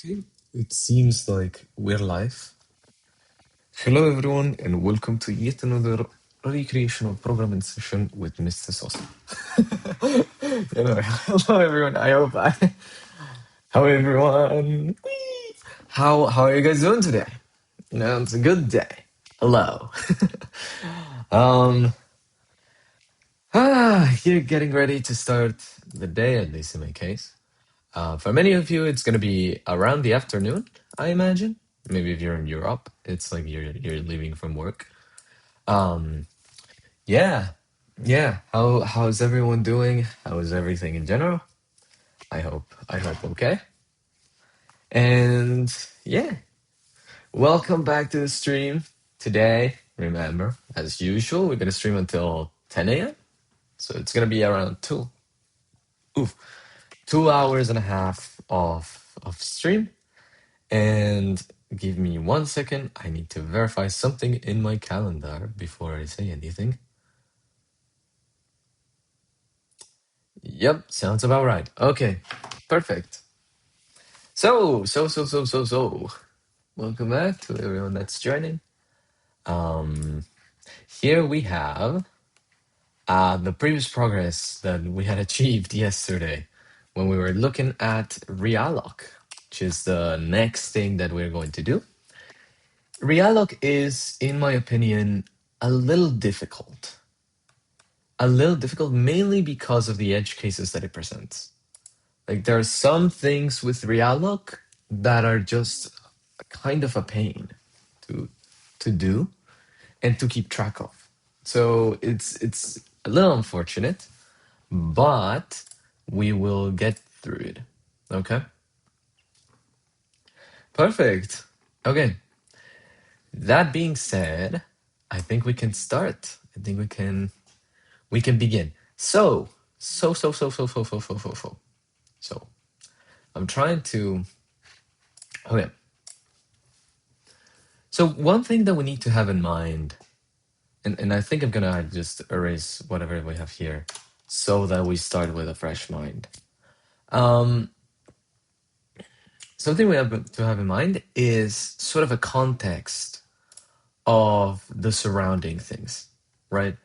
Okay, it seems like we're live. Hello, everyone, and welcome to yet another recreational programming session with Mr. Sosa. Hello, everyone. How everyone? Whee! How are you guys doing today? It's a good day. Hello. um, Here getting ready to start the day, at least in my case. For many of you, it's going to be around the afternoon, I imagine. Maybe if you're in Europe, it's like you're leaving from work. Um, yeah, yeah. How's everyone doing? How is everything in general? I hope okay. And yeah, welcome back to the stream today. Remember, as usual, we're gonna stream until 10 a.m. So it's gonna be around oof, 2 hours and a half of stream. And give me 1 second. I need to verify something in my calendar before I say anything. Yep, sounds about right. Okay, perfect. So. Welcome back to everyone that's joining. Um, Here we have the previous progress that we had achieved yesterday when we were looking at Realloc, which is the next thing that we're going to do. Realloc is, in my opinion, a little difficult. Mainly because of the edge cases that it presents. Like, there are some things with Realloc that are just kind of a pain to do and to keep track of. So it's a little unfortunate, but we will get through it. Okay? Perfect. Okay. That being said, I think we can start. I think we can begin. So, I'm trying to. Okay. So one thing that we need to have in mind, and I think I'm gonna just erase whatever we have here, so that we start with a fresh mind. Um, Something we have to have in mind is sort of a context of the surrounding things, right?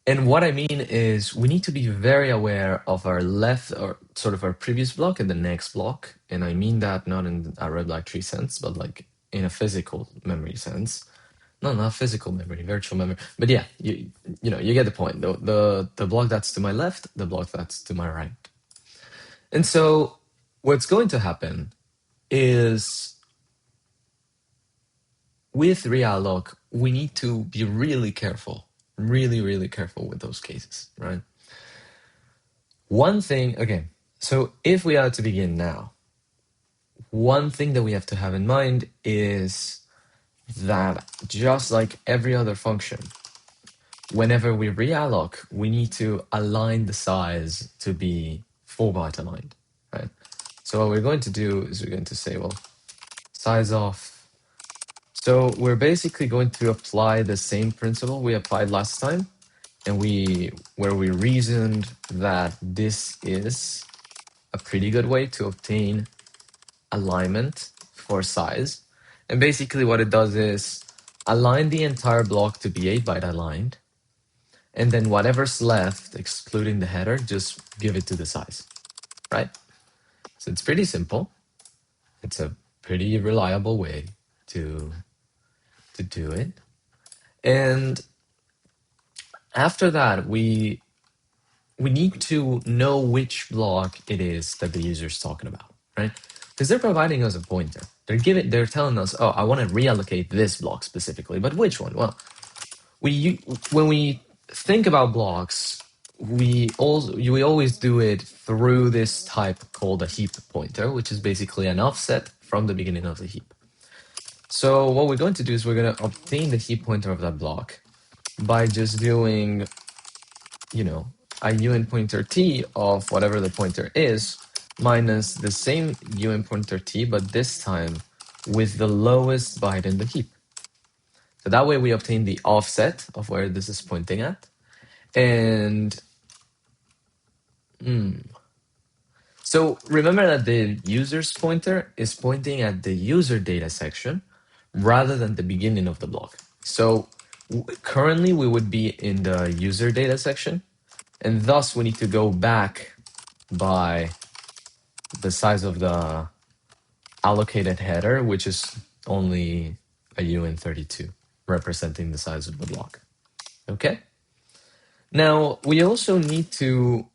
And what I mean is we need to be very aware of our left or sort of our previous block and the next block. And I mean that not in a red black tree sense, but like in a physical memory sense. No, not physical memory, virtual memory. But yeah, you get the point. The block that's to my left, the block that's to my right. And so what's going to happen is with Realloc, we need to be really careful, really, really careful with those cases, right? One thing, okay, so if we are to begin now, one thing that we have to have in mind is that just like every other function, whenever we realloc, we need to align the size to be 4-byte aligned, right? So what we're going to do is we're going to say, well, size of. So we're basically going to apply the same principle we applied last time, and where we reasoned that this is a pretty good way to obtain alignment for size. And basically what it does is align the entire block to be 8-byte aligned, and then whatever's left, excluding the header, just give it to the size, right? So it's pretty simple. It's a pretty reliable way to do it. And after that, we need to know which block it is that the user is talking about, right? Because they're providing us a pointer. They're telling us, oh, I want to reallocate this block specifically, but which one? Well, when we think about blocks, we always do it through this type called a heap pointer, which is basically an offset from the beginning of the heap. So what we're going to do is we're going to obtain the heap pointer of that block by just doing, a UN pointer t of whatever the pointer is minus the same UN pointer t, but this time with the lowest byte in the heap. So that way we obtain the offset of where this is pointing at. And so So remember that the user's pointer is pointing at the user data section rather than the beginning of the block. So currently we would be in the user data section, and thus we need to go back by the size of the allocated header, which is only a UN32, representing the size of the block. Okay? Now, we also need to,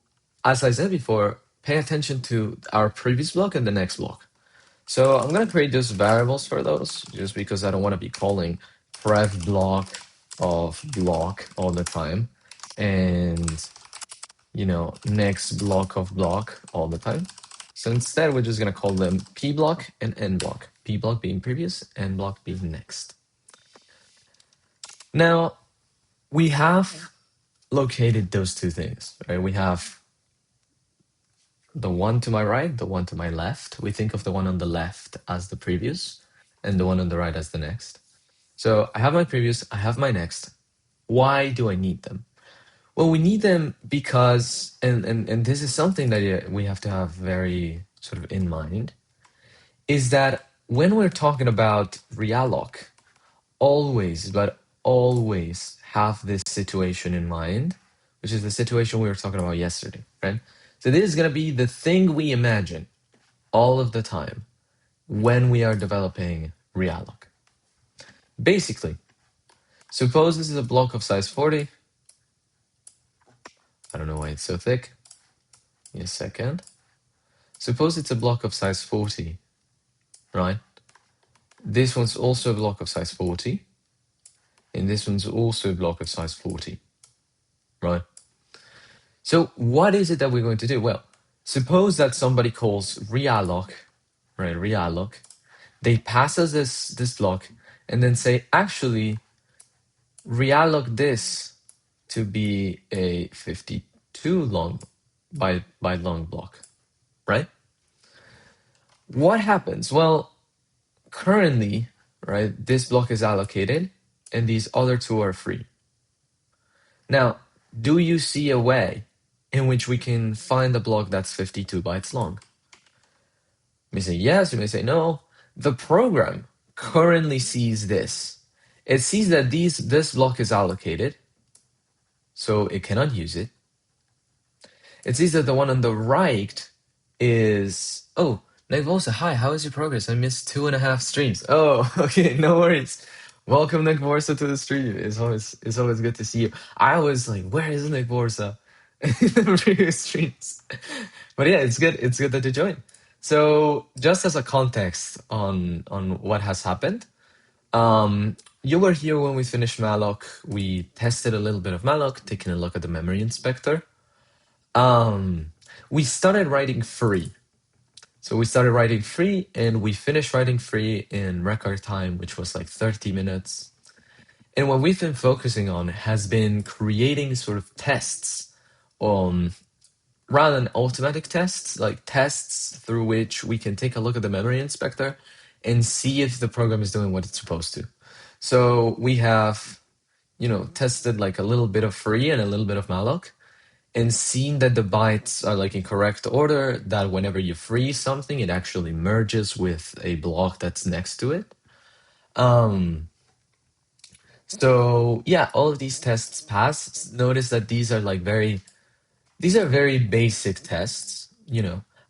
as I said before, pay attention to our previous block and the next block. So I'm going to create those variables for those, just because I don't want to be calling pref block of block all the time, and, you know, next block of block all the time. So instead, we're just going to call them p block and n block. P block being previous, n block being next. Now, we have located those two things, right? We have the one to my right, the one to my left. We think of the one on the left as the previous, and the one on the right as the next. So I have my previous, I have my next. Why do I need them? Well, we need them because, and this is something that we have to have very sort of in mind, is that when we're talking about Realloc, always, but always have this situation in mind, which is the situation we were talking about yesterday, right? So this is going to be the thing we imagine all of the time when we are developing Realloc. Basically, suppose this is a block of size 40. I don't know why it's so thick. Give me a second. Suppose it's a block of size 40, right? This one's also a block of size 40. And this one's also a block of size 40, right? So what is it that we're going to do? Well, suppose that somebody calls realloc, right? Realloc. They pass us this block and then say, actually, realloc this to be a 52 long by long block, right? What happens? Well, currently, right, this block is allocated and these other two are free. Now, do you see a way in which we can find a block that's 52 bytes long? You may say yes, you may say no. The program currently sees this. It sees that this block is allocated, so it cannot use it. It sees that the one on the right is, oh, Negvosa, hi, how is your progress? I missed 2.5 streams. Oh, okay, no worries. Welcome, Negvorsa, to the stream. It's always good to see you. I was like, where is Negvorsa in the previous streams? But yeah, it's good that you joined. So just as a context on what has happened, you were here when we finished Malloc. We tested a little bit of Malloc, taking a look at the memory inspector. We started writing free. So we started writing free and we finished writing free in record time, which was like 30 minutes. And what we've been focusing on has been creating sort of tests, rather than automatic tests, like tests through which we can take a look at the memory inspector and see if the program is doing what it's supposed to. So we have, tested like a little bit of free and a little bit of malloc, and seen that the bytes are like in correct order, that whenever you free something, it actually merges with a block that's next to it. So yeah, all of these tests pass. Notice that these are very basic tests,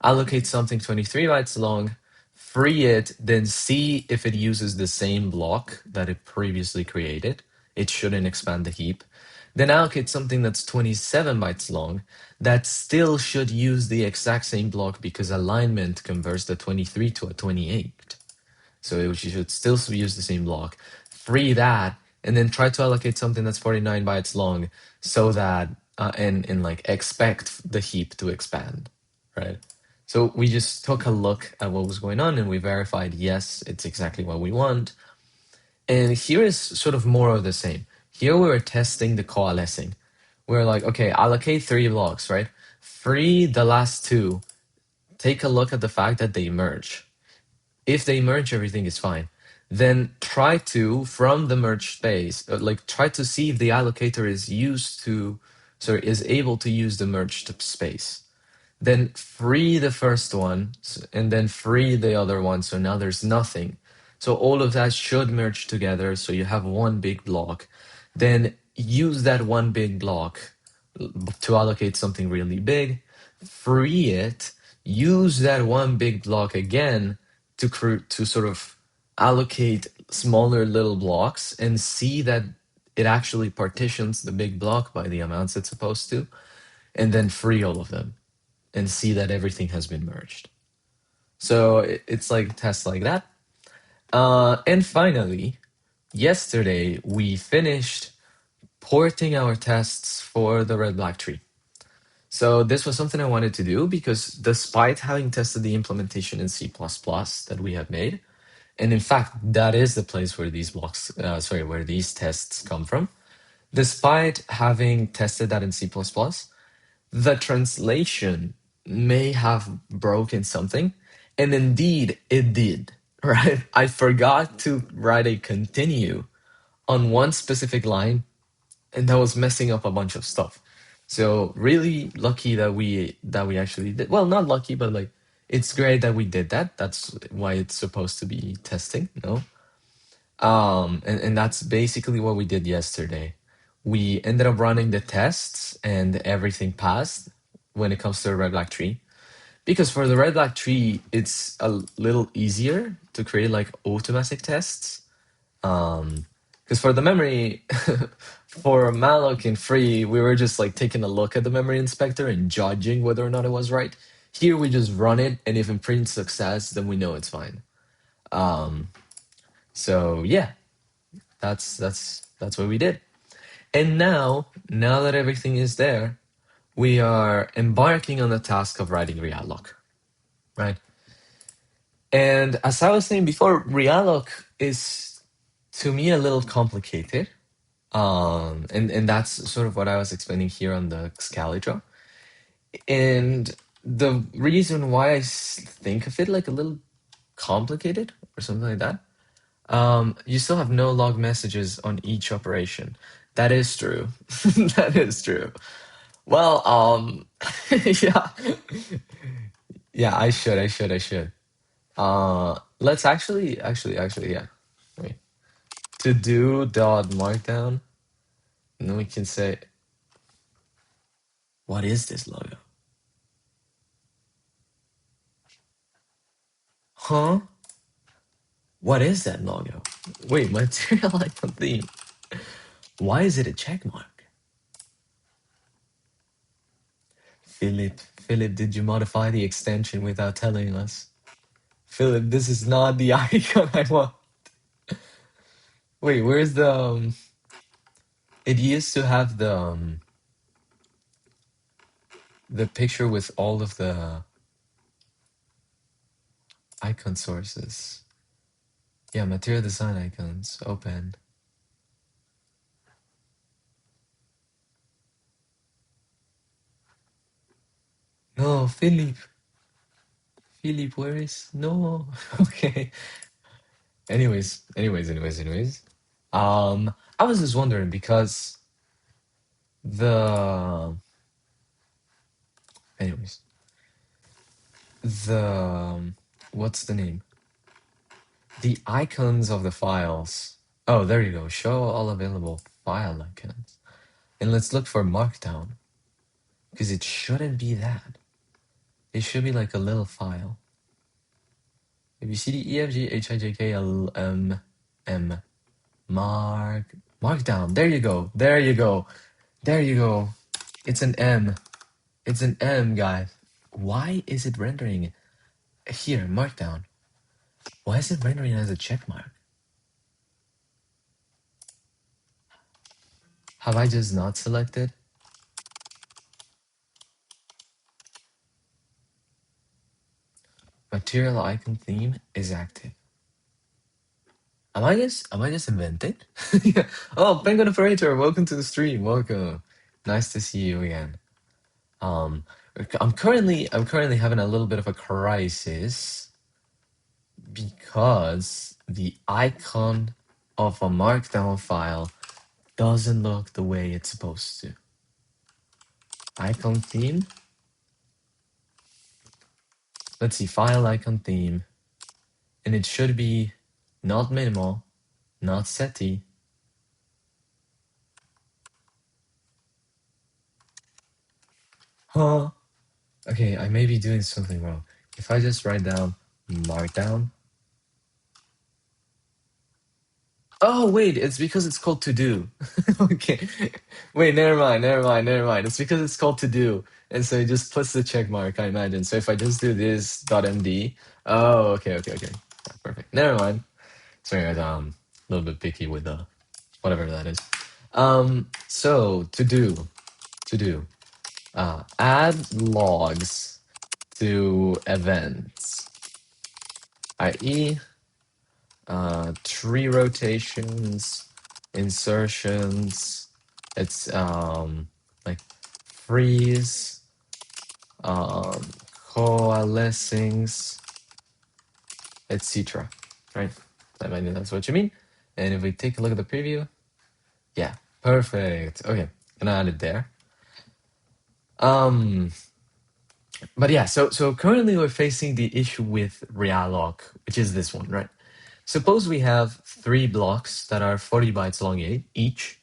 allocate something 23 bytes long, free it, then see if it uses the same block that it previously created. It shouldn't expand the heap. Then allocate something that's 27 bytes long that still should use the exact same block because alignment converts the 23 to a 28. So it should still use the same block. Free that, and then try to allocate something that's 49 bytes long so that, and like expect the heap to expand, right? So we just took a look at what was going on and we verified, yes, it's exactly what we want. And here is sort of more of the same. Here we were testing the coalescing. We're like, okay, allocate 3 blocks, right? Free the last 2. Take a look at the fact that they merge. If they merge, everything is fine. Then try to, from the merge space, try to see if the allocator is able to use the merged space. then free the first one, and then free the other one. So now there's nothing. So all of that should merge together. So you have one big block. Then use that one big block to allocate something really big, free it, use that one big block again to sort of allocate smaller little blocks and see that it actually partitions the big block by the amounts it's supposed to, and then free all of them and see that everything has been merged. So it's like tests like that. And finally, yesterday we finished porting our tests for the red-black tree. So this was something I wanted to do because despite having tested the implementation in C++ that we had made, and in fact, that is the place where these where these tests come from. Despite having tested that in C++, the translation may have broken something, and indeed it did, right? I forgot to write a continue on one specific line, and that was messing up a bunch of stuff. So really lucky that we actually did. Well, not lucky, but like it's great that we did that. That's why it's supposed to be testing, no? And that's basically what we did yesterday. We ended up running the tests and everything passed when it comes to the red black tree. Because for the red black tree, it's a little easier to create like automatic tests. Because for the memory, for malloc and free, we were just like taking a look at the memory inspector and judging whether or not it was right. Here we just run it, and if it prints success, then we know it's fine. So yeah, that's what we did. And now that everything is there, we are embarking on the task of writing Realloc, right? And as I was saying before, Realloc is to me a little complicated. And that's sort of what I was explaining here on the Scalidra. And the reason why I think of it like a little complicated or something like that, you still have no log messages on each operation. That is true. That is true. Well, yeah, yeah. I should. Let's actually, yeah. Wait. To do dot markdown, and then we can say, what is this logo? Huh? What is that logo? Wait, material icon theme. Why is it a check mark? Philip, did you modify the extension without telling us? Philip, this is not the icon I want. Wait, where's the it used to have the picture with all of the icon sources. Yeah, material design icons, open. No, Philip, where is, no? Okay. Anyways. I was just wondering because the anyways, the what's the name? The icons of the files. Oh, there you go. Show all available file icons. And let's look for Markdown. Because it shouldn't be that. It should be like a little file. A B C D E F G H I J K L M M Markdown. There you go. There you go. There you go. It's an M. It's an M, guys. Why is it rendering here, Markdown? Why is it rendering as a check mark? Have I just not selected? Material icon theme is active. Am I just inventing? Yeah. Oh, Penguin Operator, welcome to the stream. Welcome. Nice to see you again. I'm currently having a little bit of a crisis because the icon of a markdown file doesn't look the way it's supposed to. Icon theme. let's see, file icon theme, and it should be not minimal, not SETI. Huh? Okay, I may be doing something wrong. If I just write down markdown. Oh, wait, it's because it's called to do. Okay. Wait, never mind. It's because it's called to do. And so it just puts the check mark, I imagine. So if I just do this .md, oh, okay. Perfect. Never mind. Sorry, guys, a little bit picky with whatever that is. So to do, add logs to events, i.e., tree rotations, insertions. It's like freeze, coalescings, etc. Right? I imagine that's what you mean. And if we take a look at the preview, yeah, perfect. Okay, gonna add it there. But yeah, so currently we're facing the issue with Realloc, which is this one, right? Suppose we have 3 blocks that are 40 bytes long each,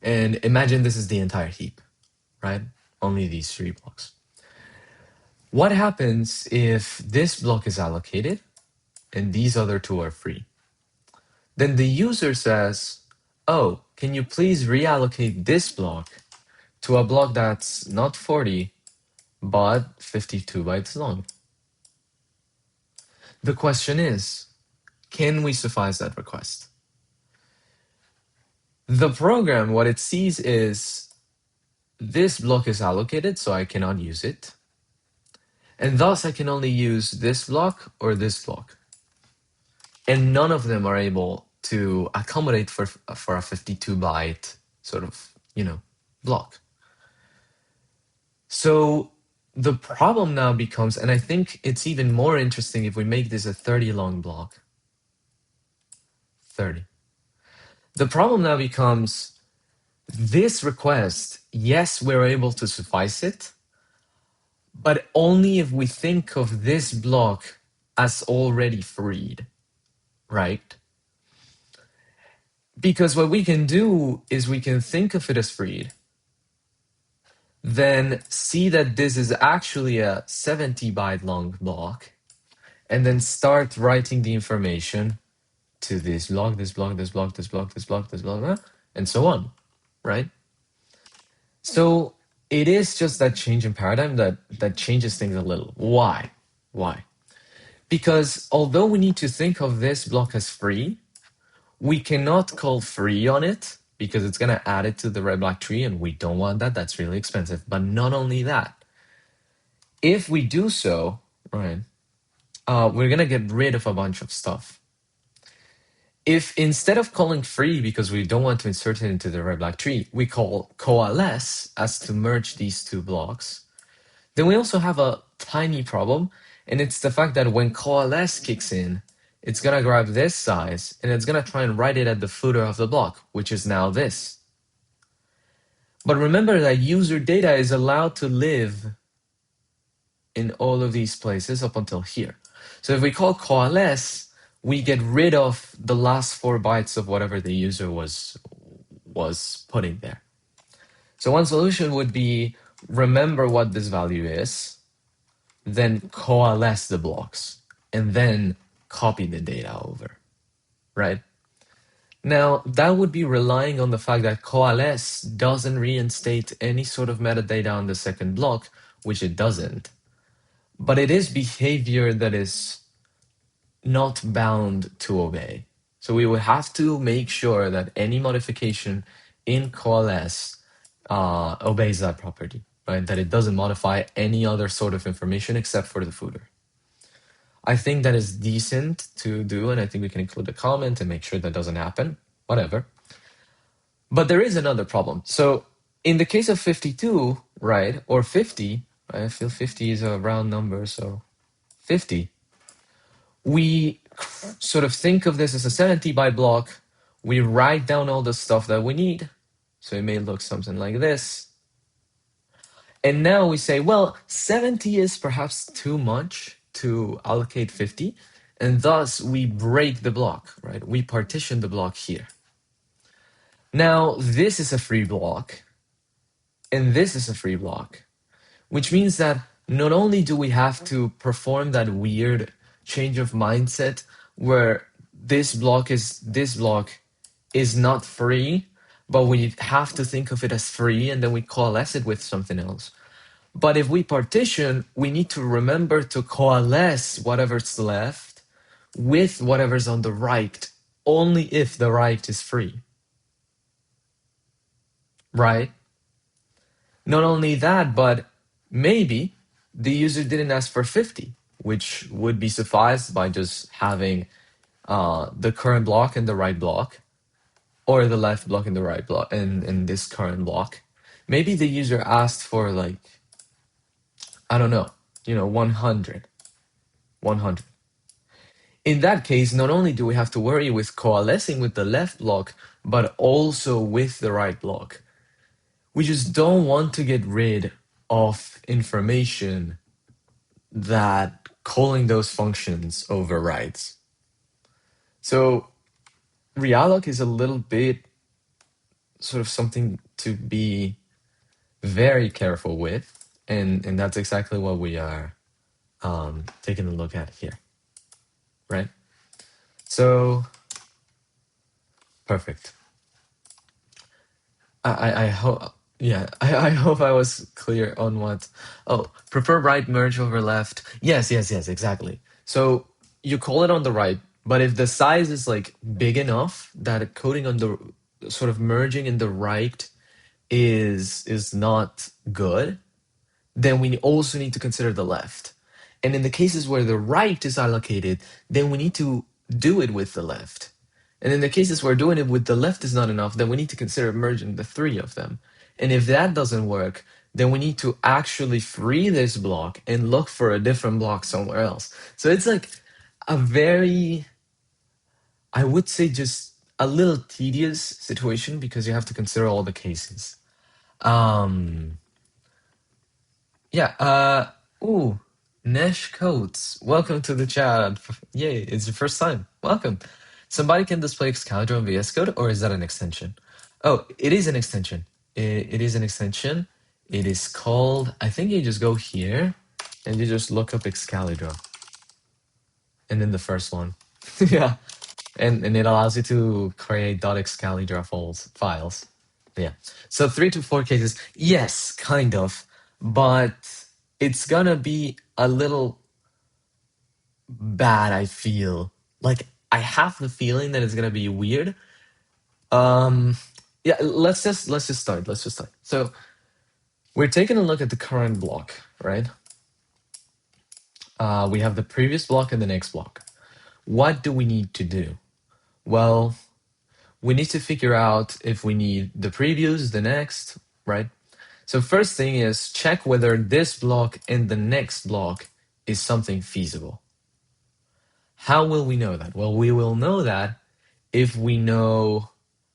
and imagine this is the entire heap, right? Only these 3 blocks. What happens if this block is allocated and these other 2 are free? Then the user says, oh, can you please reallocate this block to a block that's not 40, but 52 bytes long? The question is, can we suffice that request? The program, what it sees is this block is allocated, so I cannot use it. And thus I can only use this block or this block. And none of them are able to accommodate for a 52 byte sort of, block. So the problem now becomes, and I think it's even more interesting if we make this a 30 long block. 30. The problem now becomes this request, yes, we're able to suffice it, but only if we think of this block as already freed, right? Because what we can do is we can think of it as freed, then see that this is actually a 70 byte long block, and then start writing the information to this block, this block, this block, this block, this block, this block, and so on, right? So it is just that change in paradigm that changes things a little. Why? Why? Because although we need to think of this block as free, we cannot call free on it because it's going to add it to the red black tree and we don't want that. That's really expensive. But not only that, if we do so, right, we're going to get rid of a bunch of stuff. If instead of calling free because we don't want to insert it into the red black tree, we call coalesce as to merge these 2 blocks, then we also have a tiny problem, and it's the fact that when coalesce kicks in, it's going to grab this size, and it's going to try and write it at the footer of the block, which is now this. But remember that user data is allowed to live in all of these places up until here. So if we call coalesce, we get rid of the last 4 bytes of whatever the user was putting there. So one solution would be remember what this value is, then coalesce the blocks, and then copy the data over, right? Now, that would be relying on the fact that coalesce doesn't reinstate any sort of metadata on the second block, which it doesn't. But it is behavior that is not bound to obey. So we would have to make sure that any modification in coalesce obeys that property, right? That it doesn't modify any other sort of information except for the footer. I think that is decent to do, and I think we can include a comment and make sure that doesn't happen, whatever. But there is another problem. So in the case of 52, right, or 50, right, I feel 50 is a round number, so 50, we sort of think of this as a 70 byte block. We write down all the stuff that we need. So it may look something like this. And now we say, well, 70 is perhaps too much to allocate 50, and thus we break the block, right? We partition the block here. Now, this is a free block, and this is a free block, which means that not only do we have to perform that weird change of mindset where this block is not free, but we have to think of it as free and then we coalesce it with something else. But if we partition, we need to remember to coalesce whatever's left with whatever's on the right, only if the right is free. Right? Not only that, but maybe the user didn't ask for 50, which would be sufficed by just having the current block and the right block, or the left block and the right block in this current block. Maybe the user asked for like, I don't know, 100. 100. In that case, not only do we have to worry with coalescing with the left block, but also with the right block. We just don't want to get rid of information that calling those functions overrides. So Realloc is a little bit sort of something to be very careful with, and that's exactly what we are taking a look at here, right? So perfect. I hope, yeah, I hope I was clear on what. Oh, prefer right merge over left. Yes, exactly. So you call it on the right, but if the size is like big enough that coding on the sort of merging in the right is not good, then we also need to consider the left. And in the cases where the right is allocated, then we need to do it with the left. And in the cases where doing it with the left is not enough, then we need to consider merging the three of them. And if that doesn't work, then we need to actually free this block and look for a different block somewhere else. So it's like a very, I would say, just a little tedious situation because you have to consider all the cases. Yeah, ooh, Nesh Coates, welcome to the chat. Yay, it's your first time. Welcome. Somebody can display Excalibur on VS Code, or is that an extension? Oh, it is an extension. It is an extension. It is called, I think you just go here and you just look up Excalibur. And then the first one. Yeah. And it allows you to create .excalibur files. Yeah. So 3 to 4 cases, yes, kind of, but it's gonna be a little bad, I feel. Like I have the feeling that it's gonna be weird. Yeah, let's just start. Let's just start. So we're taking a look at the current block, right? We have the previous block and the next block. What do we need to do? Well, we need to figure out if we need the previous, the next, right? So first thing is check whether this block and the next block is something feasible. How will we know that? Well, we will know that if we know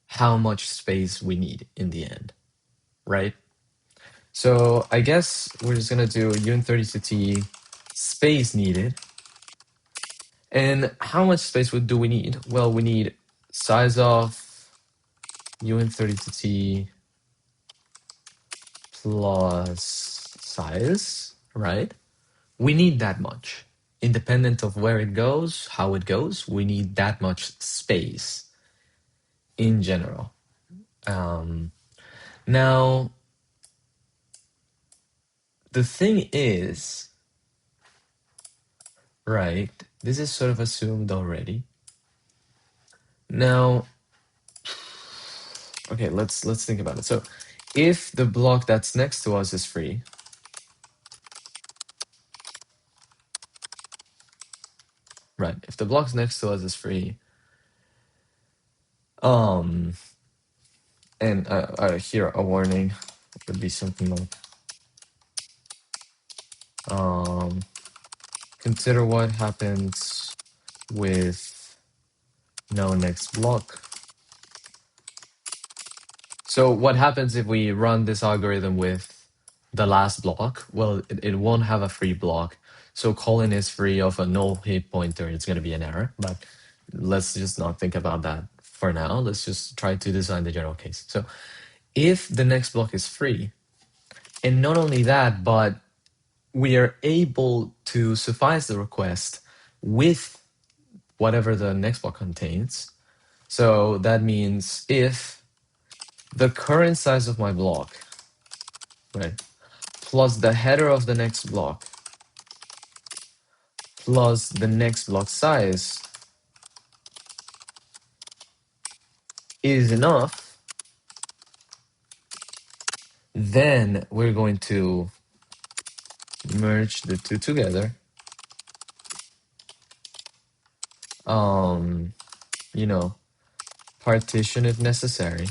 how much space we need in the end, right? So I guess we're just gonna do uint32t space needed. And how much space do we need? Well, we need size of uint32t plus size, right? We need that much. Independent of where it goes, how it goes, we need that much space in general. Now, the thing is, right, this is sort of assumed already. Now, okay, let's think about it. So if the block that's next to us is free, right, if the block next to us is free, and here a warning would be something like, consider what happens with no next block. So what happens if we run this algorithm with the last block, well, it won't have a free block. So calling is free of a null heap pointer, it's going to be an error. But let's just not think about that for now. Let's just try to design the general case. So if the next block is free, and not only that, but we are able to suffice the request with whatever the next block contains. So that means if the current size of my block, right, plus the header of the next block, plus the next block size is enough, then we're going to merge the two together. You know, partition if necessary,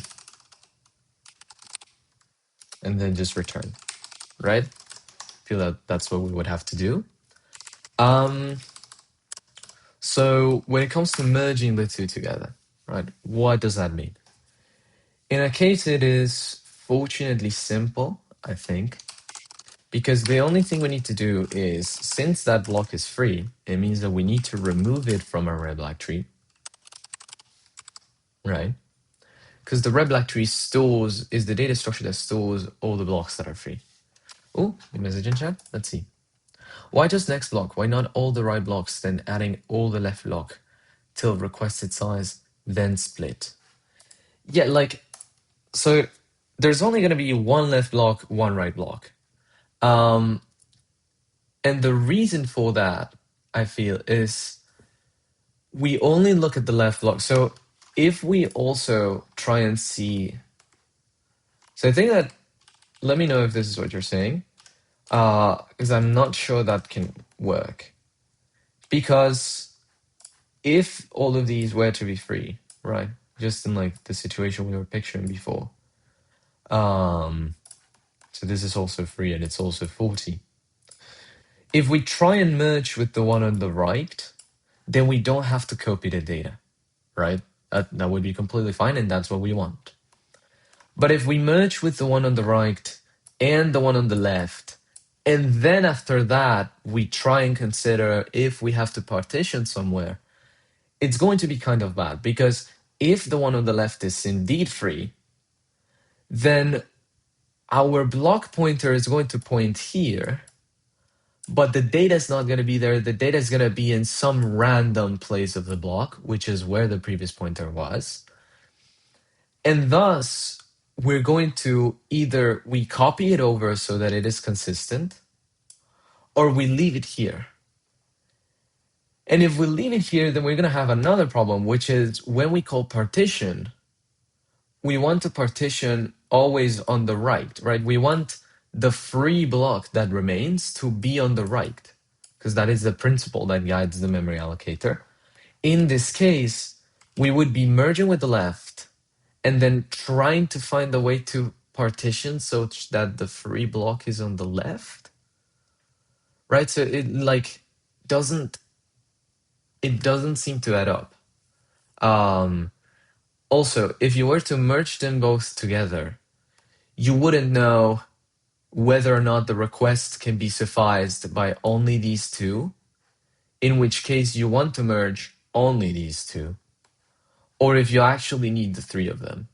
and then just return, right? I feel that that's what we would have to do. So when it comes to merging the two together, right, what does that mean? In a case, it is fortunately simple, I think, because the only thing we need to do is, since that block is free, it means that we need to remove it from our red-black tree, right? Because the red-black tree is the data structure that stores all the blocks that are free. Oh, a message in chat. Let's see. Why just next block? Why not all the right blocks, then adding all the left block till requested size, then split? Yeah, like, so there's only going to be one left block, one right block. And the reason for that, I feel, is we only look at the left block. So if we also try and see, so I think that, let me know if this is what you're saying, because I'm not sure that can work. Because if all of these were to be free, right, just in like the situation we were picturing before, so this is also free and it's also 40. If we try and merge with the one on the right, then we don't have to copy the data, right? That would be completely fine, and that's what we want. But if we merge with the one on the right and the one on the left, and then after that, we try and consider if we have to partition somewhere, it's going to be kind of bad, because if the one on the left is indeed free, then our block pointer is going to point here, but the data is not going to be there. The data is going to be in some random place of the block, which is where the previous pointer was. And thus, we're going to either we copy it over so that it is consistent, or we leave it here. And if we leave it here, then we're going to have another problem, which is when we call partition, we want to partition always on the right, right? We want the free block that remains to be on the right, because that is the principle that guides the memory allocator. In this case, we would be merging with the left and then trying to find a way to partition such that the free block is on the left, right? So it doesn't seem to add up. Also, if you were to merge them both together, you wouldn't know whether or not the request can be sufficed by only these two, in which case you want to merge only these two, or if you actually need the three of them.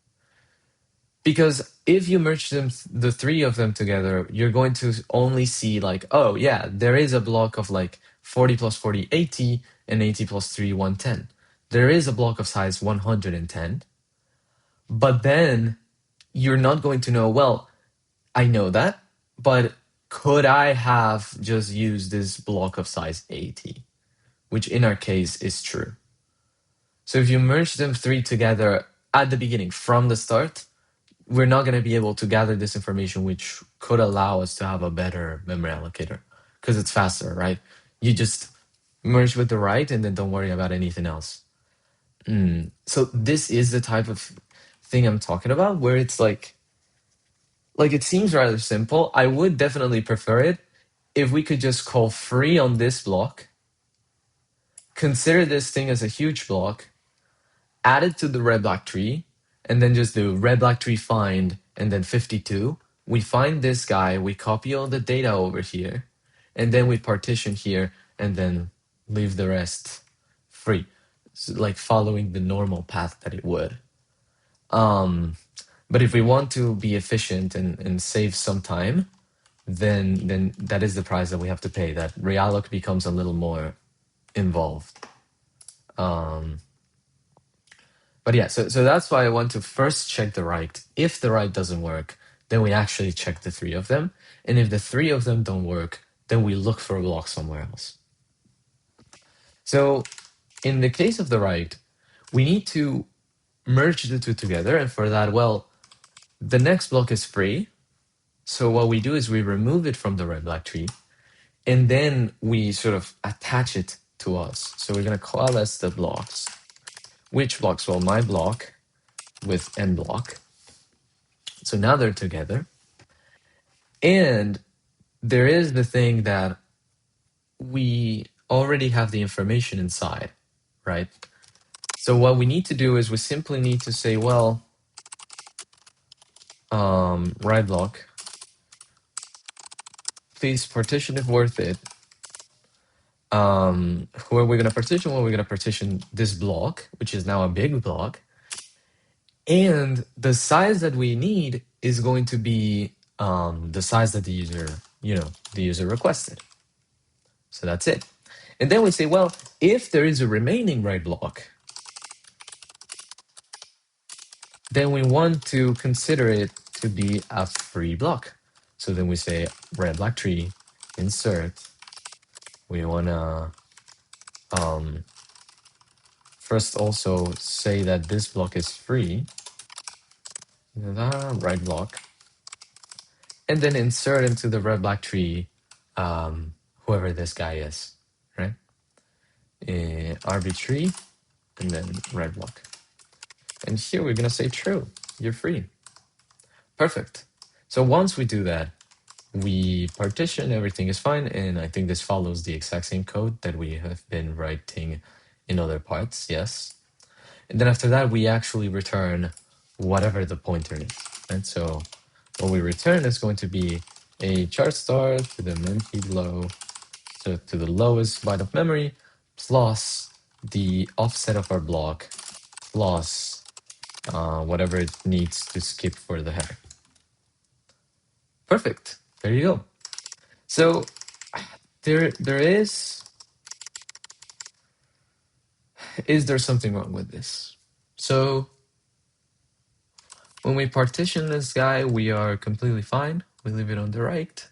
Because if you merge them, the three of them together, you're going to only see like, oh yeah, there is a block of like 40 plus 40, 80, and 80 plus 3, 110. There is a block of size 110, but then you're not going to know, well, I know that, but could I have just used this block of size 80, which in our case is true. So if you merge them three together at the beginning, from the start, we're not going to be able to gather this information, which could allow us to have a better memory allocator, because it's faster, right? You just merge with the right and then don't worry about anything else. So this is the type of thing I'm talking about, where it's like it seems rather simple. I would definitely prefer it if we could just call free on this block, consider this thing as a huge block, add it to the red-black tree, and then just do red-black tree find, and then 52, we find this guy, we copy all the data over here, and then we partition here and then leave the rest free, so like following the normal path that it would. But if we want to be efficient and save some time, then that is the price that we have to pay. That Realloc becomes a little more involved. But yeah, so that's why I want to first check the right. If the right doesn't work, then we actually check the three of them. And if the three of them don't work, then we look for a block somewhere else. So in the case of the right, we need to merge the two together. And for that, well, the next block is free. So what we do is we remove it from the red-black tree, and then we sort of attach it to us. So we're going to coalesce the blocks. Which blocks? Well, my block with n block. So now they're together. And there is the thing that we already have the information inside, right? So what we need to do is we simply need to say, well, right block, please partition if worth it. Who are we going to partition? Well, we're going to partition this block, which is now a big block. And the size that we need is going to be the size that the user requested. So that's it. And then we say, well, if there is a remaining right block, then we want to consider it to be a free block. So then we say red black tree, insert. We want to first also say that this block is free. The right block. And then insert into the red black tree whoever this guy is, right? RB tree, and then red block. And here we're going to say true, you're free. Perfect. So once we do that, we partition, everything is fine, and I think this follows the exact same code that we have been writing in other parts, yes. And then after that, we actually return whatever the pointer is, right? So what we return is going to be a chart star to the memphi low, so to the lowest byte of memory, plus the offset of our block, plus whatever it needs to skip for the header. Perfect. There you go. So there is there something wrong with this? So when we partition this guy, we are completely fine. We leave it on the right.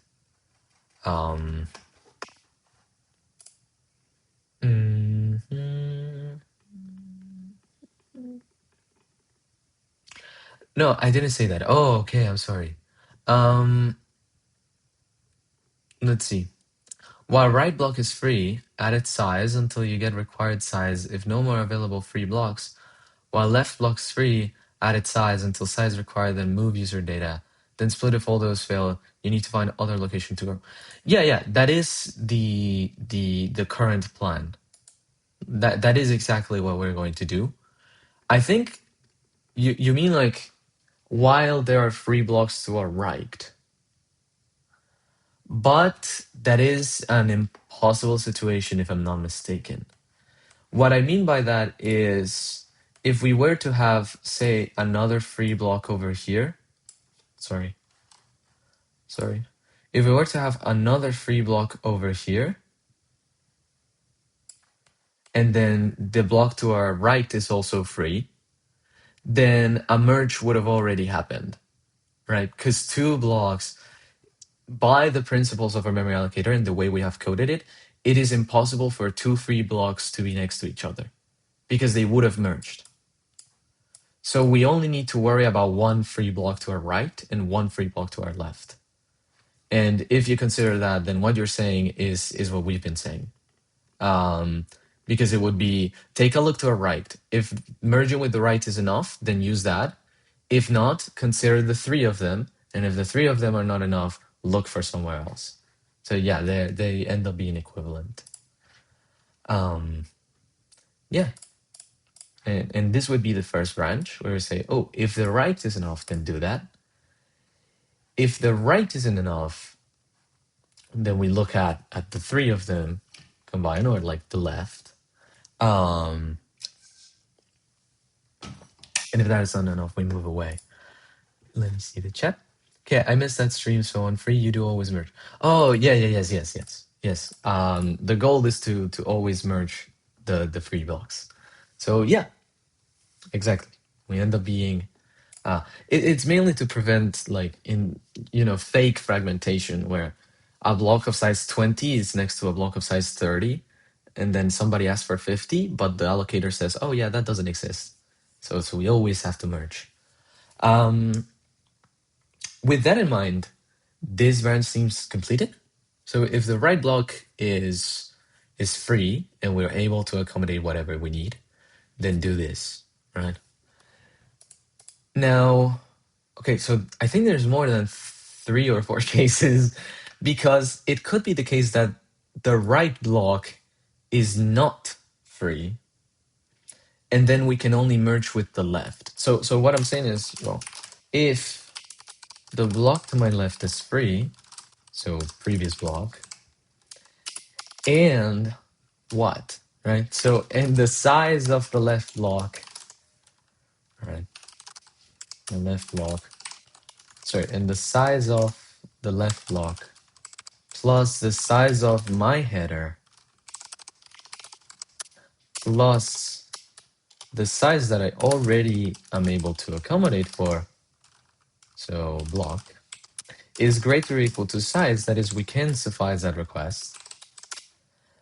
No, I didn't say that. Oh, okay, I'm sorry. Let's see. While right block is free, add its size until you get required size if no more available free blocks. While left block is free, add its size until size required, then move user data. Then split if all those fail. You need to find other location to go. Yeah, that is the current plan. That is exactly what we're going to do. I think you mean like while there are free blocks to our right. But that is an impossible situation if I'm not mistaken. What I mean by that is if we were to have, say, another free block over here, sorry. If we were to have another free block over here, and then the block to our right is also free, then a merge would have already happened, right? Because two blocks, by the principles of our memory allocator and the way we have coded it, it is impossible for two free blocks to be next to each other because they would have merged. So we only need to worry about one free block to our right and one free block to our left. And if you consider that, then what you're saying is what we've been saying. Because it would be, take a look to our right. If merging with the right is enough, then use that. If not, consider the three of them. And if the three of them are not enough, look for somewhere else. So yeah, they end up being equivalent. Yeah. And this would be the first branch where we say, oh, if the right is enough, then do that. If the right isn't enough, then we look at the three of them combined, or like the left. And if that is not enough, we move away. Let me see the chat. Okay, I missed that stream, so on free you do always merge. Oh yeah, yes. The goal is to always merge the free blocks. So yeah, exactly. We end up being it's mainly to prevent like fake fragmentation where a block of size 20 is next to a block of size 30, and then somebody asks for 50, but the allocator says, oh yeah, that doesn't exist. So we always have to merge. With that in mind, this branch seems completed. So if the right block is free and we're able to accommodate whatever we need, then do this, right? Now, okay, so I think there's more than 3 or 4 cases, because it could be the case that the right block is not free, and then we can only merge with the left. So what I'm saying is, well, if the block to my left is free, so previous block, and what, right? So, and the size of the left block, right? The left block, sorry, and the size of the left block plus the size of my header plus the size that I already am able to accommodate for, so block, is greater or equal to size, that is, we can suffice that request,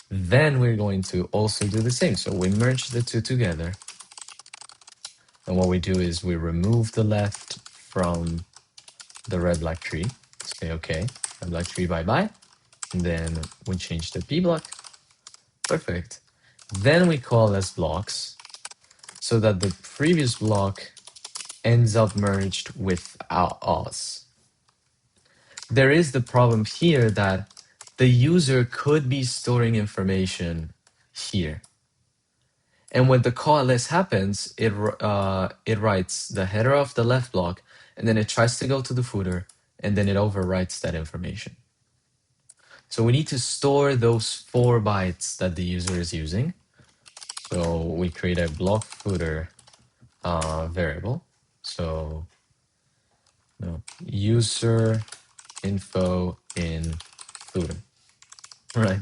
then we're going to also do the same. So we merge the two together. And what we do is we remove the left from the red black tree. Say, okay, red black tree, bye-bye. And then we change the p block. Perfect. Then we call as blocks so that the previous block ends up merged with us. There is the problem here that the user could be storing information here. And when the call ls happens, it writes the header of the left block, and then it tries to go to the footer, and then it overwrites that information. So we need to store those 4 bytes that the user is using. So we create a block footer variable. So user info in footer, right?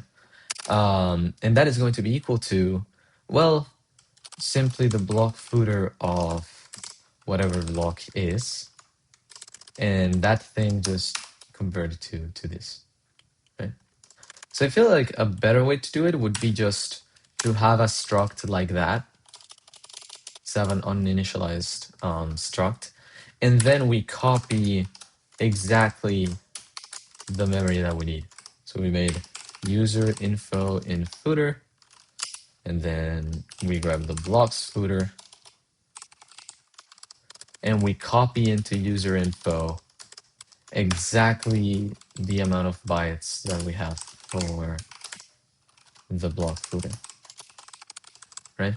And that is going to be equal to, well, simply the block footer of whatever block is, and that thing just converted to this, right? So I feel like a better way to do it would be just to have a struct like that, to have an uninitialized struct, and then we copy exactly the memory that we need. So we made user info in footer, and then we grab the blocks footer, and we copy into user info exactly the amount of bytes that we have for the block footer, right?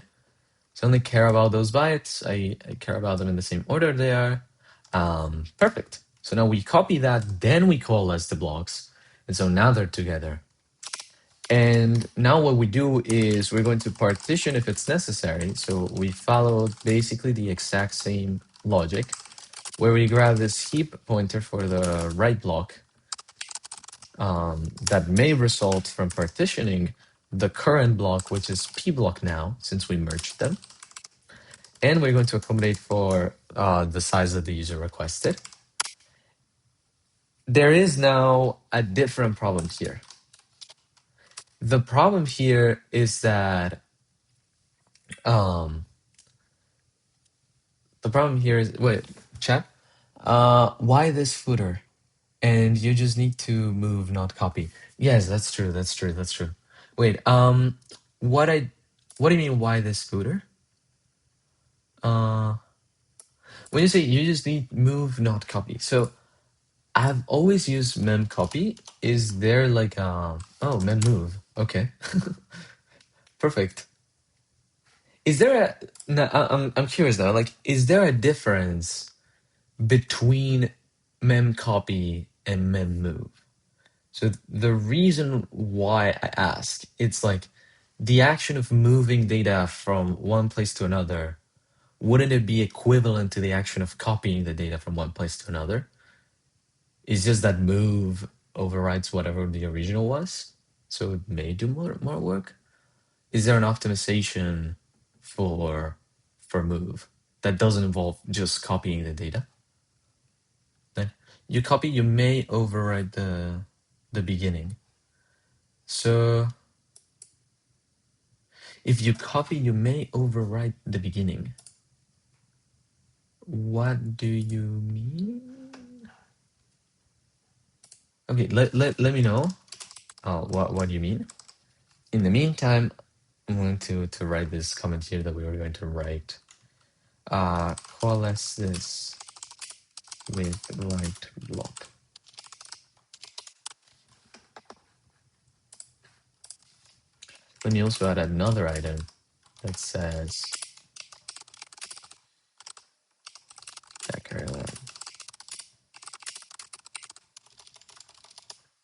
So I only care about those bytes. I care about them in the same order they are. Perfect. So now we copy that, then we call as the blocks. And so now they're together. And now what we do is we're going to partition if it's necessary. So we follow basically the exact same logic where we grab this heap pointer for the right block that may result from partitioning the current block, which is p block now, since we merged them. And we're going to accommodate for the size that the user requested. There is now a different problem here. The problem here is that wait, chat. Why this footer? And you just need to move, not copy. Yes, that's true. Wait, what do you mean? Why this footer? When you say you just need move, not copy. So I've always used mem copy. Is there like oh, mem move? Okay, perfect. Is there a? No, I'm curious though. Like, is there a difference between mem copy and mem move. So the reason why I ask, it's like the action of moving data from one place to another, wouldn't it be equivalent to the action of copying the data from one place to another? It's just that move overrides whatever the original was. So it may do more work. Is there an optimization for move that doesn't involve just copying the data? Then you copy, you may override the beginning. So if you copy, you may overwrite the beginning. What do you mean? Okay, let me know what you mean. In the meantime, I'm going to write this comment here that we were going to write. Coalesce this with right block. Let me also add another item that says checker.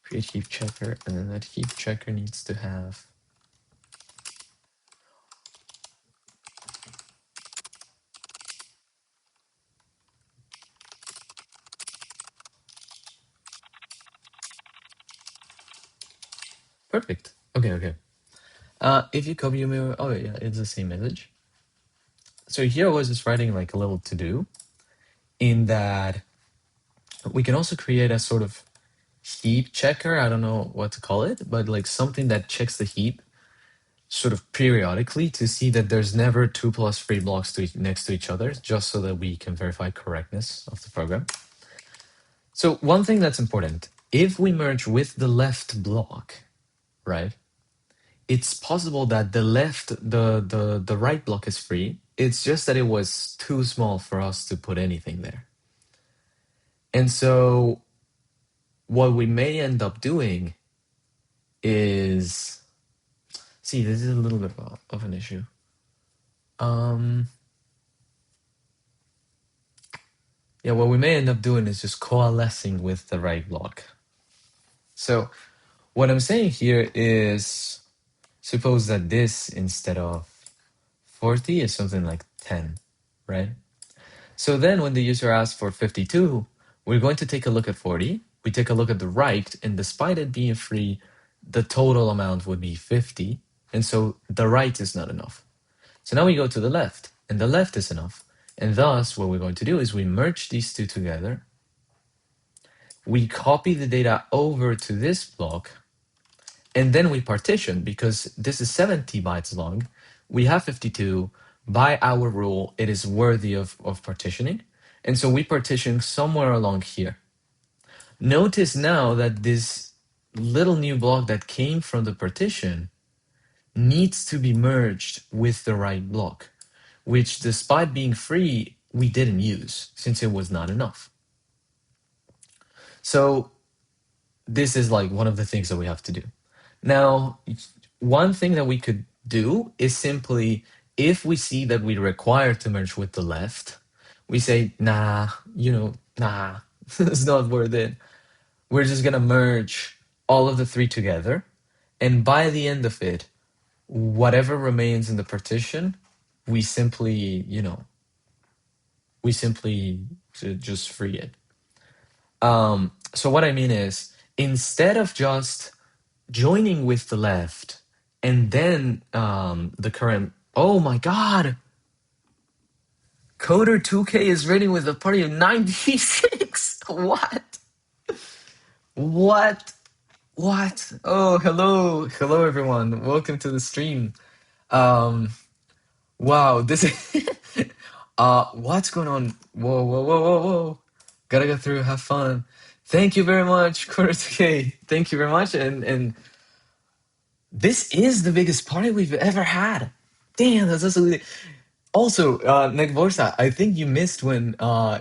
Create heap checker, and then that heap checker needs to have perfect. Okay. If you copy, you may. Oh yeah, it's the same message. So here I was just writing like a little to do, in that we can also create a sort of heap checker. I don't know what to call it, but like something that checks the heap sort of periodically to see that there's never 2 plus 3 blocks next to each other, just so that we can verify correctness of the program. So one thing that's important, if we merge with the left block, right, it's possible that the right block is free. It's just that it was too small for us to put anything there. And so what we may end up doing is, see, this is a little bit of an issue. Yeah, what we may end up doing is just coalescing with the right block. So what I'm saying here is, suppose that this instead of 40 is something like 10, right? So then when the user asks for 52, we're going to take a look at 40. We take a look at the right, and despite it being free, the total amount would be 50. And so the right is not enough. So now we go to the left, and the left is enough. And thus, what we're going to do is we merge these two together. We copy the data over to this block, and then we partition, because this is 70 bytes long. We have 52. By our rule, it is worthy of partitioning. And so we partition somewhere along here. Notice now that this little new block that came from the partition needs to be merged with the right block, which despite being free, we didn't use since it was not enough. So this is like one of the things that we have to do. Now, one thing that we could do is simply, if we see that we require to merge with the left, we say, nah, it's not worth it. We're just going to merge all of the three together. And by the end of it, whatever remains in the partition, we simply just free it. So what I mean is, instead of just joining with the left and then the current, oh my god, Coder 2K is rating with a party of 96. What? Oh, hello everyone, welcome to the stream. Wow, this is what's going on? Whoa, gotta go through, have fun. Thank you very much, Coder 2K. Thank you very much. And this is the biggest party we've ever had. Damn, that's absolutely. Also, Negvorsa, I think you missed when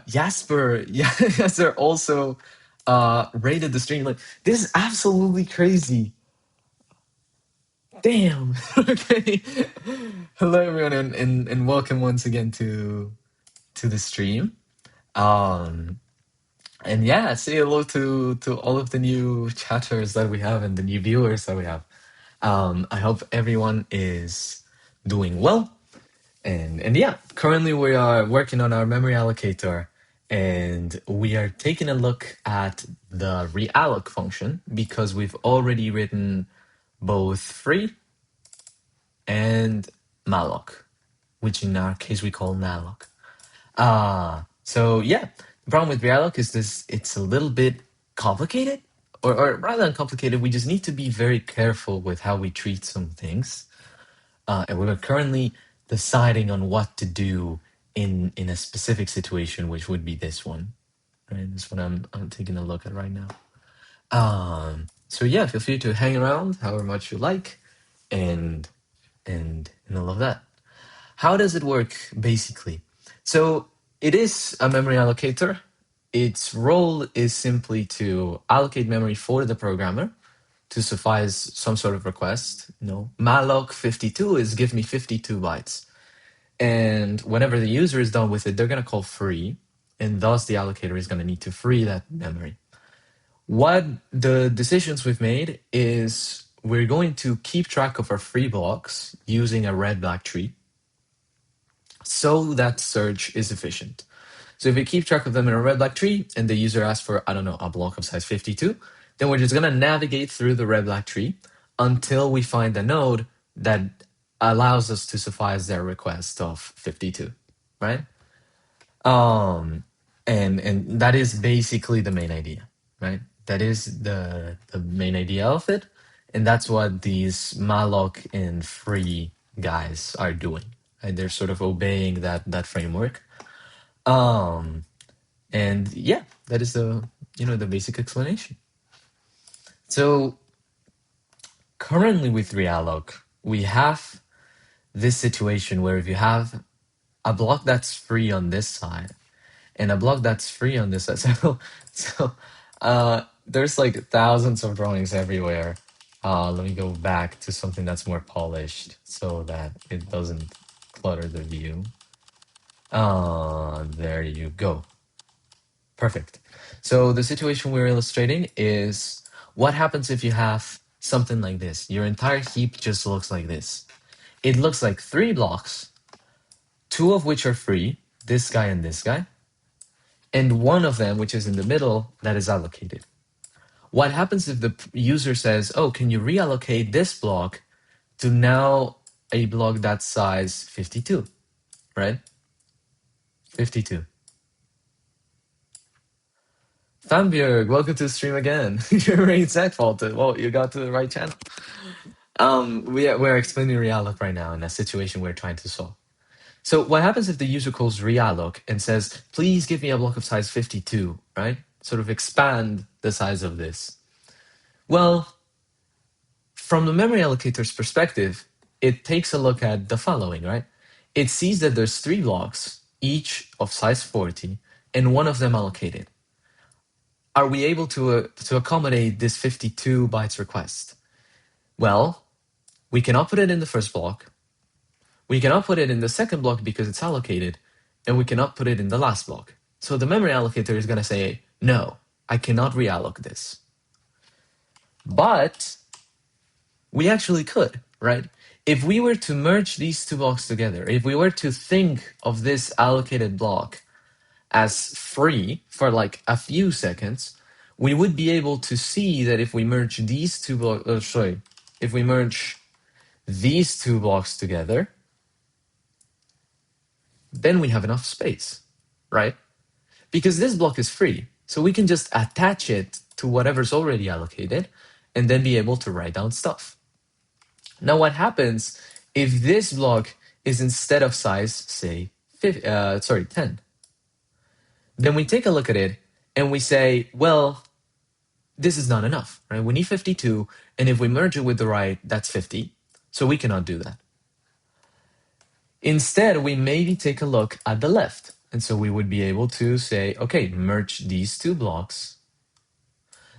Jasper also rated the stream. Like, this is absolutely crazy. Damn. Okay. Hello, everyone, and welcome once again to the stream. And yeah, say hello to all of the new chatters that we have and the new viewers that we have. I hope everyone is doing well. And yeah, currently we are working on our memory allocator, and we are taking a look at the realloc function because we've already written both free and malloc, which in our case we call malloc. So yeah, the problem with Realloc is this, it's a little bit complicated, or rather than complicated, we just need to be very careful with how we treat some things. And we're currently deciding on what to do in a specific situation, which would be this one. Right? This one I'm taking a look at right now. So yeah, feel free to hang around however much you like and and all of that. How does it work basically? So it is a memory allocator. Its role is simply to allocate memory for the programmer to suffice some sort of request. Malloc 52 is give me 52 bytes. And whenever the user is done with it, they're going to call free. And thus the allocator is going to need to free that memory. What the decisions we've made is we're going to keep track of our free blocks using a red-black tree so that search is efficient. So if we keep track of them in a red-black tree and the user asks for, I don't know, a block of size 52, then we're just going to navigate through the red-black tree until we find a node that allows us to suffice their request of 52, right? And that is basically the main idea, right? That is the main idea of it, and that's what these malloc and free guys are doing. Right? They're sort of obeying that framework. And yeah, that is the basic explanation. So currently with Realloc, we have this situation where if you have a block that's free on this side and a block that's free on this side. So there's like thousands of drawings everywhere. Let me go back to something that's more polished so that it doesn't clutter the view. There you go. Perfect. So the situation we're illustrating is what happens if you have something like this. Your entire heap just looks like this. It looks like 3 blocks, 2 of which are free, this guy and this guy, and one of them, which is in the middle, that is allocated. What happens if the user says, oh, can you reallocate this block to now a block that's size 52, right? 52. Thambjörg, welcome to the stream again. You're very faulted. Well, you got to the right channel. We're explaining Realloc right now in a situation we're trying to solve. So what happens if the user calls Realloc and says, please give me a block of size 52, right? Sort of expand the size of this. Well, from the memory allocator's perspective, it takes a look at the following, right? It sees that there's 3 blocks, each of size 40, and one of them allocated. Are we able to accommodate this 52 bytes request? Well, we cannot put it in the first block. We cannot put it in the second block because it's allocated, and we cannot put it in the last block. So the memory allocator is going to say, no, I cannot realloc this. But we actually could, right? If we were to merge these 2 blocks together, if we were to think of this allocated block as free for like a few seconds, we would be able to see that if we merge these 2 blocks, if we merge these 2 blocks together, then we have enough space, right? Because this block is free, so we can just attach it to whatever's already allocated and then be able to write down stuff. Now, what happens if this block is instead of size, say, 10? Then we take a look at it and we say, well, this is not enough, right? We need 52, and if we merge it with the right, that's 50. So we cannot do that. Instead, we maybe take a look at the left. And so we would be able to say, okay, merge these 2 blocks.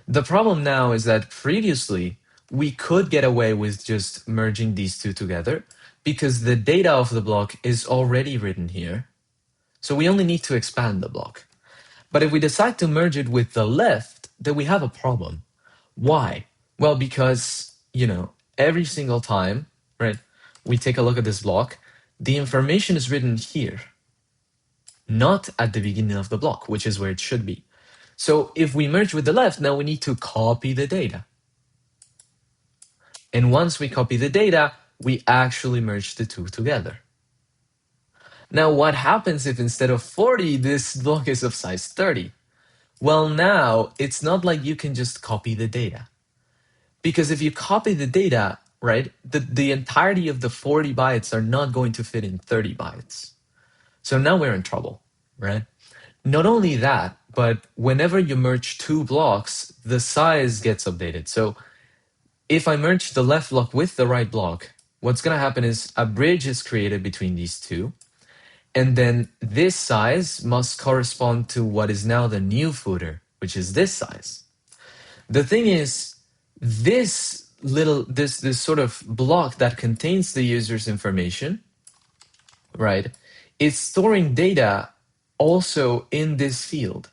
The problem now is that previously, we could get away with just merging these 2 together because the data of the block is already written here. So we only need to expand the block. But if we decide to merge it with the left, then we have a problem. Why? Well, because, every single time, right, we take a look at this block, the information is written here, not at the beginning of the block, which is where it should be. So if we merge with the left, now we need to copy the data. And once we copy the data, we actually merge the two together. Now, what happens if instead of 40, this block is of size 30? Well, now it's not like you can just copy the data. Because if you copy the data, right, the entirety of the 40 bytes are not going to fit in 30 bytes. So now we're in trouble, right? Not only that, but whenever you merge two blocks, the size gets updated. So if I merge the left block with the right block, what's going to happen is a bridge is created between these two. And then this size must correspond to what is now the new footer, which is this size. The thing is, this sort of block that contains the user's information, right, is storing data also in this field.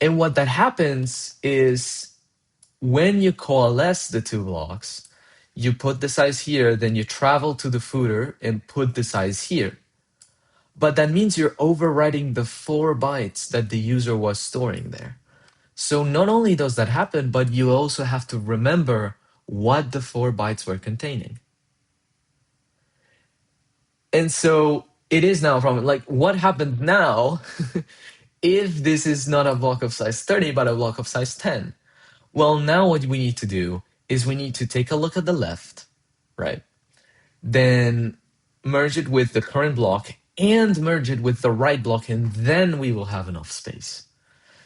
And what that happens is when you coalesce the two blocks, you put the size here, then you travel to the footer and put the size here. But that means you're overwriting the 4 bytes that the user was storing there. So not only does that happen, but you also have to remember what the 4 bytes were containing. And so it is now a problem. Like, what happened now if this is not a block of size 30, but a block of size 10? Well, now what we need to do is we need to take a look at the left, right? Then merge it with the current block and merge it with the right block, and then we will have enough space.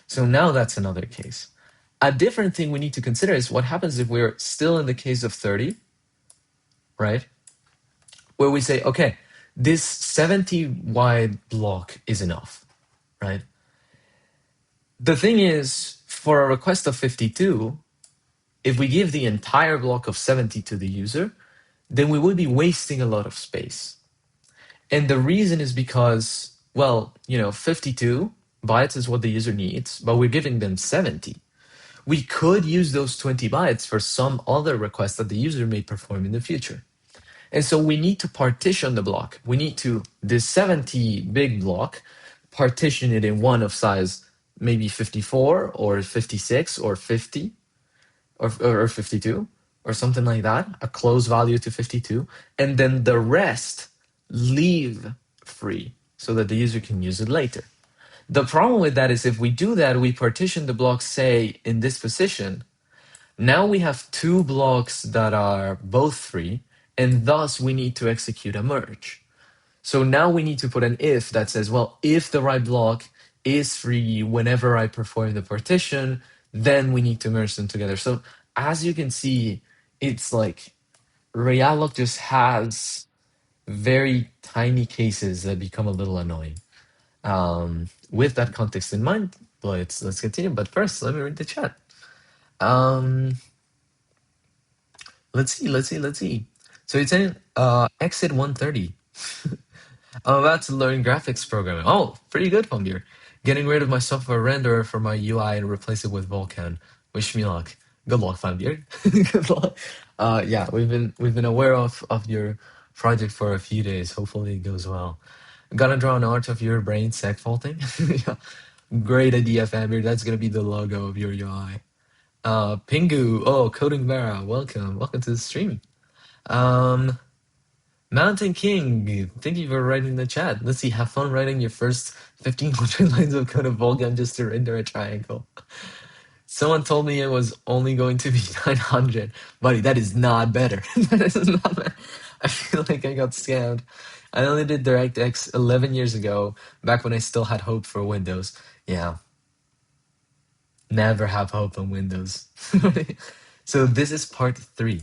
So now that's another case. A different thing we need to consider is what happens if we're still in the case of 30, right? Where we say, okay, this 70 wide block is enough, right? The thing is, for a request of 52, if we give the entire block of 70 to the user, then we would be wasting a lot of space. And the reason is because, well, 52 bytes is what the user needs, but we're giving them 70. We could use those 20 bytes for some other request that the user may perform in the future. And so we need to partition the block. We need to, this 70 big block, partition it in one of size maybe 54 or 56 or 50 or 52 or something like that, a close value to 52. And then the rest leave free so that the user can use it later. The problem with that is if we do that, we partition the block, say, in this position. Now we have two blocks that are both free, and thus we need to execute a merge. So now we need to put an if that says, well, if the right block is free whenever I perform the partition, then we need to merge them together. So as you can see, it's like Realloc just has very tiny cases that become a little annoying. With that context in mind, let's continue. But first, let me read the chat. Let's see. So it's saying exit 130. I'm about to learn graphics programming. Oh, pretty good, Fungier. Getting rid of my software renderer for my UI and replace it with Vulkan. Wish me luck. Good luck, Fungier. Good luck. Yeah, we've been aware of your project for a few days. Hopefully it goes well. Gonna draw an art of your brain segfaulting. Yeah. Great idea, Fabir. That's gonna be the logo of your UI. Pingu, Coding Vera, welcome to the stream. Mountain King, thank you for writing in the chat. Let's see, have fun writing your first 1,500 lines of code of Vulkan just to render a triangle. Someone told me it was only going to be 900. Buddy, that is not better. That is not better. I feel like I got scammed. I only did DirectX 11 years ago, back when I still had hope for Windows. Yeah. Never have hope on Windows. So this is part 3.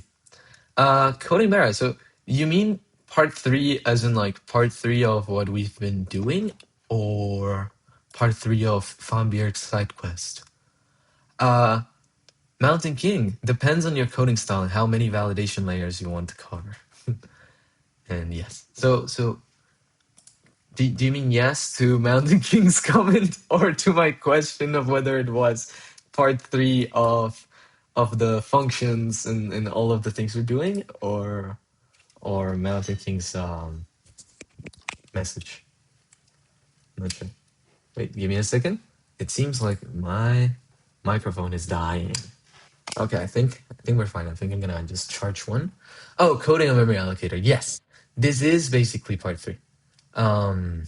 Coding Mara, so you mean part 3 as in like part 3 of what we've been doing, or part 3 of Fanbjerg's side quest? Mountain King, depends on your coding style and how many validation layers you want to cover. And yes, so Do you mean yes to Mountain King's comment or to my question of whether it was part three of the functions and all of the things we're doing, or Mountain King's message? I'm not sure. Wait, give me a second. It seems like my microphone is dying. Okay, I think we're fine. I think I'm gonna just charge one. Oh, coding a memory allocator. Yes, this is basically part three. Um,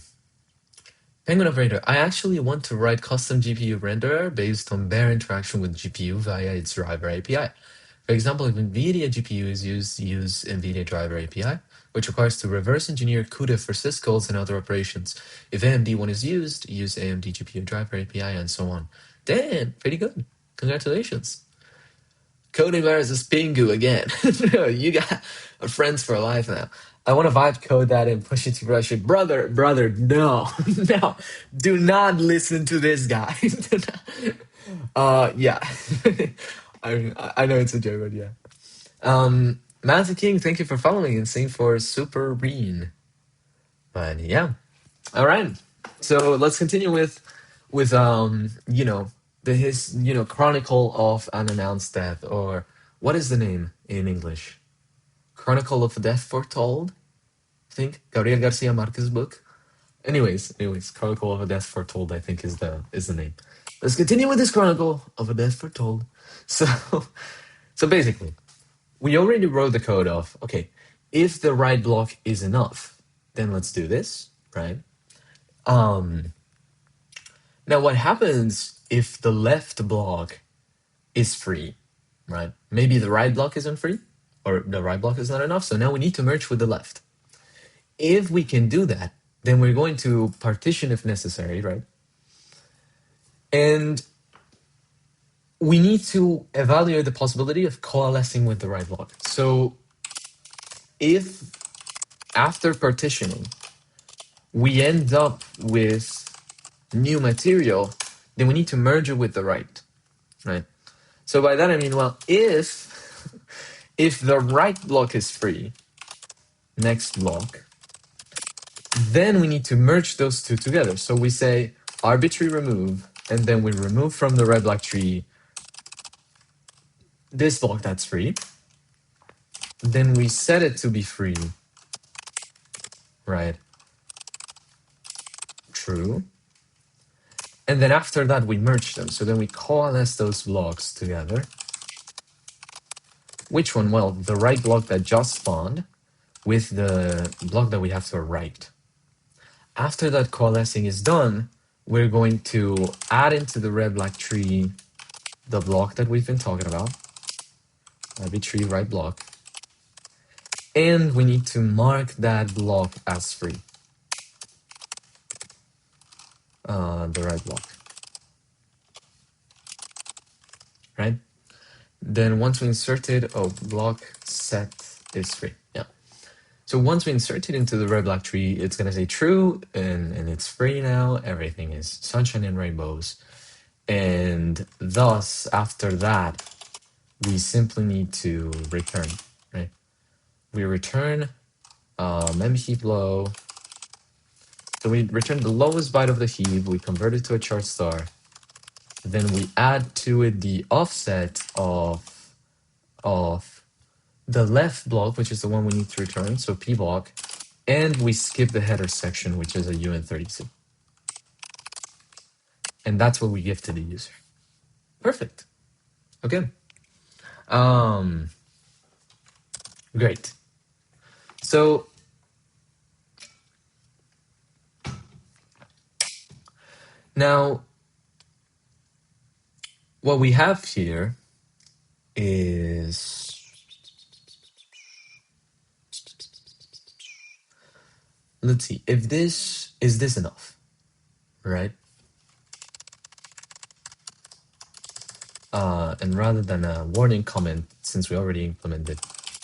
Penguin operator. I actually want to write custom GPU renderer based on bare interaction with GPU via its driver API. For example, if NVIDIA GPU is used, use NVIDIA driver API, which requires to reverse engineer CUDA for syscalls and other operations. If AMD one is used, use AMD GPU driver API and so on. Damn, pretty good. Congratulations. Coding versus Pingu again. You got friends for life now. I want to vibe code that and push it to production. Brother, no. No. Do not listen to this guy. Yeah. I know it's a joke, but yeah. Matthew King, thank you for following, and same for Super Reen. But yeah. All right. So let's continue with his Chronicle of Unannounced Death, or what is the name in English? Chronicle of Death Foretold, I think. Gabriel Garcia Marquez book. Anyways, Chronicle of a Death Foretold, I think is the name. Let's continue with this Chronicle of a Death Foretold. So so basically, we already wrote the code of, okay, if the right block is enough, then let's do this, right? Now, what happens if the left block is free, right? Maybe the right block isn't free, or the right block is not enough, so now we need to merge with the left. If we can do that, then we're going to partition if necessary, right? And we need to evaluate the possibility of coalescing with the right block. So if after partitioning, we end up with new material, then we need to merge it with the right? So by that I mean, well, if the right block is free, next block, then we need to merge those two together. So we say arbitrary remove, and then we remove from the red block tree this block that's free. Then we set it to be free, right? True. And then after that, we merge them. So then we coalesce those blocks together. Which one? Well, the right block that just spawned with the block that we have to our right. After that coalescing is done, we're going to add into the red black tree the block that we've been talking about, arbitrary right block. And we need to mark that block as free, the right block, right? Then once we insert it, block set is free. Yeah. So once we insert it into the red black tree, it's gonna say true, and it's free now. Everything is sunshine and rainbows. And thus, after that, we simply need to return, right? We return mem heap low. So we return the lowest byte of the heap, we convert it to a chart star. Then we add to it the offset of the left block, which is the one we need to return, so p block, and we skip the header section, which is a UN32. And that's what we give to the user. Perfect. Okay. Great. So now what we have here is let's see if this is enough, right? And rather than a warning comment, since we already implemented,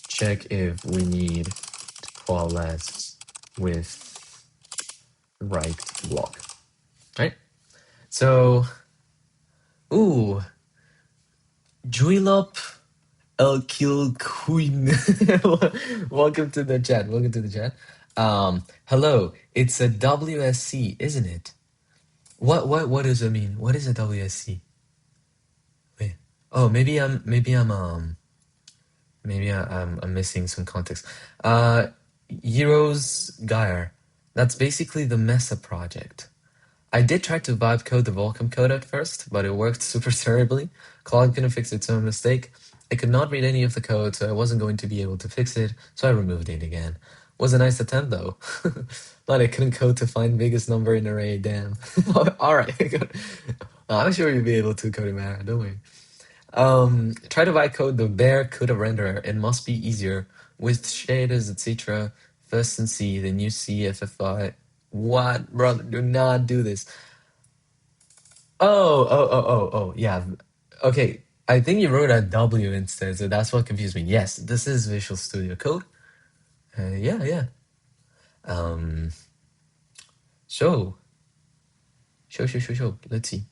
check if we need to coalesce with right block, right? So, ooh, Juilop El Kill Queen. Welcome to the chat. Welcome to the chat. Hello, it's a WSC, isn't it? What does it mean? What is a WSC? Wait. Oh, I'm missing some context. Euros Gear. That's basically the Mesa project. I did try to vibe code the Volcom code at first, but it worked super terribly. Claude couldn't fix its own mistake. I could not read any of the code, so I wasn't going to be able to fix it, so I removed it again. Was a nice attempt though. But I couldn't code to find biggest number in array, damn. Alright, I'm sure you'll be able to code it, man, don't worry. Try to write code the bare CUDA renderer. It must be easier with shaders, etc. First in C, then you see FFI. What, brother? Do not do this. Yeah. Okay, I think you wrote a W instead, so that's what confused me. Yes, this is Visual Studio Code. Yeah. Um, show. Let's see.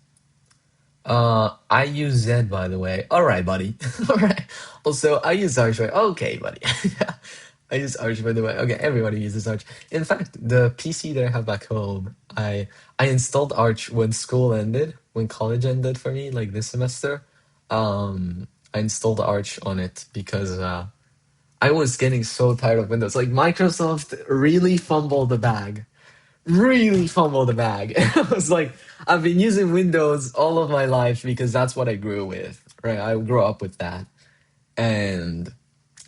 I use Z, by the way. All right, buddy. All right. Also, I use Arch. Okay, buddy. I use Arch, by the way. Okay, everybody uses Arch. In fact, the PC that I have back home, I installed Arch when school ended, when college ended for me, like this semester. I installed Arch on it because I was getting so tired of Windows. Like Microsoft really fumbled the bag, really fumbled the bag. I was like, I've been using Windows all of my life because that's what I grew with, right? I grew up with that, and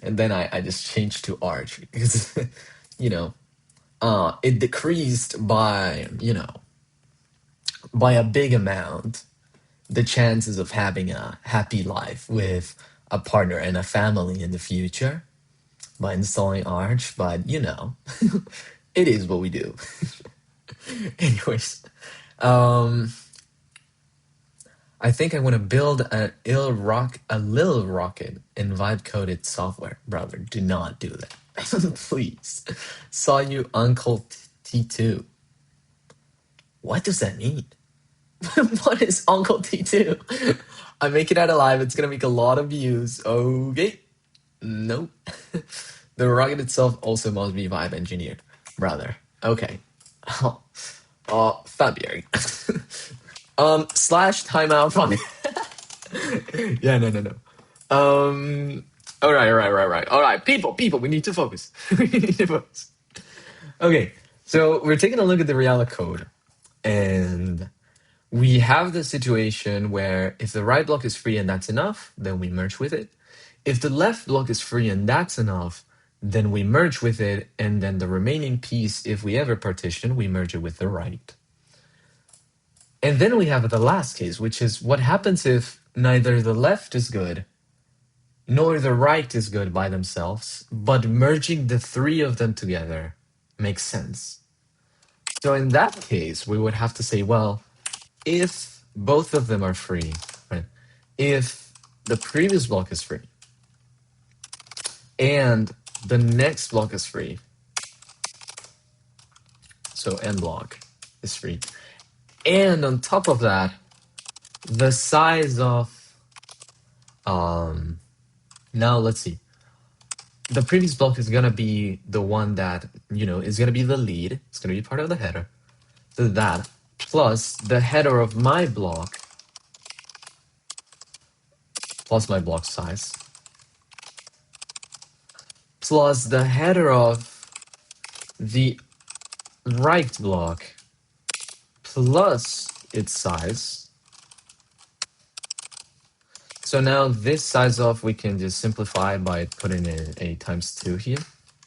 then I just changed to Arch because, you know, it decreased by by a big amount the chances of having a happy life with a partner and a family in the future by installing Arch. But it is what we do. Anyways, I think I want to build a little rocket and vibe coded software. Brother, do not do that. Please. Saw you, Uncle T2. What does that mean? What is Uncle T2? I make it out alive. It's gonna make a lot of views. Okay. Nope. The rocket itself also must be vibe engineered. Brother. Okay. February. Slash timeout from Yeah, no. All right. People, we need to focus. We need to focus. Okay, so we're taking a look at the Realloc code, and we have the situation where if the right block is free and that's enough, then we merge with it. If the left block is free and that's enough, then we merge with it, and then the remaining piece, if we ever partition, we merge it with the right. And then we have the last case, which is what happens if neither the left is good nor the right is good by themselves, but merging the three of them together makes sense. So in that case, we would have to say, well, if both of them are free, right? If the previous block is free and the next block is free, so end block is free, and on top of that, the size of now let's see. The previous block is gonna be the one that is gonna be the lead. It's gonna be part of the header. So that plus the header of my block plus my block size plus the header of the right block plus its size. So now this size off we can just simplify by putting in a times 2 here,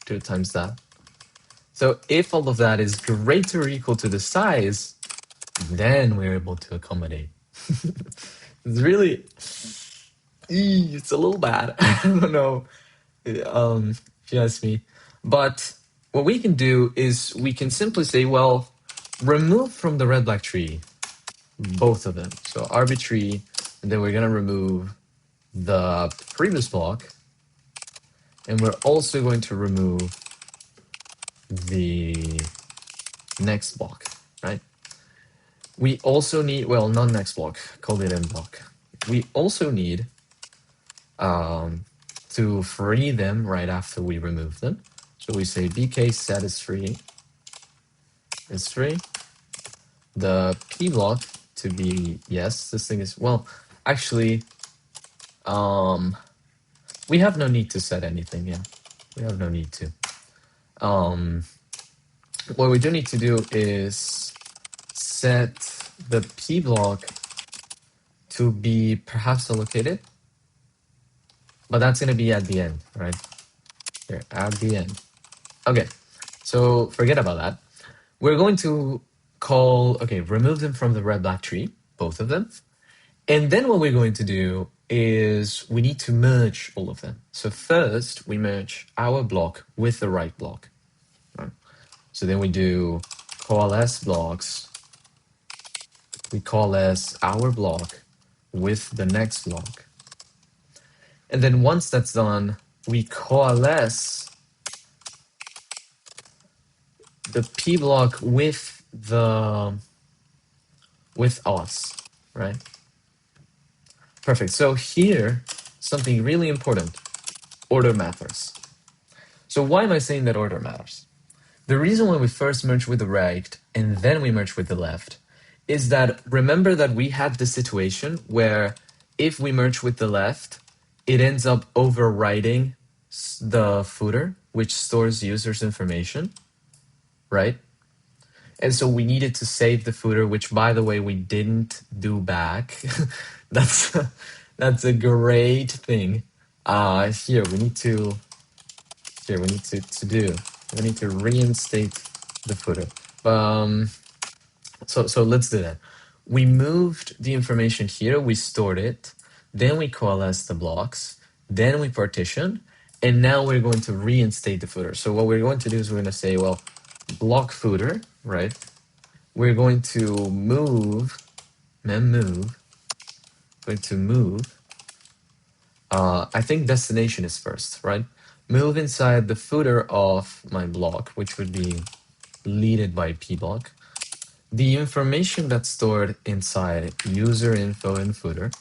2 times that. So if all of that is greater or equal to the size, then we're able to accommodate. It's really, it's a little bad. I don't know if you ask me. But what we can do is we can simply say, well, remove from the red-black tree both of them. So arbitrary, and then we're going to remove the previous block. And we're also going to remove the next block, right? We also need, well, not next block, call it end block. We also need to free them right after we remove them. So So we say bk set is free. The p block to be yes. This thing is, well, actually, we have no need to set anything. Yeah, we have no need to. What we do need to do is set the p block to be perhaps allocated, but that's going to be at the end, right? Here, at the end. Okay, so forget about that. We're going to call, okay, remove them from the red-black tree, both of them. And then what we're going to do is we need to merge all of them. So first, we merge our block with the right block. Right? So then we do coalesce blocks. We coalesce our block with the next block. And then once that's done, we coalesce the p block with us, right? Perfect. So here, something really important, order matters. So why am I saying that order matters? The reason why we first merge with the right and then we merge with the left is that, remember that we had this situation where if we merge with the left, it ends up overwriting the footer, which stores users' information, right? And so we needed to save the footer, which, by the way, we didn't do back. that's a great thing. Here we need to reinstate the footer. So let's do that. We moved the information here, we stored it, then we coalesced the blocks, then we partitioned, and now we're going to reinstate the footer. So what we're going to do is we're going to say, well, block footer, right? We're going to move, I think destination is first, right? Move inside the footer of my block, which would be leaded by p block. The information that's stored inside user info and footer.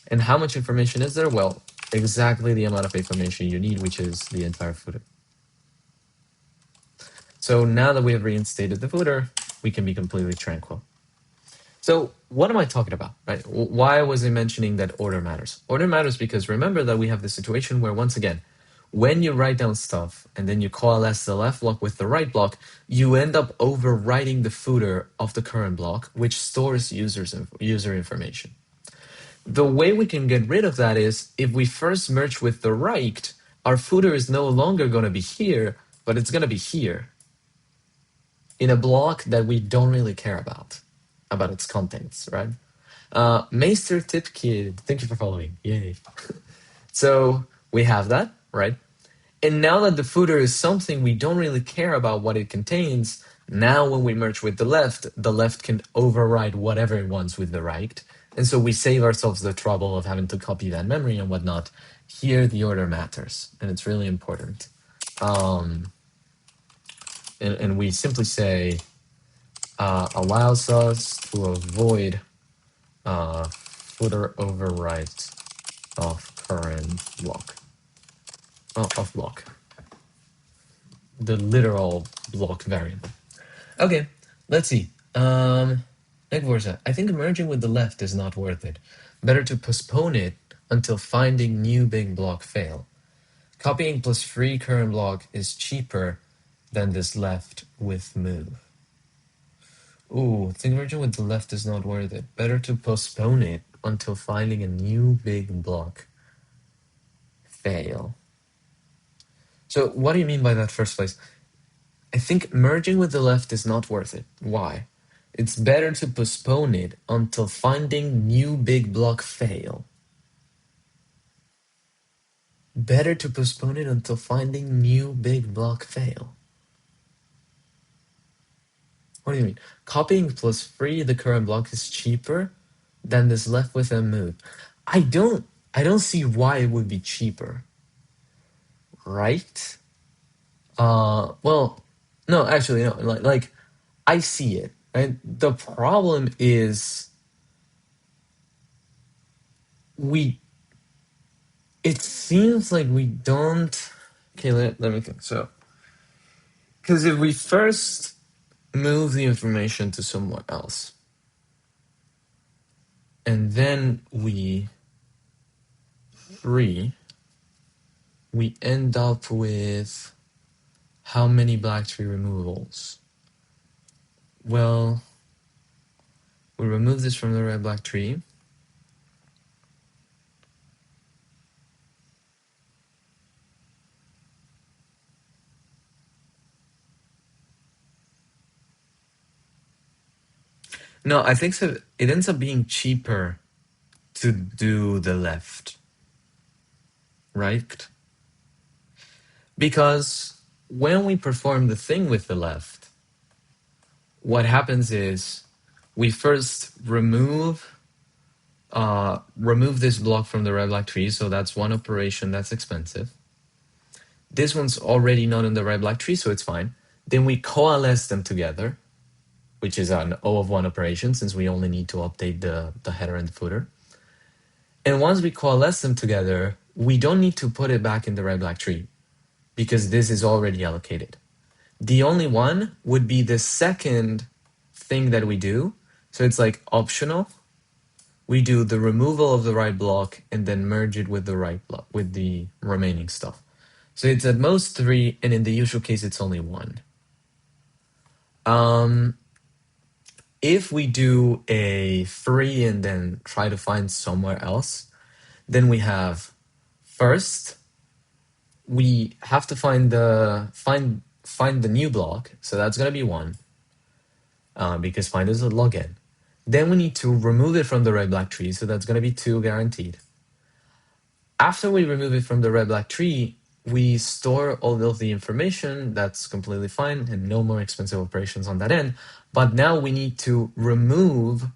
And how much information is there? Well, exactly the amount of information you need, which is the entire footer. So now that we have reinstated the footer, we can be completely tranquil. So what am I talking about, right? Why was I mentioning that order matters? Order matters because remember that we have the situation where, once again, when you write down stuff and then you coalesce the left block with the right block, you end up overwriting the footer of the current block, which stores user information. The way we can get rid of that is if we first merge with the right, our footer is no longer going to be here, but it's going to be here in a block that we don't really care about its contents, right? Meister Tip Kid, thank you for following. Yay. So we have that, right? And now that the footer is something we don't really care about what it contains, now when we merge with the left can override whatever it wants with the right. And so we save ourselves the trouble of having to copy that memory and whatnot. Here, the order matters, and it's really important. And we simply say, allows us to avoid footer overwrite of current block. Of block. The literal block variable. Okay, let's see. Negvorza, I think merging with the left is not worth it. Better to postpone it until finding new big block fail. Copying plus free current block is cheaper than this left with move. Ooh, think merging with the left is not worth it. Better to postpone it until finding a new big block fail. So what do you mean by that first place? I think merging with the left is not worth it. Why? It's better to postpone it until finding new big block fail. Better to postpone it until finding new big block fail. What do you mean? Copying plus free the current block is cheaper than this left with a move. I don't see why it would be cheaper. Right? Well, no, actually, no. Like I see it. Right? The problem is it seems like we don't. Okay, let me think. So, because if we first move the information to somewhere else, and then we free, we end up with how many black tree removals? Well, we remove this from the red black tree. No, I think so. It ends up being cheaper to do the left, right? Because when we perform the thing with the left, what happens is we first remove this block from the red black tree. So that's one operation that's expensive. This one's already not in the red black tree, so it's fine. Then we coalesce them together, which is an O of 1 operation since we only need to update the header and the footer. And once we coalesce them together, we don't need to put it back in the red black tree because this is already allocated. The only one would be the second thing that we do. So it's like optional. We do the removal of the right block and then merge it with the right block, with the remaining stuff. So it's at most 3, and in the usual case, it's only 1. If we do a 3 and then try to find somewhere else, then we have first, we have to find the new block. So that's going to be 1 because find is a login. Then we need to remove it from the red black tree. So that's going to be 2 guaranteed. After we remove it from the red black tree, we store all of the information. That's completely fine and no more expensive operations on that end. But now we need to remove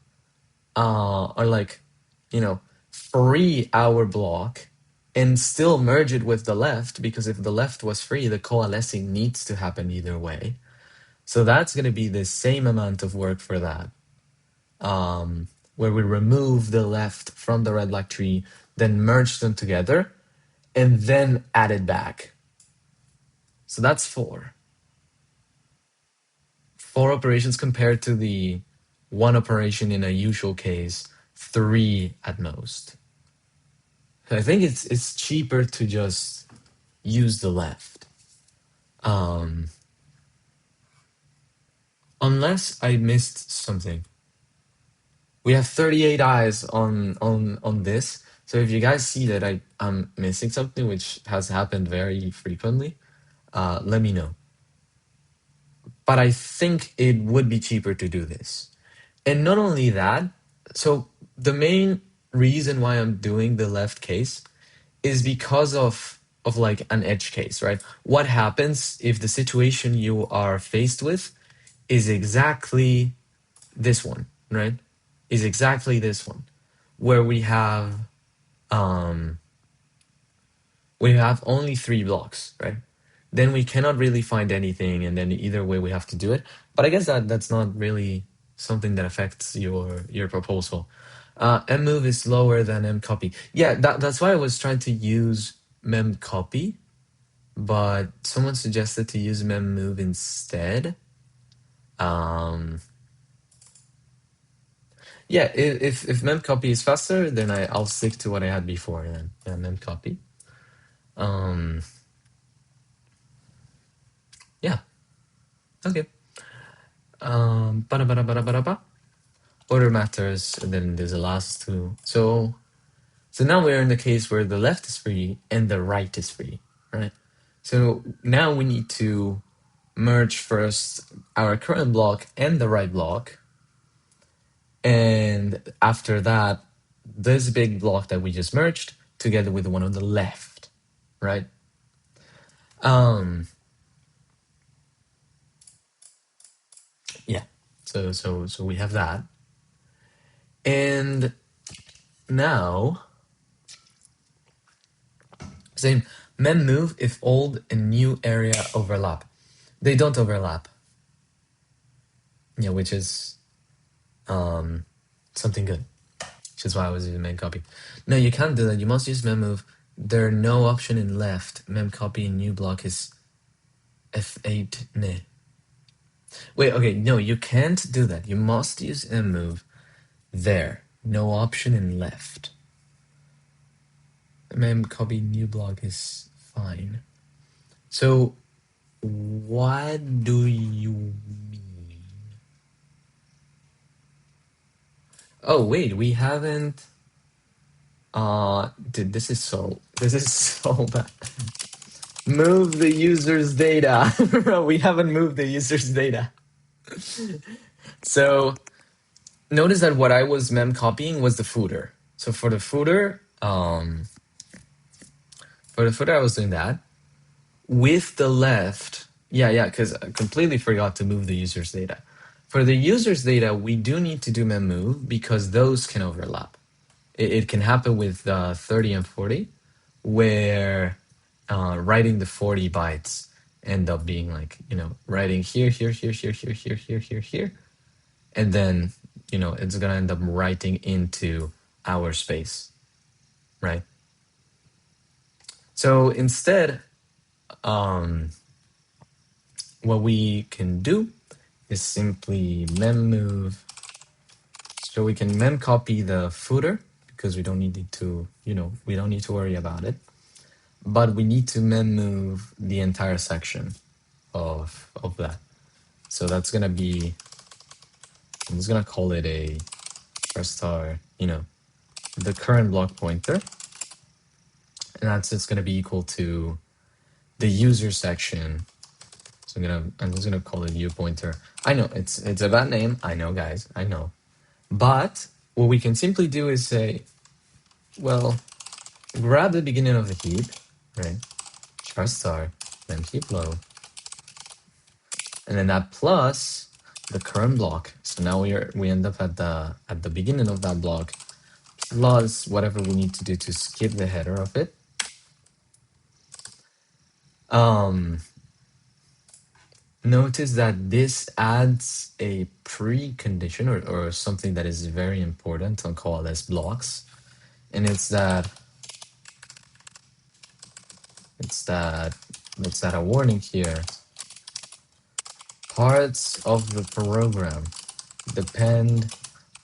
or like, free our block and still merge it with the left, because if the left was free, the coalescing needs to happen either way. So that's going to be the same amount of work for that, where we remove the left from the red black tree, then merge them together, and then add it back. So that's 4. 4 operations compared to the 1 operation in a usual case, 3 at most. I think it's cheaper to just use the left. Unless I missed something. We have 38 eyes on this. So if you guys see that I'm missing something, which has happened very frequently, let me know. But I think it would be cheaper to do this. And not only that, so the main reason why I'm doing the left case is because of like an edge case, right? What happens if the situation you are faced with is exactly this one, right? Is exactly this one, where we have only 3 blocks, right? Then we cannot really find anything, and then either way we have to do it. But I guess that's not really something that affects your proposal. Mmove is lower than mcopy. Yeah, that's why I was trying to use memcopy, but someone suggested to use memmove instead. Yeah, if memcopy is faster, then I'll stick to what I had before then. Yeah, memcopy. Yeah. Okay. Ba-da-ba-da-ba-da-ba-da-ba. Order matters, and then there's the last 2. So now we're in the case where the left is free and the right is free, right? So now we need to merge first our current block and the right block. And after that, this big block that we just merged together with the one on the left, right? Yeah. So we have that. And now same move if old and new area overlap. They don't overlap. Yeah, which is something good. Which is why I was using main copy. No, you can't do that. You must use move There are no option in left. Mem copy in new block is F8 ne. Wait, okay, no, you can't do that. You must use move there. No option in left. Mem copy new block is fine. So what do you mean? Oh wait, we haven't dude, this is so bad. Move the user's data. We haven't moved the user's data. So notice that what I was mem copying was the footer. So for the footer, I was doing that. With the left, yeah, because I completely forgot to move the user's data. For the user's data, we do need to do mem move because those can overlap. It can happen with 30 and 40, where writing the 40 bytes end up being like, writing here, and then, it's going to end up writing into our space, right? So instead, what we can do is simply mem move. So we can mem copy the footer because we don't need to, we don't need to worry about it. But we need to mem move the entire section of that. So that's gonna be, I'm just gonna call it a star, the current block pointer, and that's just gonna be equal to the user section. So I'm just gonna call it u pointer. I know it's a bad name. I know, guys. I know. But what we can simply do is say, well, grab the beginning of the heap, right? Char star, then heap low, and then that plus the current block. So now we end up at the beginning of that block plus whatever we need to do to skip the header of it. Notice that this adds a precondition or something that is very important on coalesce blocks, and it's that a warning here. Parts of the program depend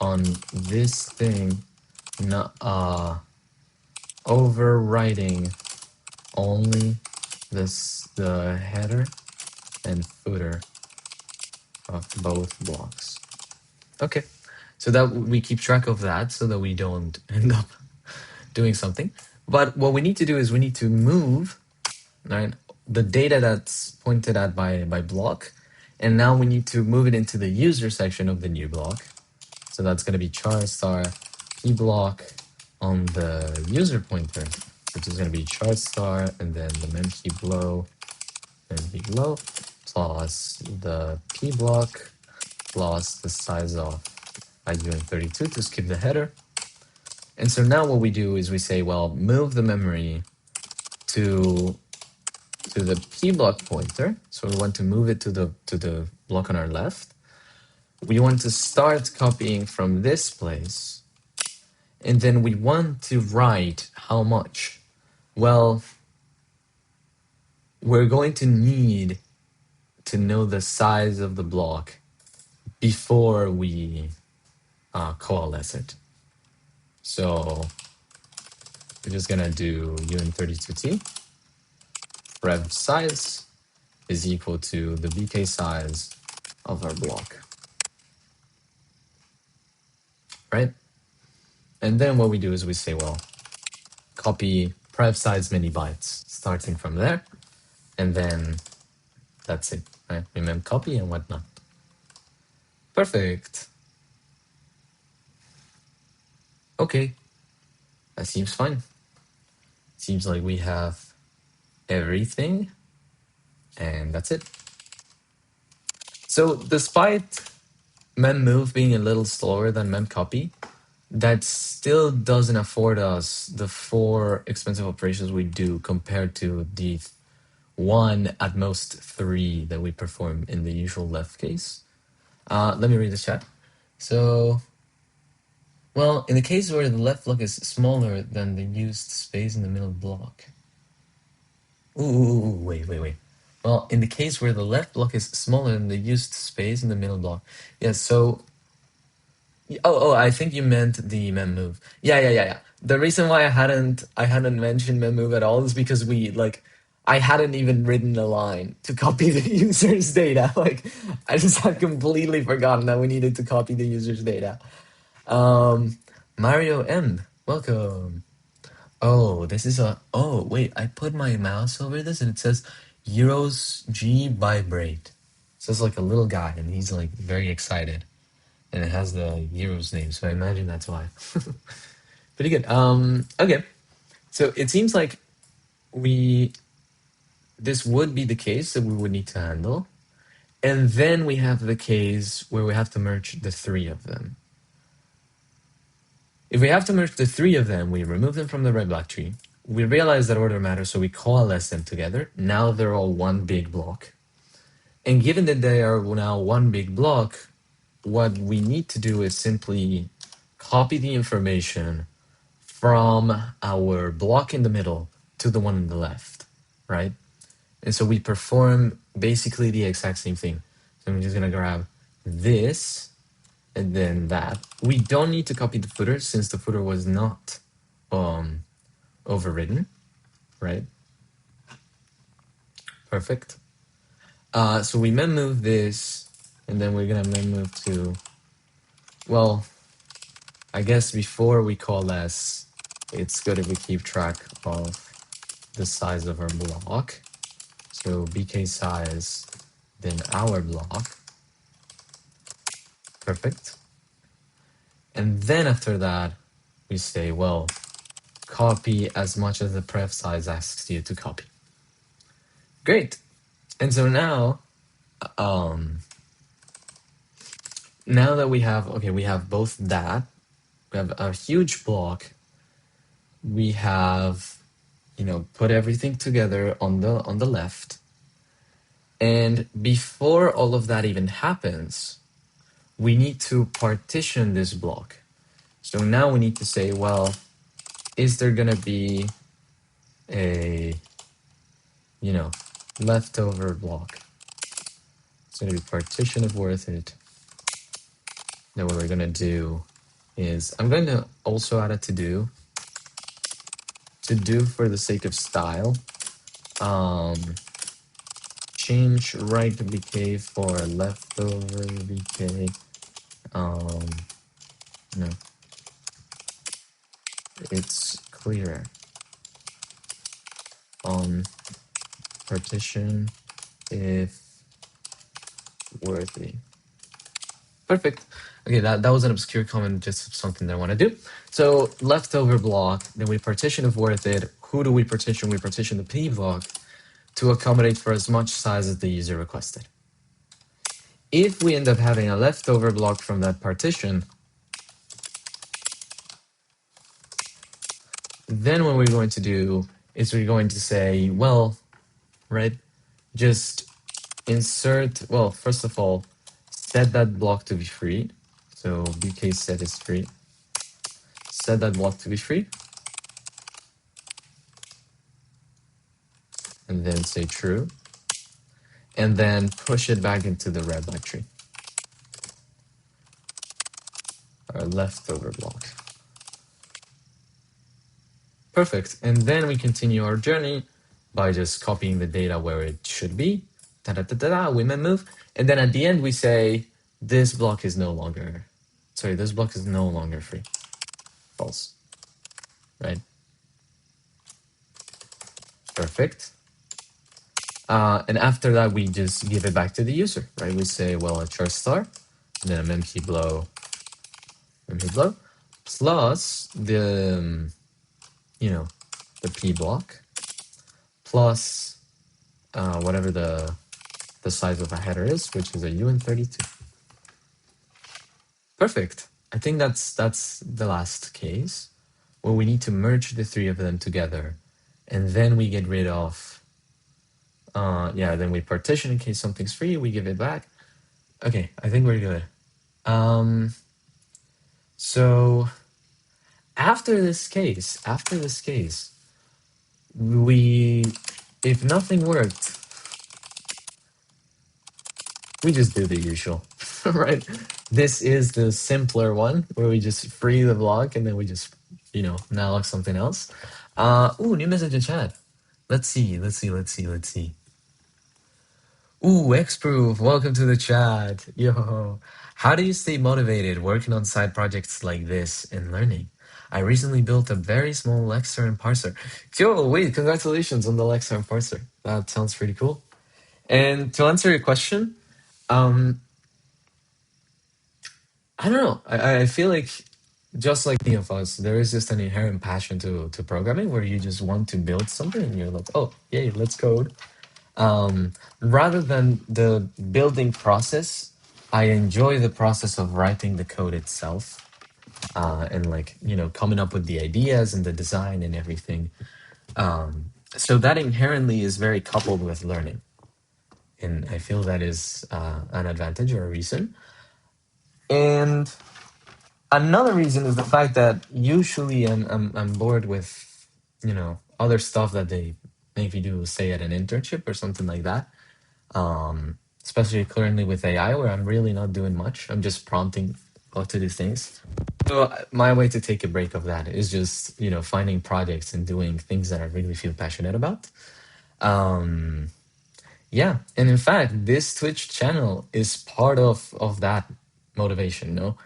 on this thing not overwriting only the header and footer of both blocks. Okay, so that we keep track of that so that we don't end up doing something. But what we need to do is we need to move, right, the data that's pointed at by block, and now we need to move it into the user section of the new block. So that's going to be char star p block on the user pointer, which is going to be char star and then the mem heap low and heap low plus the p block plus the size of IUN32 to skip the header. And so now what we do is we say, well, move the memory to the p block pointer. So we want to move it to the block on our left. We want to start copying from this place. And then we want to write how much? Well, we're going to need to know the size of the block before we coalesce it. So we're just gonna do UN32T. Rev size is equal to the BK size of our block, right? And then what we do is we say, well, copy prev size many bytes, starting from there, and then that's it, right? We mem copy and whatnot. Perfect. Okay, that seems fine. Seems like we have everything, and that's it. So despite mem move being a little slower than mem copy, that still doesn't afford us the 4 expensive operations we do compared to the 1, at most 3 that we perform in the usual left case. Let me read the chat. So Well, in the case where the left block is smaller than the used space in the middle block. Wait. Well, in the case where the left block is smaller than the used space in the middle block. Yeah, so... I think you meant the mem move. Yeah. The reason why I hadn't mentioned mem move at all is because I hadn't even written a line to copy the user's data. Like, I just had completely forgotten that we needed to copy the user's data. Mario M, welcome. Oh, this is a... Oh, wait, I put my mouse over this and it says Euros G vibrate. So it's like a little guy and he's like very excited. And it has the Euros name, so I imagine that's why. Pretty good. Okay. So it seems like this would be the case that we would need to handle. And then we have the case where we have to merge the three of them. If we have to merge the three of them, we remove them from the red black tree. We realize that order matters, so we coalesce them together. Now they're all one big block. And given that they are now one big block, what we need to do is simply copy the information from our block in the middle to the one on the left, right? And so we perform basically the exact same thing. So I'm just gonna grab this and then that. We don't need to copy the footer since the footer was not overridden, right? Perfect. So we mem move this, and then we're gonna mem move to, well, I guess before we coalesce, it's good if we keep track of the size of our block. So BK size, then our block. Perfect. And then after that, we say, well, copy as much as the pref size asks you to copy. Great. And so now, now that we have both that, we have a huge block, we have, put everything together on the left. And before all of that even happens, we need to partition this block. So now we need to say, well, is there gonna be a, leftover block? It's gonna be partition of worth it. Then what we're gonna do is, I'm going to also add a to do for the sake of style. Change right BK for leftover BK. No, it's clearer on partition if worthy. Perfect. Okay, that was an obscure comment, just something that I want to do. So leftover block, then we partition if worth it. Who do we partition? We partition the P block to accommodate for as much size as the user requested. If we end up having a leftover block from that partition, then what we're going to do is we're going to say, well, right, just insert, well, first of all, set that block to be free. So BK set is free. Set that block to be free. And then say true. And then push it back into the red black tree. Our leftover block. Perfect. And then we continue our journey by just copying the data where it should be. We mem move. And then at the end we say, this block is no longer free. False. Right? Perfect. And after that, we just give it back to the user, right? We say, well, a char star, and then a memkey blow, plus the, the P block, plus whatever the size of a header is, which is a UN32. Perfect. I think that's the last case where we need to merge the three of them together, and then we get rid of. Then we partition in case something's free. We give it back. Okay, I think we're good. So After this case, we, if nothing worked, we just do the usual, right? This is the simpler one where we just free the block and then we just, now lock something else. Ooh, new message in chat. Let's see. Ooh, Xproof, welcome to the chat. Yo. How do you stay motivated working on side projects like this and learning? I recently built a very small Lexer and parser. Yo, wait, congratulations on the Lexer and parser. That sounds pretty cool. And to answer your question, um, I don't know. I feel like just like any of us, there is just an inherent passion to programming where you just want to build something and you're like, oh, yay, let's code. Rather than the building process, I enjoy the process of writing the code itself, and like, coming up with the ideas and the design and everything. So that inherently is very coupled with learning. And I feel that is an advantage or a reason. And another reason is the fact that usually I'm bored with, other stuff that they make you do, say at an internship or something like that. Especially currently with AI, where I'm really not doing much. I'm just prompting God to do things. So my way to take a break of that is just, finding projects and doing things that I really feel passionate about. Yeah, and in fact, this Twitch channel is part of that motivation. No,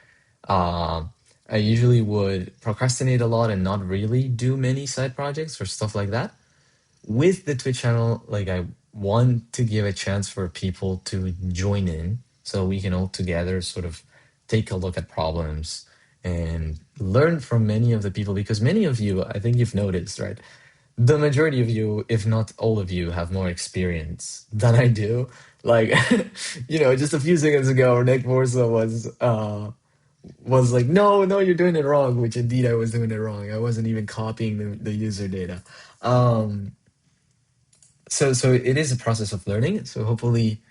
uh, I usually would procrastinate a lot and not really do many side projects or stuff like that. With the Twitch channel, like I want to give a chance for people to join in so we can all together sort of take a look at problems and learn from many of the people, because many of you, I think you've noticed, right? The majority of you, if not all of you, have more experience than I do. Like, just a few seconds ago, Nick Borsa was like, no, no, you're doing it wrong, which indeed I was doing it wrong. I wasn't even copying the user data. Um, so it is a process of learning. So hopefully,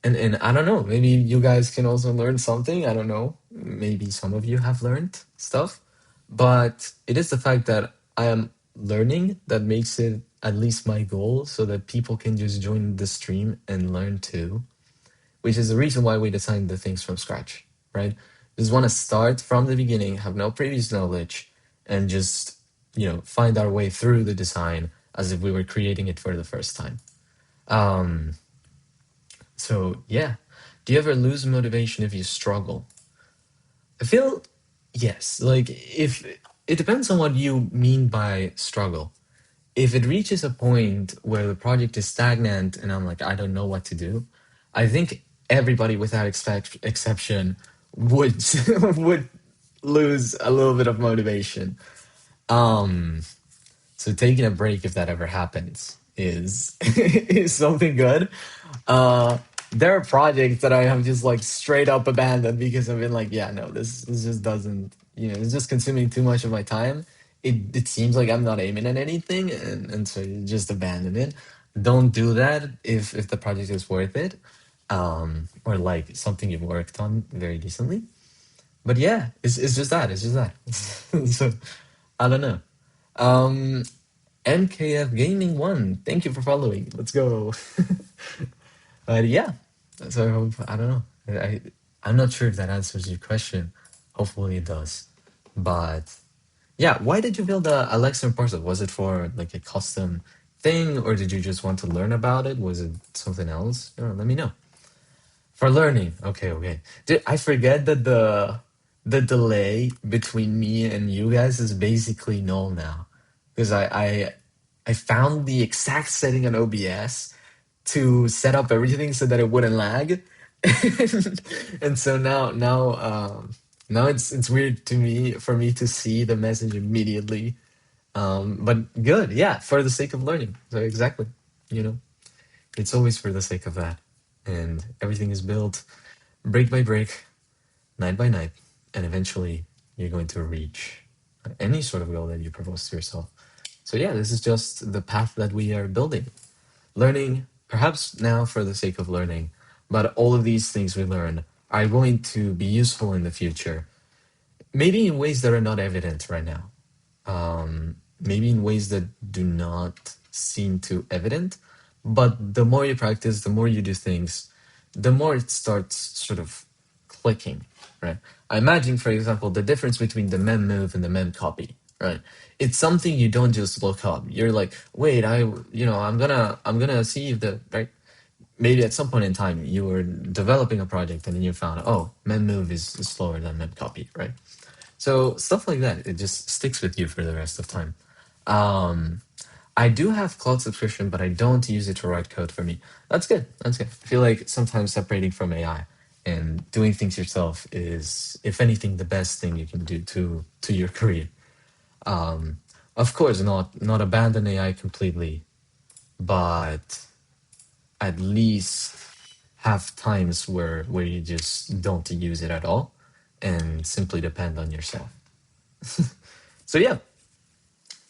and I don't know, maybe you guys can also learn something. I don't know. Maybe some of you have learned stuff, but it is the fact that I am learning that makes it at least my goal, so that people can just join the stream and learn too, which is the reason why we designed the things from scratch, right? Just want to start from the beginning, have no previous knowledge, and just, find our way through the design as if we were creating it for the first time. Um, so yeah, do you ever lose motivation if you struggle? I feel yes. Like, if it depends on what you mean by struggle. If it reaches a point where the project is stagnant and I'm like, I don't know what to do, I think everybody without exception would would lose a little bit of motivation. Um, so taking a break, if that ever happens, is is something good. Uh, there are projects that I have just like straight up abandoned because I've been like, yeah, no, this just doesn't, it's just consuming too much of my time. It seems like I'm not aiming at anything, and so you just abandon it. Don't do that if the project is worth it, or like something you've worked on very decently. But yeah, it's just that. It's just that. So I don't know. Um, MKF Gaming One, thank you for following. Let's go. But yeah, so I hope, I don't know. I'm not sure if that answers your question. Hopefully it does. But yeah, why did you build a Alexa parcel? Was it for like a custom thing, or did you just want to learn about it? Was it something else? Let me know. For learning. Okay, okay. Did I forget that the delay between me and you guys is basically null now? Because I found the exact setting on OBS to set up everything so that it wouldn't lag. And so now it's weird to me for me to see the message immediately. But good, yeah, for the sake of learning. So exactly, you know, it's always for the sake of that. And everything is built break by break, night by night, and eventually you're going to reach any sort of goal that you propose to yourself. So yeah, this is just the path that we are building. Learning, perhaps now for the sake of learning, but all of these things we learn are going to be useful in the future. maybe in ways that are not evident right now. Maybe in ways that do not seem too evident. But the more you practice, the more you do things, the more it starts sort of clicking, right? I imagine, for example, the difference between the mem move and the mem copy, right? It's something you don't just look up. You're like, wait, I'm gonna see if the right. Maybe at some point in time you were developing a project and then you found, oh, mem move is slower than mem copy, right? So stuff like that, it just sticks with you for the rest of time. Um, I do have cloud subscription, but I don't use it to write code for me. That's good. That's good. I feel like sometimes separating from AI and doing things yourself is, if anything, the best thing you can do to your career. Of course, not abandon AI completely, but at least have times where you just don't use it at all and simply depend on yourself. So yeah,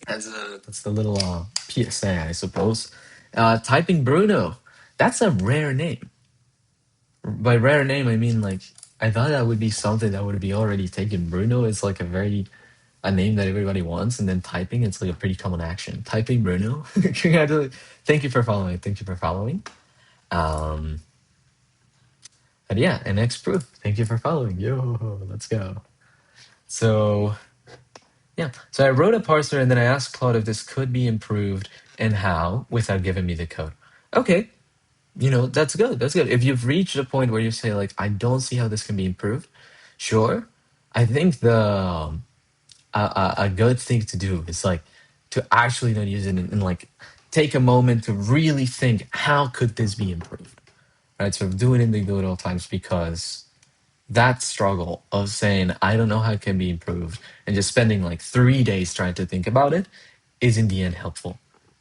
that's the little PSA, I suppose. Typing Bruno, that's a rare name. By rare name, I mean like I thought that would be something that would be already taken. Bruno is like a name that everybody wants, and then typing it's like a pretty common action. Typing Bruno, congratulations! Thank you for following. Thank you for following. Um, and yeah, and X proof. Thank you for following. Yo, let's go. So yeah. So I wrote a parser and then I asked Claude if this could be improved and how without giving me the code. Okay. That's good. That's good. If you've reached a point where you say, like, I don't see how this can be improved, sure. I think a good thing to do is like to actually not use it and like take a moment to really think, how could this be improved? Right. So do it in the good old times, because that struggle of saying I don't know how it can be improved and just spending like 3 days trying to think about it is in the end helpful.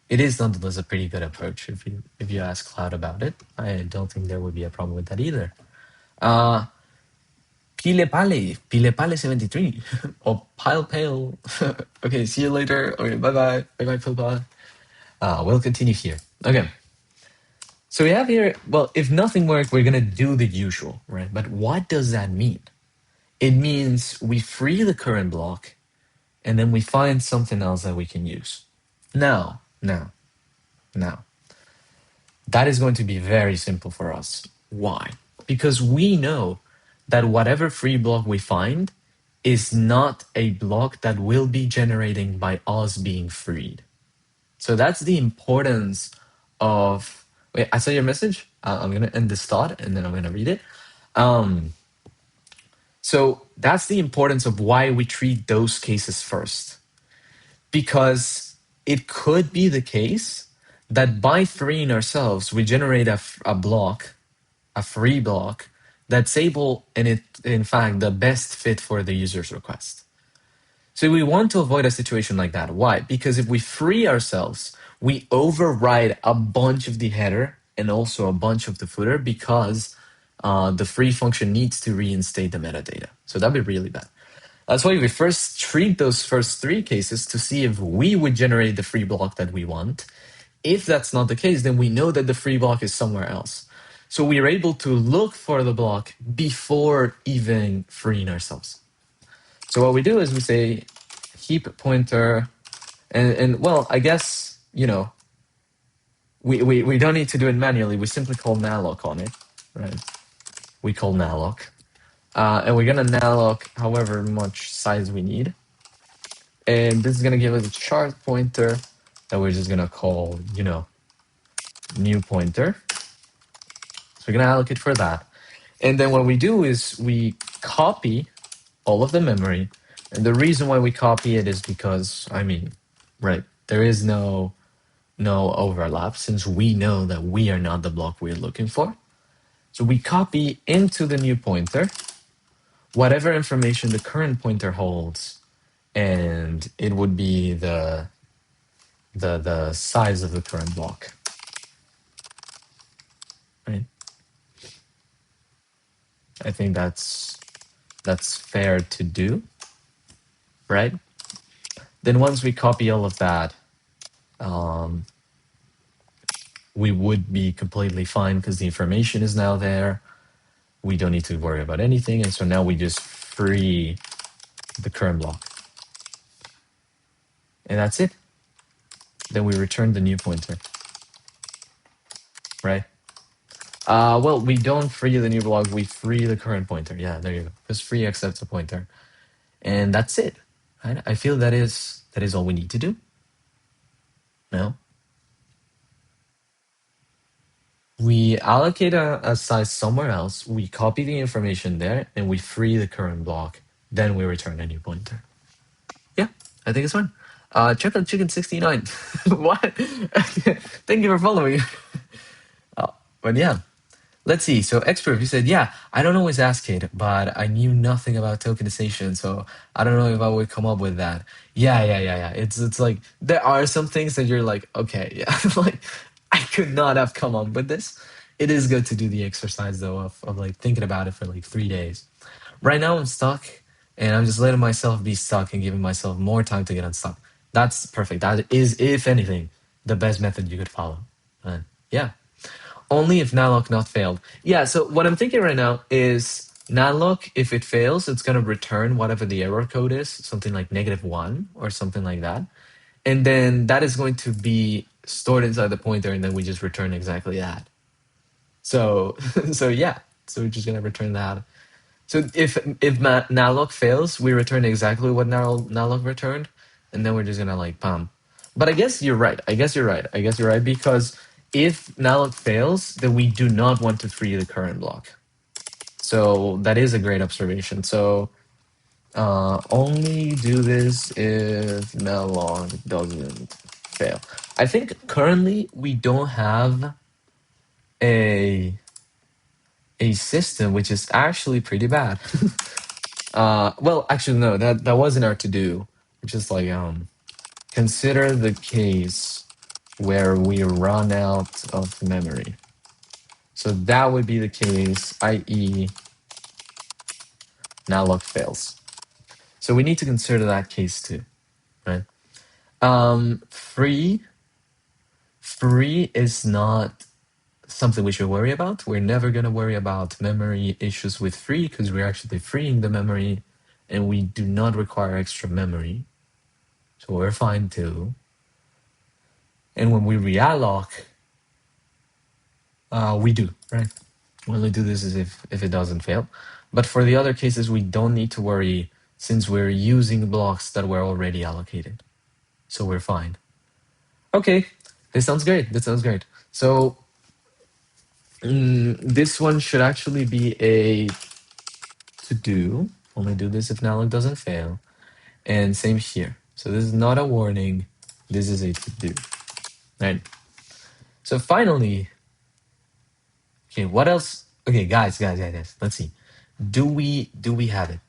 It is nonetheless a pretty good approach if you ask Cloud about it. I don't think there would be a problem with that either. Uh Pile Pale 73 or Pile Pale. Okay, see you later. Okay, bye bye. Bye bye, Pile Pile. We'll continue here. Okay. So we have here, well, if nothing worked, we're gonna do the usual, right? But what does that mean? It means we free the current block and then we find something else that we can use. Now, that is going to be very simple for us. Why? Because we know that whatever free block we find is not a block that will be generating by us being freed. So that's the importance of. Wait, I saw your message. I'm going to end this thought and then I'm going to read it. So that's the importance of why we treat those cases first. Because it could be the case that by freeing ourselves, we generate a block, a free block, that's able, and it in fact the best fit for the user's request. So we want to avoid a situation like that. Why? Because if we free ourselves, we override a bunch of the header and also a bunch of the footer, because the free function needs to reinstate the metadata. So that'd be really bad. That's why we first treat those first three cases to see if we would generate the free block that we want. If that's not the case, then we know that the free block is somewhere else. So we are able to look for the block before even freeing ourselves. So what we do is we say heap pointer, and well, I guess, we don't need to do it manually. We simply call malloc on it, right? We call malloc. And we're gonna malloc however much size we need. And this is gonna give us a chart pointer that we're just gonna call, new pointer. So we're gonna allocate for that. And then what we do is we copy all of the memory. And the reason why we copy it is because, right, there is no overlap, since we know that we are not the block we're looking for. So we copy into the new pointer whatever information the current pointer holds, and it would be the size of the current block. Right? I think that's fair to do, right? Then once we copy all of that, we would be completely fine because the information is now there. We don't need to worry about anything, and so now we just free the current block. And that's it. Then we return the new pointer, right? Well, we don't free the new block, we free the current pointer. Yeah, there you go. Because free accepts a pointer. And that's it. Right? I feel that is all we need to do. No? We allocate a size somewhere else, we copy the information there, and we free the current block. Then we return a new pointer. Yeah, I think it's fine. Chocolate Chicken 69. What? Thank you for following. But yeah. Let's see. So expert, you said, yeah, I don't always ask it, but I knew nothing about tokenization, so I don't know if I would come up with that. Yeah. It's like there are some things that you're like, okay, yeah, like I could not have come up with this. It is good to do the exercise though of like thinking about it for like 3 days. Right now I'm stuck and I'm just letting myself be stuck and giving myself more time to get unstuck. That's perfect. That is, if anything, the best method you could follow. Yeah. Only if Nalloc not failed. Yeah, so what I'm thinking right now is Nalloc, if it fails, it's going to return whatever the error code is, something like -1 or something like that. And then that is going to be stored inside the pointer, and then we just return exactly that. So, so yeah, so we're just going to return that. So if Nalloc fails, we return exactly what Nalloc returned, and then we're just gonna like pam. But I guess you're right. I guess you're right because if Nalloc fails, then we do not want to free the current block. So that is a great observation. So only do this if Nalloc doesn't fail. I think currently we don't have a system which is actually pretty bad. Well, actually, no, that wasn't our to do. It's just like consider the case where we run out of memory. So that would be the case, i.e., Nalloc fails. So we need to consider that case too, right? Free is not something we should worry about. We're never gonna worry about memory issues with free because we're actually freeing the memory, and we do not require extra memory. So we're fine too. And when we realloc, we do, right? We only do this is if it doesn't fail. But for the other cases, we don't need to worry since we're using blocks that were already allocated. So we're fine. Okay, this sounds great. So this one should actually be a to do. Only do this if Nalloc doesn't fail. And same here. So this is not a warning. This is a to do, right? So finally, okay, what else? Okay, guys. Let's see. Do we have it?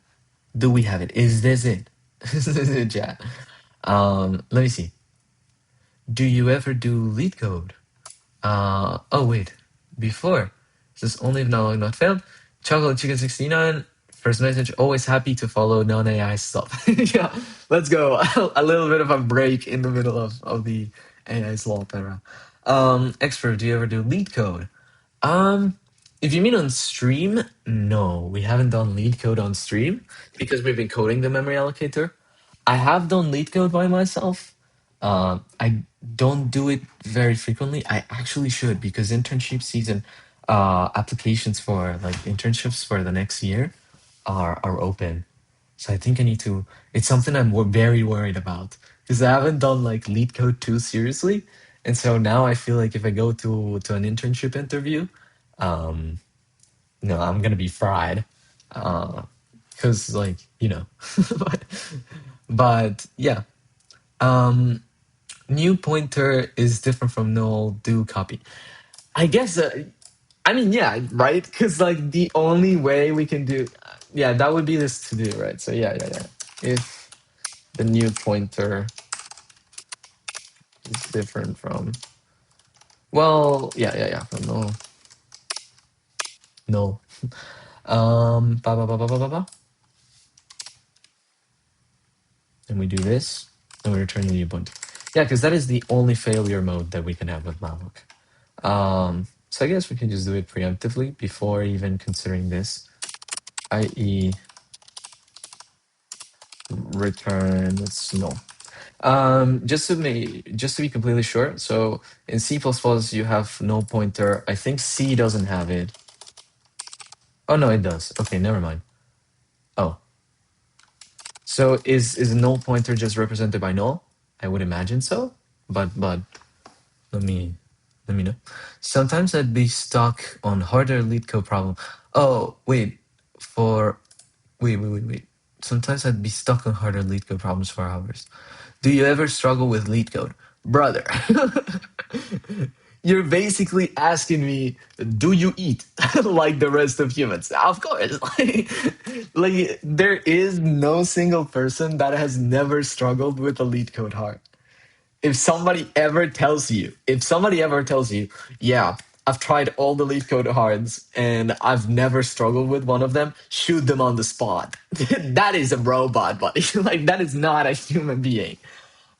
Do we have it? Is this it? This is it, chat. Let me see. Do you ever do lead code? Oh wait. Before. This is only if not failed. Chocolate Chicken 69. First message, always happy to follow non-AI stuff. Yeah, let's go. A little bit of a break in the middle of the AI slot era. Expert, do you ever do lead code? If you mean on stream, no, we haven't done lead code on stream because we've been coding the memory allocator. I have done lead code by myself. I don't do it very frequently. I actually should because internship season applications for like internships for the next year are open. So I think I need to. It's something I'm very worried about because I haven't done like lead code too seriously, and so now I feel like if I go to an internship interview, no, I'm gonna be fried, because like but, yeah, new pointer is different from null do copy. I guess. I mean, yeah, right? Because like the only way we can do, yeah, that would be this to do, right? So yeah. If the new pointer is different from, well, yeah, from null, null. Ba ba ba ba ba ba ba. And we do this, and we return the new pointer. Yeah, because that is the only failure mode that we can have with malloc. So I guess we can just do it preemptively before even considering this, i.e. returns null. Just to be completely sure, so in C++ you have null pointer. I think C doesn't have it. Oh no, it does. Okay, never mind. Oh, so is null pointer just represented by null? I would imagine so, but let me let me know. Sometimes I'd be stuck on harder lead code problem. Oh wait, for wait. Sometimes I'd be stuck on harder lead code problems for hours. Do you ever struggle with lead code? Brother, you're basically asking me, do you eat like the rest of humans? Of course. Like, there is no single person that has never struggled with a lead code hard. If somebody ever tells you, yeah, I've tried all the lead code hards and I've never struggled with one of them, shoot them on the spot. That is a robot, buddy. Like, that is not a human being.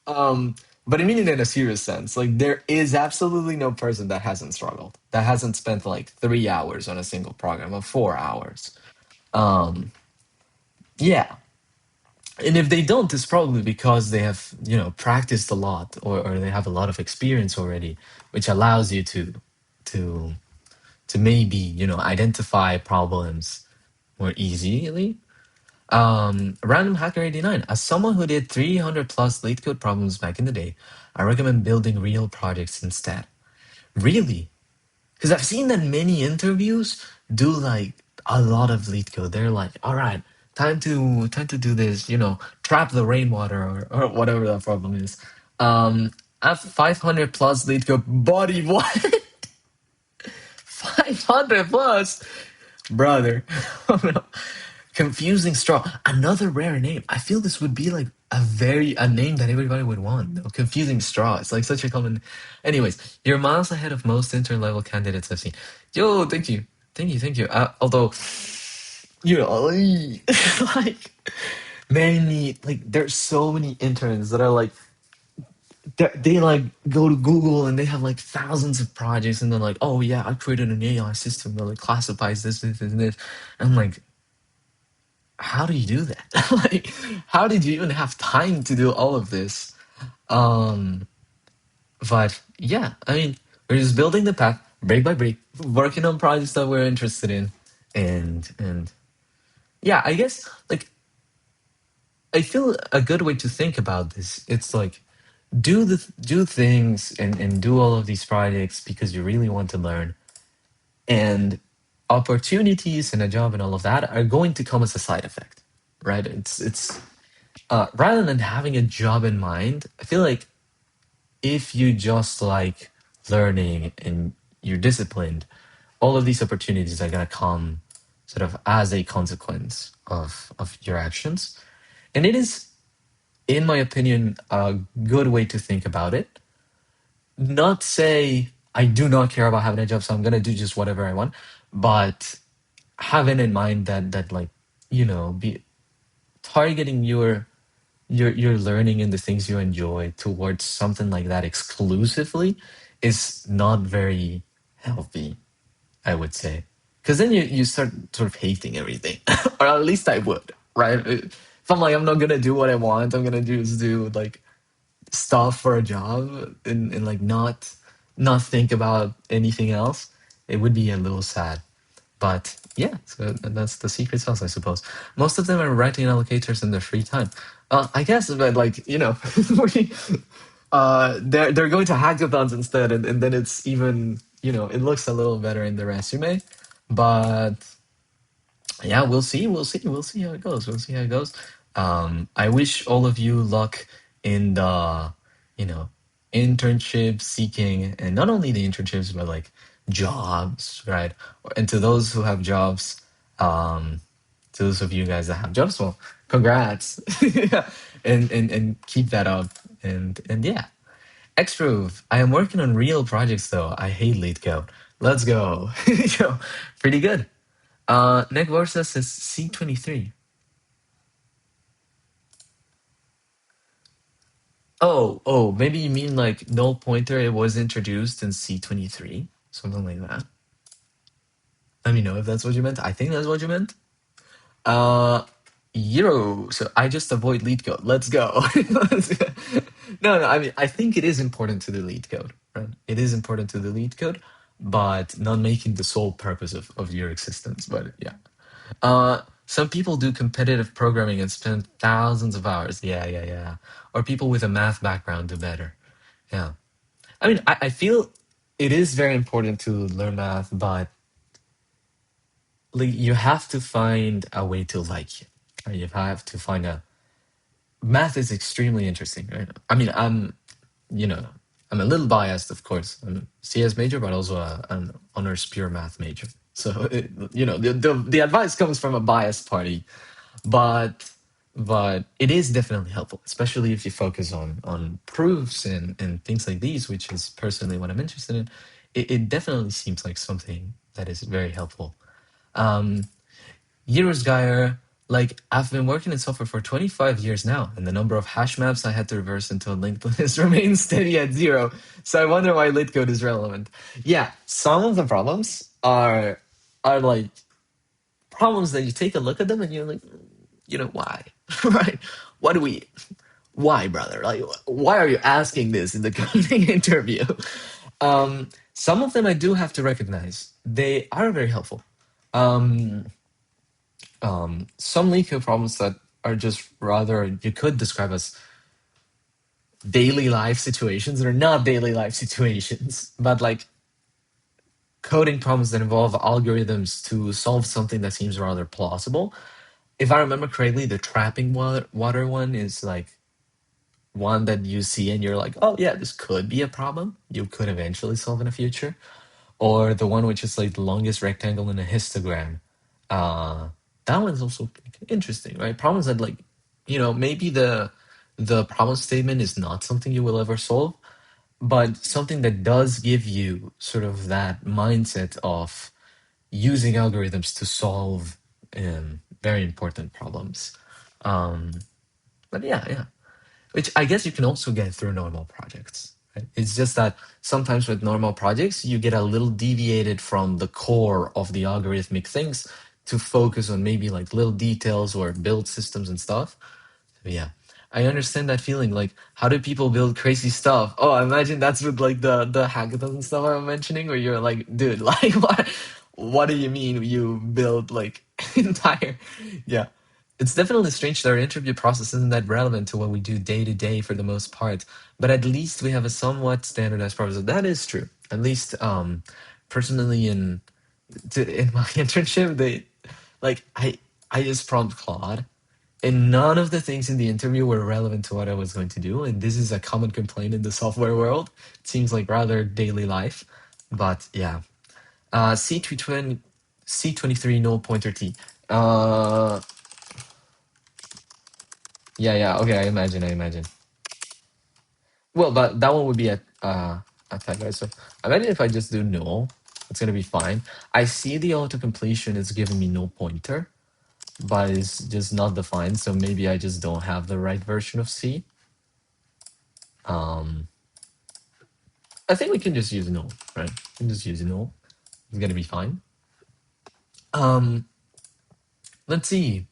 But I mean it in a serious sense. Like, there is absolutely no person that hasn't struggled, that hasn't spent like 3 hours on a single program or 4 hours. Um, yeah. And if they don't, it's probably because they have, practiced a lot, or they have a lot of experience already, which allows you to to maybe, identify problems more easily. Random Hacker 89. As someone who did 300 plus late code problems back in the day, I recommend building real projects instead. Really? Because I've seen that many interviews do like a lot of lead code. They're like, all right, time to do this, trap the rainwater, or whatever that problem is. I have 500 plus lead code. Buddy, what? 500 plus? Brother. Confusing straw. Another rare name. I feel this would be like a name that everybody would want. No? Confusing straw. It's like such a common. Anyways, you're miles ahead of most intern level candidates I've seen. Yo, thank you, thank you. Although, like many, like there's so many interns that are like they like go to Google and they have like thousands of projects and they're like, oh yeah, I created an AI system that like classifies this and this. And I'm like, how do you do that? Like, how did you even have time to do all of this? Um, but yeah, I mean, we're just building the path brick by brick, working on projects that we're interested in, and yeah, I guess like I feel a good way to think about this. It's like do things and do all of these projects because you really want to learn, and opportunities and a job and all of that are going to come as a side effect, right? It's rather than having a job in mind, I feel like if you just like learning and you're disciplined, all of these opportunities are gonna come sort of as a consequence of your actions. And it is, in my opinion, a good way to think about it. Not say I do not care about having a job, so I'm gonna do just whatever I want, but having in mind that like, be targeting your learning and the things you enjoy towards something like that exclusively is not very healthy, I would say. Because then you start sort of hating everything. Or at least I would, right? If I'm like, I'm not gonna do what I want, I'm gonna just do like stuff for a job, and like not think about anything else, it would be a little sad. But yeah, so that's the secret sauce, I suppose. Most of them are writing allocators in their free time. I guess, but like, we, they're going to hackathons instead, and then it's even, it looks a little better in the resume. But yeah, we'll see how it goes. We'll see how it goes. I wish all of you luck in the, you know, internship seeking, and not only the internships, but like jobs, right? And to those who have jobs, to those of you guys that have jobs, well, congrats. And keep that up. And yeah. Xprove. I am working on real projects though. I hate lead code. Let's go. Yo, pretty good. Nick Versus is C23. Oh, maybe you mean like null pointer, it was introduced in C23, something like that. Let me know if that's what you meant. I think that's what you meant. Uh, So I just avoid lead code. Let's go. Let's go. No, no. I mean, I think it is important to delete code, right? It is important to delete code, but not making the sole purpose of your existence. But yeah, some people do competitive programming and spend thousands of hours. Yeah, yeah, yeah. Or people with a math background do better. Yeah. I mean, I feel it is very important to learn math, but like you have to find a way to like it. Right? You have to find a math is extremely interesting, right? I mean, you know, I'm a little biased, of course. I'm a CS major, but also an honors pure math major. So, the advice comes from a biased party, but it is definitely helpful, especially if you focus on proofs and things like these, which is personally what I'm interested in. It definitely seems like something that is very helpful. Um, Years Geyer, like I've been working in software for 25 years now, and the number of hash maps I had to reverse into a linked list remains steady at zero. So I wonder why lit code is relevant. Yeah, some of the problems are like problems that you take a look at them and you're like, why? Right? What do we why, brother? Like why are you asking this in the coding interview? Some of them I do have to recognize. They are very helpful. Um, some legal problems that are just rather you could describe as daily life situations that are not daily life situations, but like coding problems that involve algorithms to solve something that seems rather plausible. If I remember correctly, the trapping water one is like one that you see and you're like, oh yeah, this could be a problem you could eventually solve in the future. Or the one which is like the longest rectangle in a histogram. That one's also interesting, right? Problems that like, maybe the problem statement is not something you will ever solve, but something that does give you sort of that mindset of using algorithms to solve very important problems. Um, but yeah, yeah. Which I guess you can also get through normal projects. Right? It's just that sometimes with normal projects, you get a little deviated from the core of the algorithmic things to focus on maybe like little details or build systems and stuff. So yeah, I understand that feeling. Like, how do people build crazy stuff? Oh, I imagine that's with like the hackathons and stuff I'm mentioning, where you're like, dude, like, what do you mean you build like entire? Yeah, it's definitely strange that our interview process isn't that relevant to what we do day to day for the most part. But at least we have a somewhat standardized process. That is true. At least, personally, in my internship, they like I just prompt Claude and none of the things in the interview were relevant to what I was going to do. And this is a common complaint in the software world. It seems like rather daily life. But yeah. C220, C23 null pointer T. Uh, yeah, yeah. Okay, I imagine. Well, but that one would be a type, right? So imagine if I just do null, it's gonna be fine. I see the auto completion is giving me null pointer, but it's just not defined. So maybe I just don't have the right version of C. Um, I think we can just use null, right? We can just use null. It's gonna be fine. Um, let's see.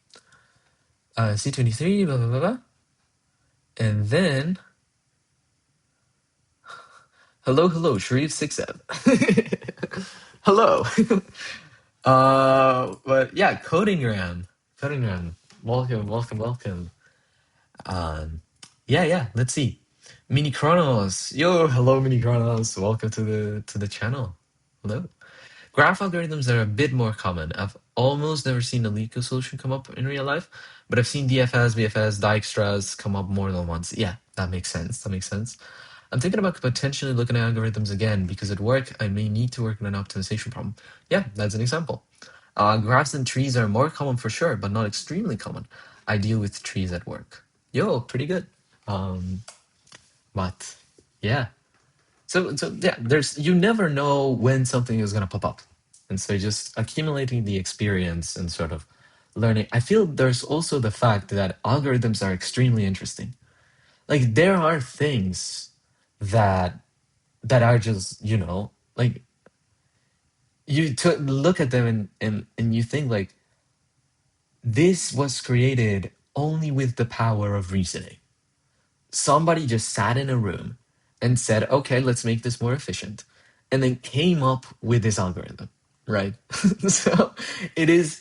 C23, blah, blah, blah, blah. And then, hello, Sharif6 hello. But yeah, Coding RAM. Welcome. Um, yeah, let's see. Mini Chronos. Yo, hello, Mini Chronos. Welcome to the channel. Hello. Graph algorithms are a bit more common. I've almost never seen a LeetCode solution come up in real life, but I've seen DFS, BFS, Dijkstra's come up more than once. Yeah, that makes sense. I'm thinking about potentially looking at algorithms again because at work I may need to work on an optimization problem. Yeah, that's an example. Graphs and trees are more common for sure, but not extremely common. I deal with trees at work. Yo, pretty good. Um, but yeah, so yeah, there's you never know when something is gonna pop up, and so just accumulating the experience and sort of learning. I feel there's also the fact that algorithms are extremely interesting. Like there are things that are just like you to look at them and you think like This was created only with the power of reasoning. Somebody just sat in a room and said, okay, let's make this more efficient, and then came up with this algorithm, right? So it is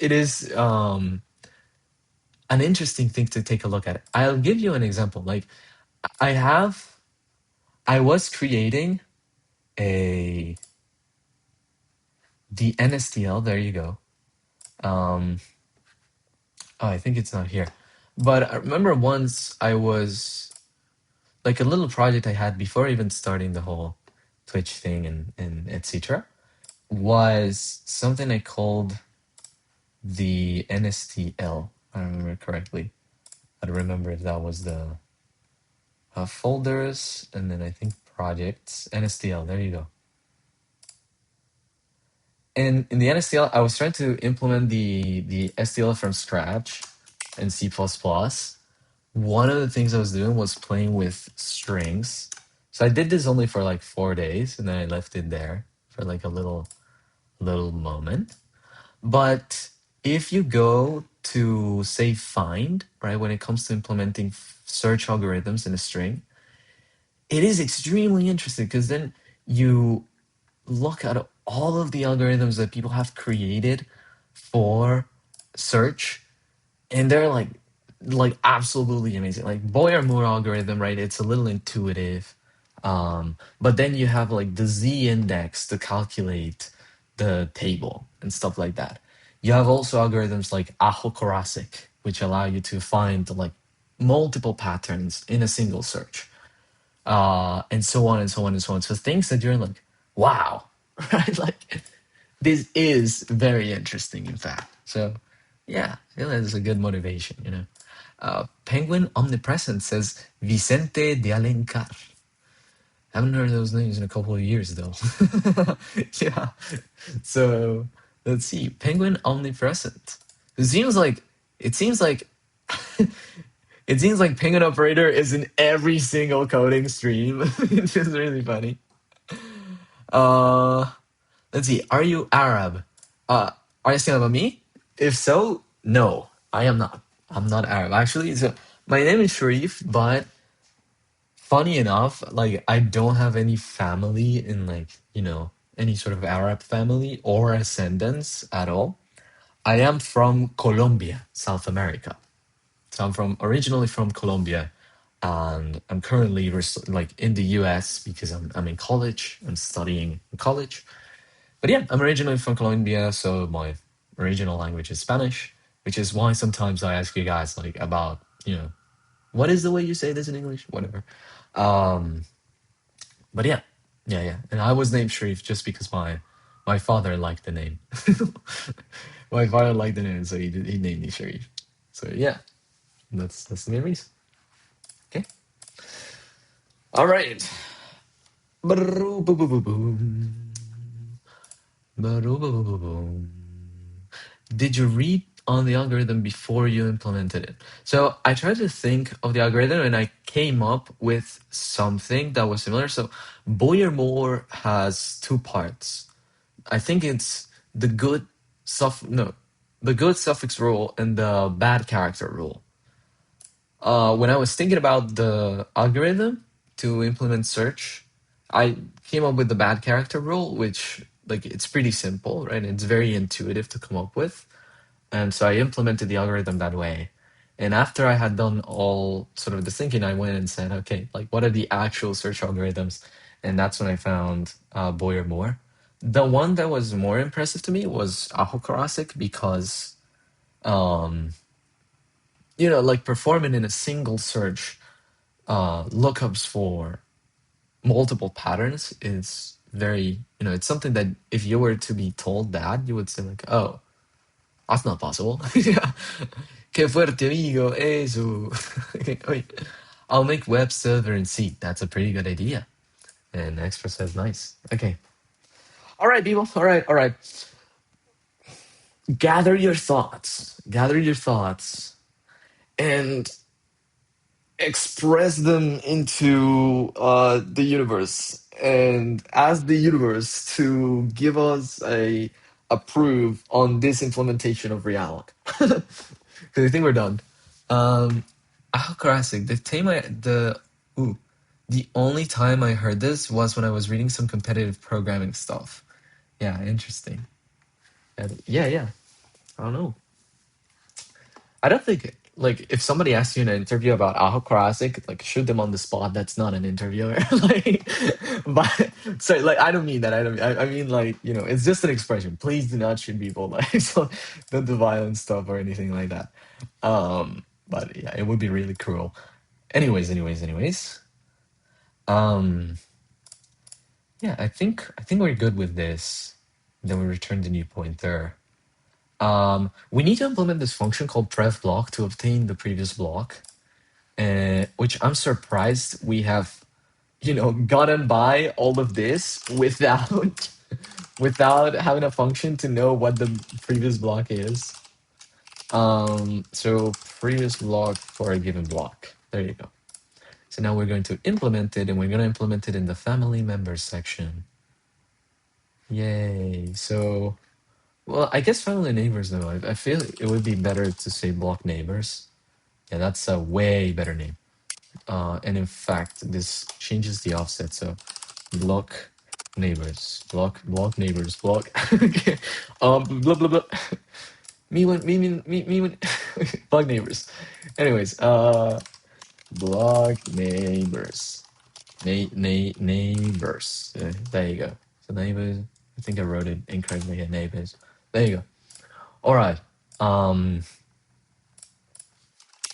an interesting thing to take a look at. I'll give you an example. Like I have, I was creating a the NSTL. There you go. Um, oh, I think it's not here, but I remember once I was like a little project I had before even starting the whole Twitch thing and etc. was something I called the NSTL. I remember correctly. I don't remember if that was the folders and then I think projects NSTL. There you go. And in the NSTL, I was trying to implement the STL from scratch in C++. One of the things I was doing was playing with strings. So I did this only for like 4 days, and then I left it there for like a little moment. But if you go to say find, right, when it comes to implementing search algorithms in a string, it is extremely interesting because then you look at all of the algorithms that people have created for search, and they're like absolutely amazing. Like Boyer Moore algorithm, right? It's a little intuitive, but then you have like the Z index to calculate the table and stuff like that. You have also algorithms like Allocator, which allow you to find like multiple patterns in a single search, and so on and so on and so on. So things that you're like, wow, right? Like this is very interesting, in fact. So yeah, I feel like it's a good motivation, you know. Penguin Omnipresent says Vicente de Alencar. Haven't heard those names in a couple of years though. Yeah. So let's see. Penguin Omnipresent. It seems like it seems like it seems like Penguin Operator is in every single coding stream. It's just really funny. Uh let's see. Are you Arab? Are you asking about me? If so, no, I am not. I'm not Arab. Actually, so my name is Sharif, but funny enough, like I don't have any family in like, any sort of Arab family or ascendants at all. I am from Colombia, South America. So I'm from originally from Colombia, and I'm currently like in the US because I'm in college. I'm studying in college. But yeah, I'm originally from Colombia, so my original language is Spanish, which is why sometimes I ask you guys like about, what is the way you say this in English? Whatever. Um, but yeah, yeah. And I was named Sharif just because my father liked the name. My father liked the name, so he named me Sharif. So yeah, that's the main reason. Okay. All right. Ba-do-bo-bo-bo-boom. Ba-do-bo-bo-bo-boom. Did you read on the algorithm before you implemented it? So I tried to think of the algorithm and I came up with something that was similar. So Boyer Moore has two parts. I think it's the good no, the good suffix rule and the bad character rule. When I was thinking about the algorithm to implement search, I came up with the bad character rule, which like it's pretty simple, right? It's very intuitive to come up with. And so I implemented the algorithm that way. And after I had done all sort of the thinking, I went and said, okay, like what are the actual search algorithms? And that's when I found Boyer Moore. The one that was more impressive to me was Ahokarasik because, um, like performing in a single search lookups for multiple patterns is very, it's something that if you were to be told that, you would say like, oh, that's not possible. Yeah. Que fuerte, amigo. Eso. Wait. I'll make web server in C. That's a pretty good idea. And Express says nice. Okay. All right, people. All right. All right. Gather your thoughts. Gather your thoughts and express them into the universe and ask the universe to give us a approve on this implementation of Realloc. Because I think we're done. Oh, classic. Ooh, the only time I heard this was when I was reading some competitive programming stuff. Yeah, interesting. Yeah, yeah. I don't know. I don't think like if somebody asks you in an interview about Aho Classic, like shoot them on the spot. That's not an interview. Like, but sorry, like I don't mean that. I mean like it's just an expression. Please do not shoot people. Like so, don't do violent stuff or anything like that. But yeah, it would be really cruel. Anyways. Um, yeah, I think we're good with this. Then we return the new pointer. We need to implement this function called pref block to obtain the previous block, which I'm surprised we have, gotten by all of this without without having a function to know what the previous block is. So previous block for a given block. There you go. So now we're going to implement it, and we're going to implement it in the family members section. Yay! So, well, I guess family neighbors though. I feel it would be better to say block neighbors. Yeah, that's a way better name. And in fact, this changes the offset. So block neighbors, block neighbors, block. Okay. Blah blah blah. Me when block neighbors. Anyways, block neighbors, neighbors. There you go. So neighbors. I think I wrote it incorrectly. Yeah, neighbors. There you go. All right. Um,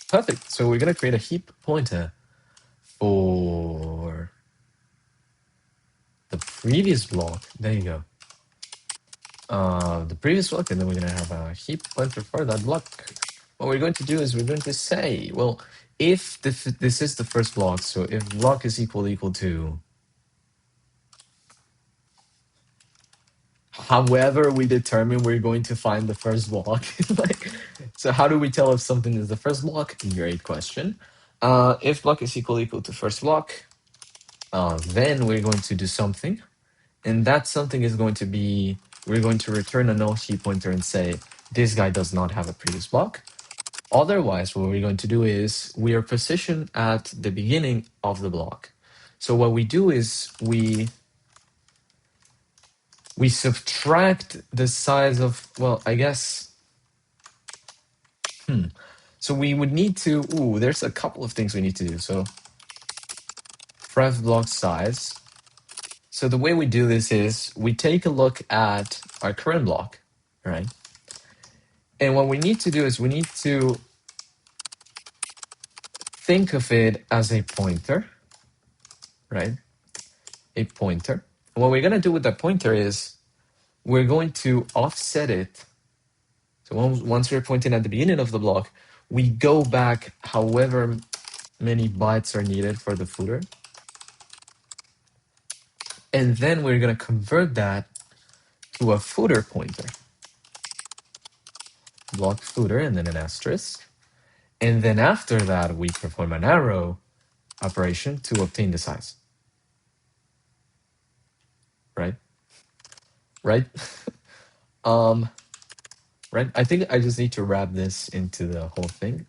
Perfect. So we're gonna create a heap pointer for the previous block. There you go. The previous block, and then we're gonna have a heap pointer for that block. What we're going to do is we're going to say, well, if this is the first block, so if block is equal to however we determine we're going to find the first block. Like, so how do we tell if something is the first block? Great question. If block is equal to first block, then we're going to do something. And that something is going to be, we're going to return a null heap pointer and say, this guy does not have a previous block. Otherwise, what we're going to do is we are positioned at the beginning of the block. So what we do is we subtract the size of, well, I guess, so we would need to, there's a couple of things we need to do. So pref block size. So the way we do this is we take a look at our current block, right? And what we need to do is we need to think of it as a pointer, right? A pointer. And what we're going to do with that pointer is we're going to offset it. So once we're pointing at the beginning of the block, we go back however many bytes are needed for the footer. And then we're going to convert that to a footer pointer. Block footer and then an asterisk. And then after that, we perform an arrow operation to obtain the size. Right? Right? Right? I think I just need to wrap this into the whole thing.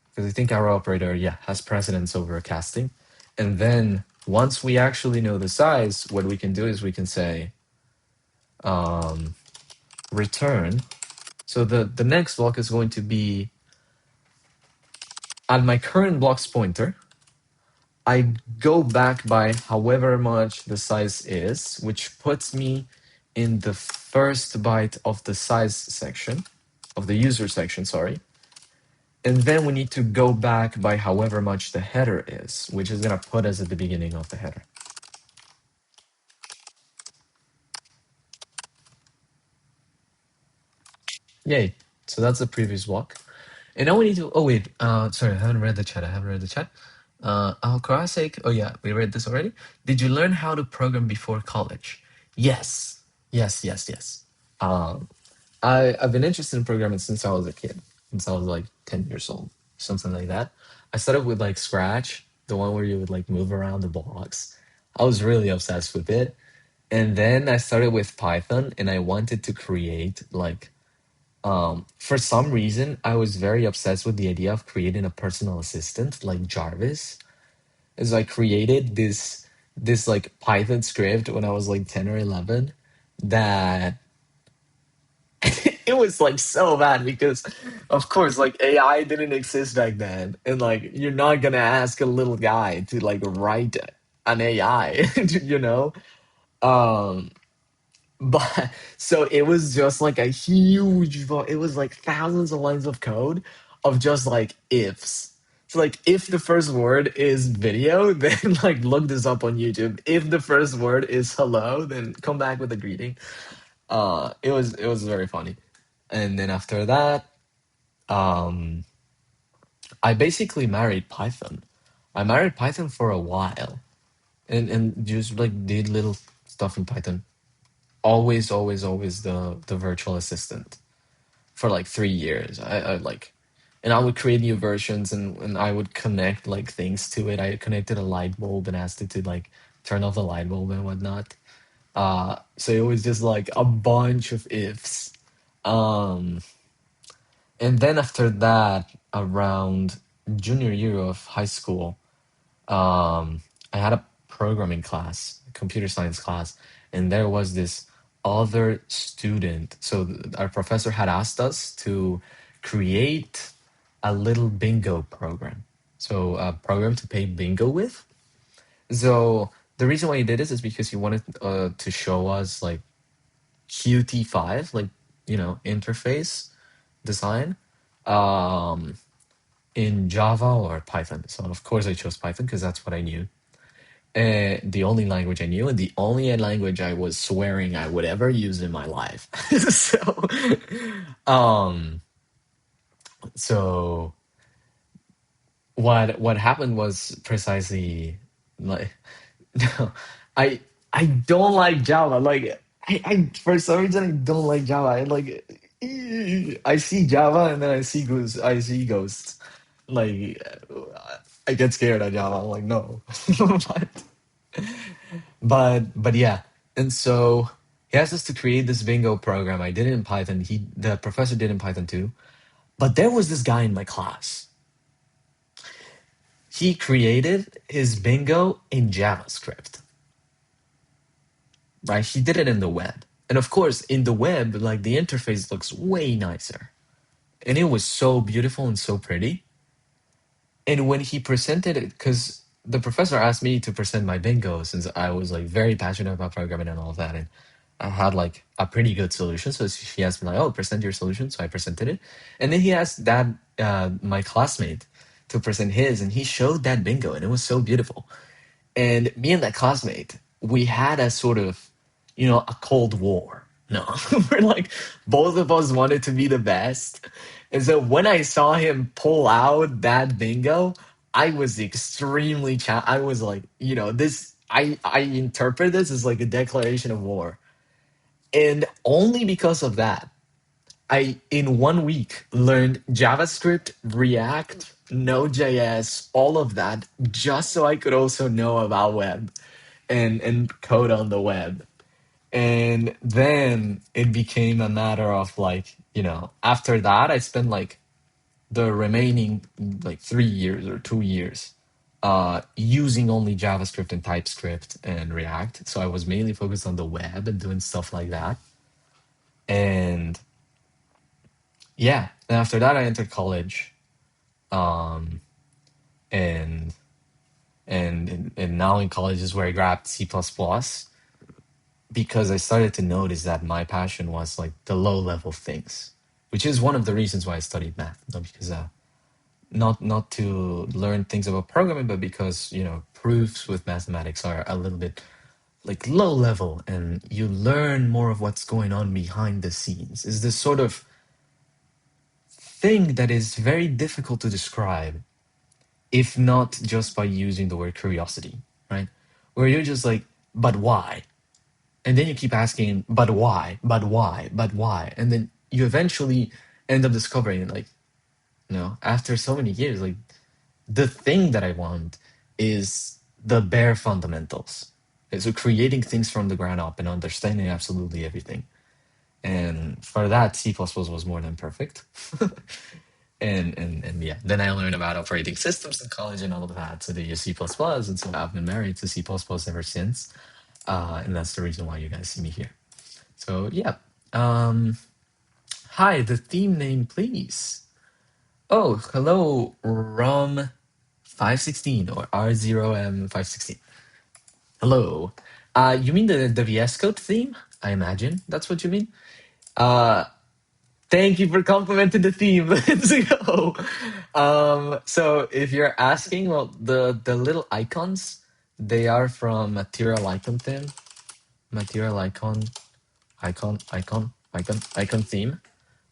Because I think arrow operator, has precedence over casting. And then once we actually know the size, what we can do is we can say return. So the next block is going to be at my current block's pointer. I go back by however much the size is, which puts me in the first byte of the size section, of the user section, sorry. And then we need to go back by however much the header is, which is going to put us at the beginning of the header. Yay. So that's the previous block. And now we need to, sorry, I haven't read the chat. Classic. Oh yeah, we read this already. Did you learn how to program before college? Yes. Yes. I've been interested in programming since I was a kid, since I was like 10 years old, something like that. I started with like Scratch, the one where you would like move around the blocks. I was really obsessed with it. And then I started with Python, and I wanted to create like For some reason, I was very obsessed with the idea of creating a personal assistant like Jarvis. As I created this like Python script when I was like 10 or 11 that it was like so bad because of course like AI didn't exist back then, and like you're not gonna ask a little guy to like write an AI, you know? Um but so it was just like a it was like thousands of lines of code of just like ifs. So like if the first word is video, then like look this up on YouTube. If the first word is hello, then come back with a greeting. It was very funny. And then after that, um I basically married Python. I married Python for a while and just like did little stuff in Python. Always the virtual assistant for like 3 years. I like, and I would create new versions and I would connect like things to it. I connected a light bulb and asked it to like turn off the light bulb and whatnot. So it was just like a bunch of ifs. Um, and then after that, around junior year of high school, I had a programming class, a computer science class, and there was this other student. So our professor had asked us to create a little bingo program. So a program to play bingo with. So the reason why he did this is because he wanted to show us like Qt5, like interface design, um, in Java or Python. So of course I chose Python because that's what I knew, the only language I knew, and the only language I was swearing I would ever use in my life. so, um, so what happened was precisely like no, I I don't like Java. Like I for some reason I don't like Java. I see Java and then I see ghosts. I see ghosts. Like I get scared of Java. I'm like no. but but yeah, and so he asked us to create this bingo program. I did it in Python. The professor did it in Python too. But there was this guy in my class. He created his bingo in JavaScript. Right? He did it in the web. And of course, in the web, like the interface looks way nicer. And it was so beautiful and so pretty. And when he presented it, because the professor asked me to present my bingo since I was like very passionate about programming and all of that. And I had like a pretty good solution. So he asked me like, oh, present your solution. So I presented it. And then he asked that my classmate to present his, and he showed that bingo and it was so beautiful. And me and that classmate, we had a sort of, a cold war. No, we're like, both of us wanted to be the best. And so when I saw him pull out that bingo, I was extremely, I was like, I interpret this as like a declaration of war. And only because of that, I, in 1 week, learned JavaScript, React, Node.js, all of that, just so I could also know about web and code on the web. And then it became a matter of like, after that, I spent like the remaining like 3 years or 2 years using only JavaScript and TypeScript and React. So I was mainly focused on the web and doing stuff like that. And yeah, and after that, I entered college, um, and and now in college is where I grabbed C++ plus plus because I started to notice that my passion was like the low level things, which is one of the reasons why I studied math. Not because not to learn things about programming, but because proofs with mathematics are a little bit like low level, and you learn more of what's going on behind the scenes. Is this sort of thing that is very difficult to describe if not just by using the word curiosity, right? Where you're just like, but why? And then you keep asking, but why? But why? But why? And then you eventually end up discovering, like, after so many years, like, the thing that I want is the bare fundamentals. So creating things from the ground up and understanding absolutely everything. And for that, C++ was more than perfect. And yeah, then I learned about operating systems in college and all of that. So they use C++, and so I've been married to C++ ever since. And that's the reason why you guys see me here. So yeah. Um, Hi, the theme name, please. Oh, hello, ROM516 or R0M516. Hello. You mean the VS Code theme? I imagine that's what you mean. Uh, Thank you for complimenting the theme. Let's go. So if you're asking, well, the little icons, they are from Material Icon theme. Material Icon theme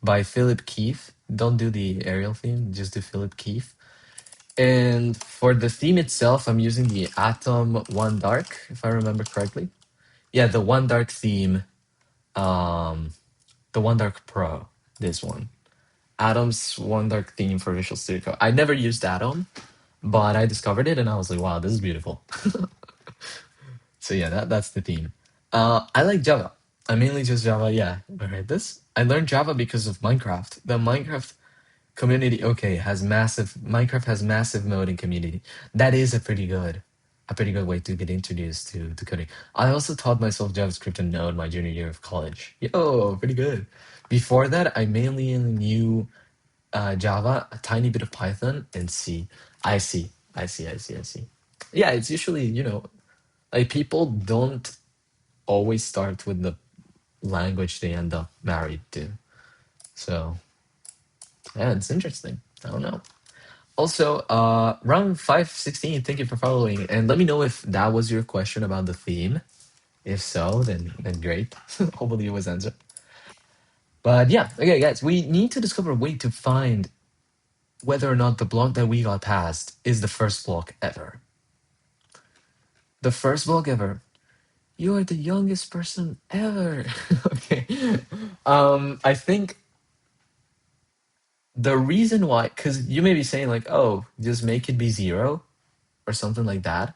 by Philip Keith. Don't do the Arial theme, just do Philip Keith. And for the theme itself, I'm using the Atom One Dark, if I remember correctly. Yeah, the One Dark theme, um, the One Dark Pro, this one. Atom's One Dark theme for Visual Studio Code. I never used Atom, but I discovered it and I was like, wow, this is beautiful. So yeah, that's the theme. I like Java. I mainly just Java. Yeah, I read this. I learned Java because of Minecraft. The Minecraft community, okay, has massive. Minecraft has massive modding community. That is a pretty good way to get introduced to coding. I also taught myself JavaScript and Node my junior year of college. Yo, pretty good. Before that, I mainly knew Java, a tiny bit of Python, and C. I see. Yeah, it's usually, like people don't always start with the language they end up married to. So, yeah, it's interesting. I don't know. Also, round 516, thank you for following. And let me know if that was your question about the theme. If so, then great. Hopefully it was answered. But yeah, okay, guys, we need to discover a way to find whether or not the block that we got passed is the first block ever. The first block ever. You are the youngest person ever. Okay. I think the reason why, because you may be saying like, oh, just make it be 0 or something like that.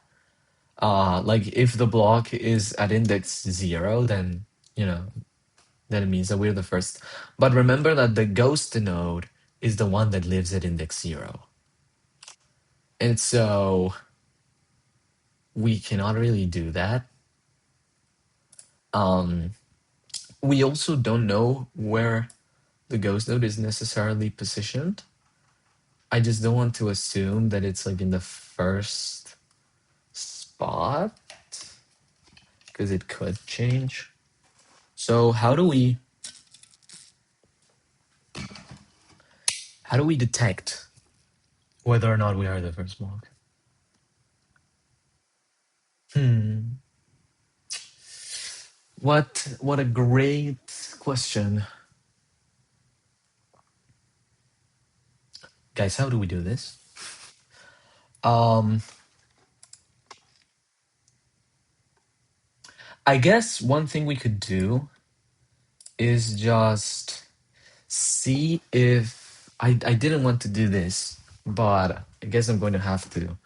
Like if the block is at index 0, then then it means that we're the first. But remember that the ghost node is the one that lives at index 0, and so we cannot really do that. Um, we also don't know where the ghost node is necessarily positioned. I just don't want to assume that it's like in the first spot because it could change. So how do we detect whether or not we are the first block? What a great question. Guys, how do we do this? I guess one thing we could do is just see if I didn't want to do this, but I guess I'm going to have to.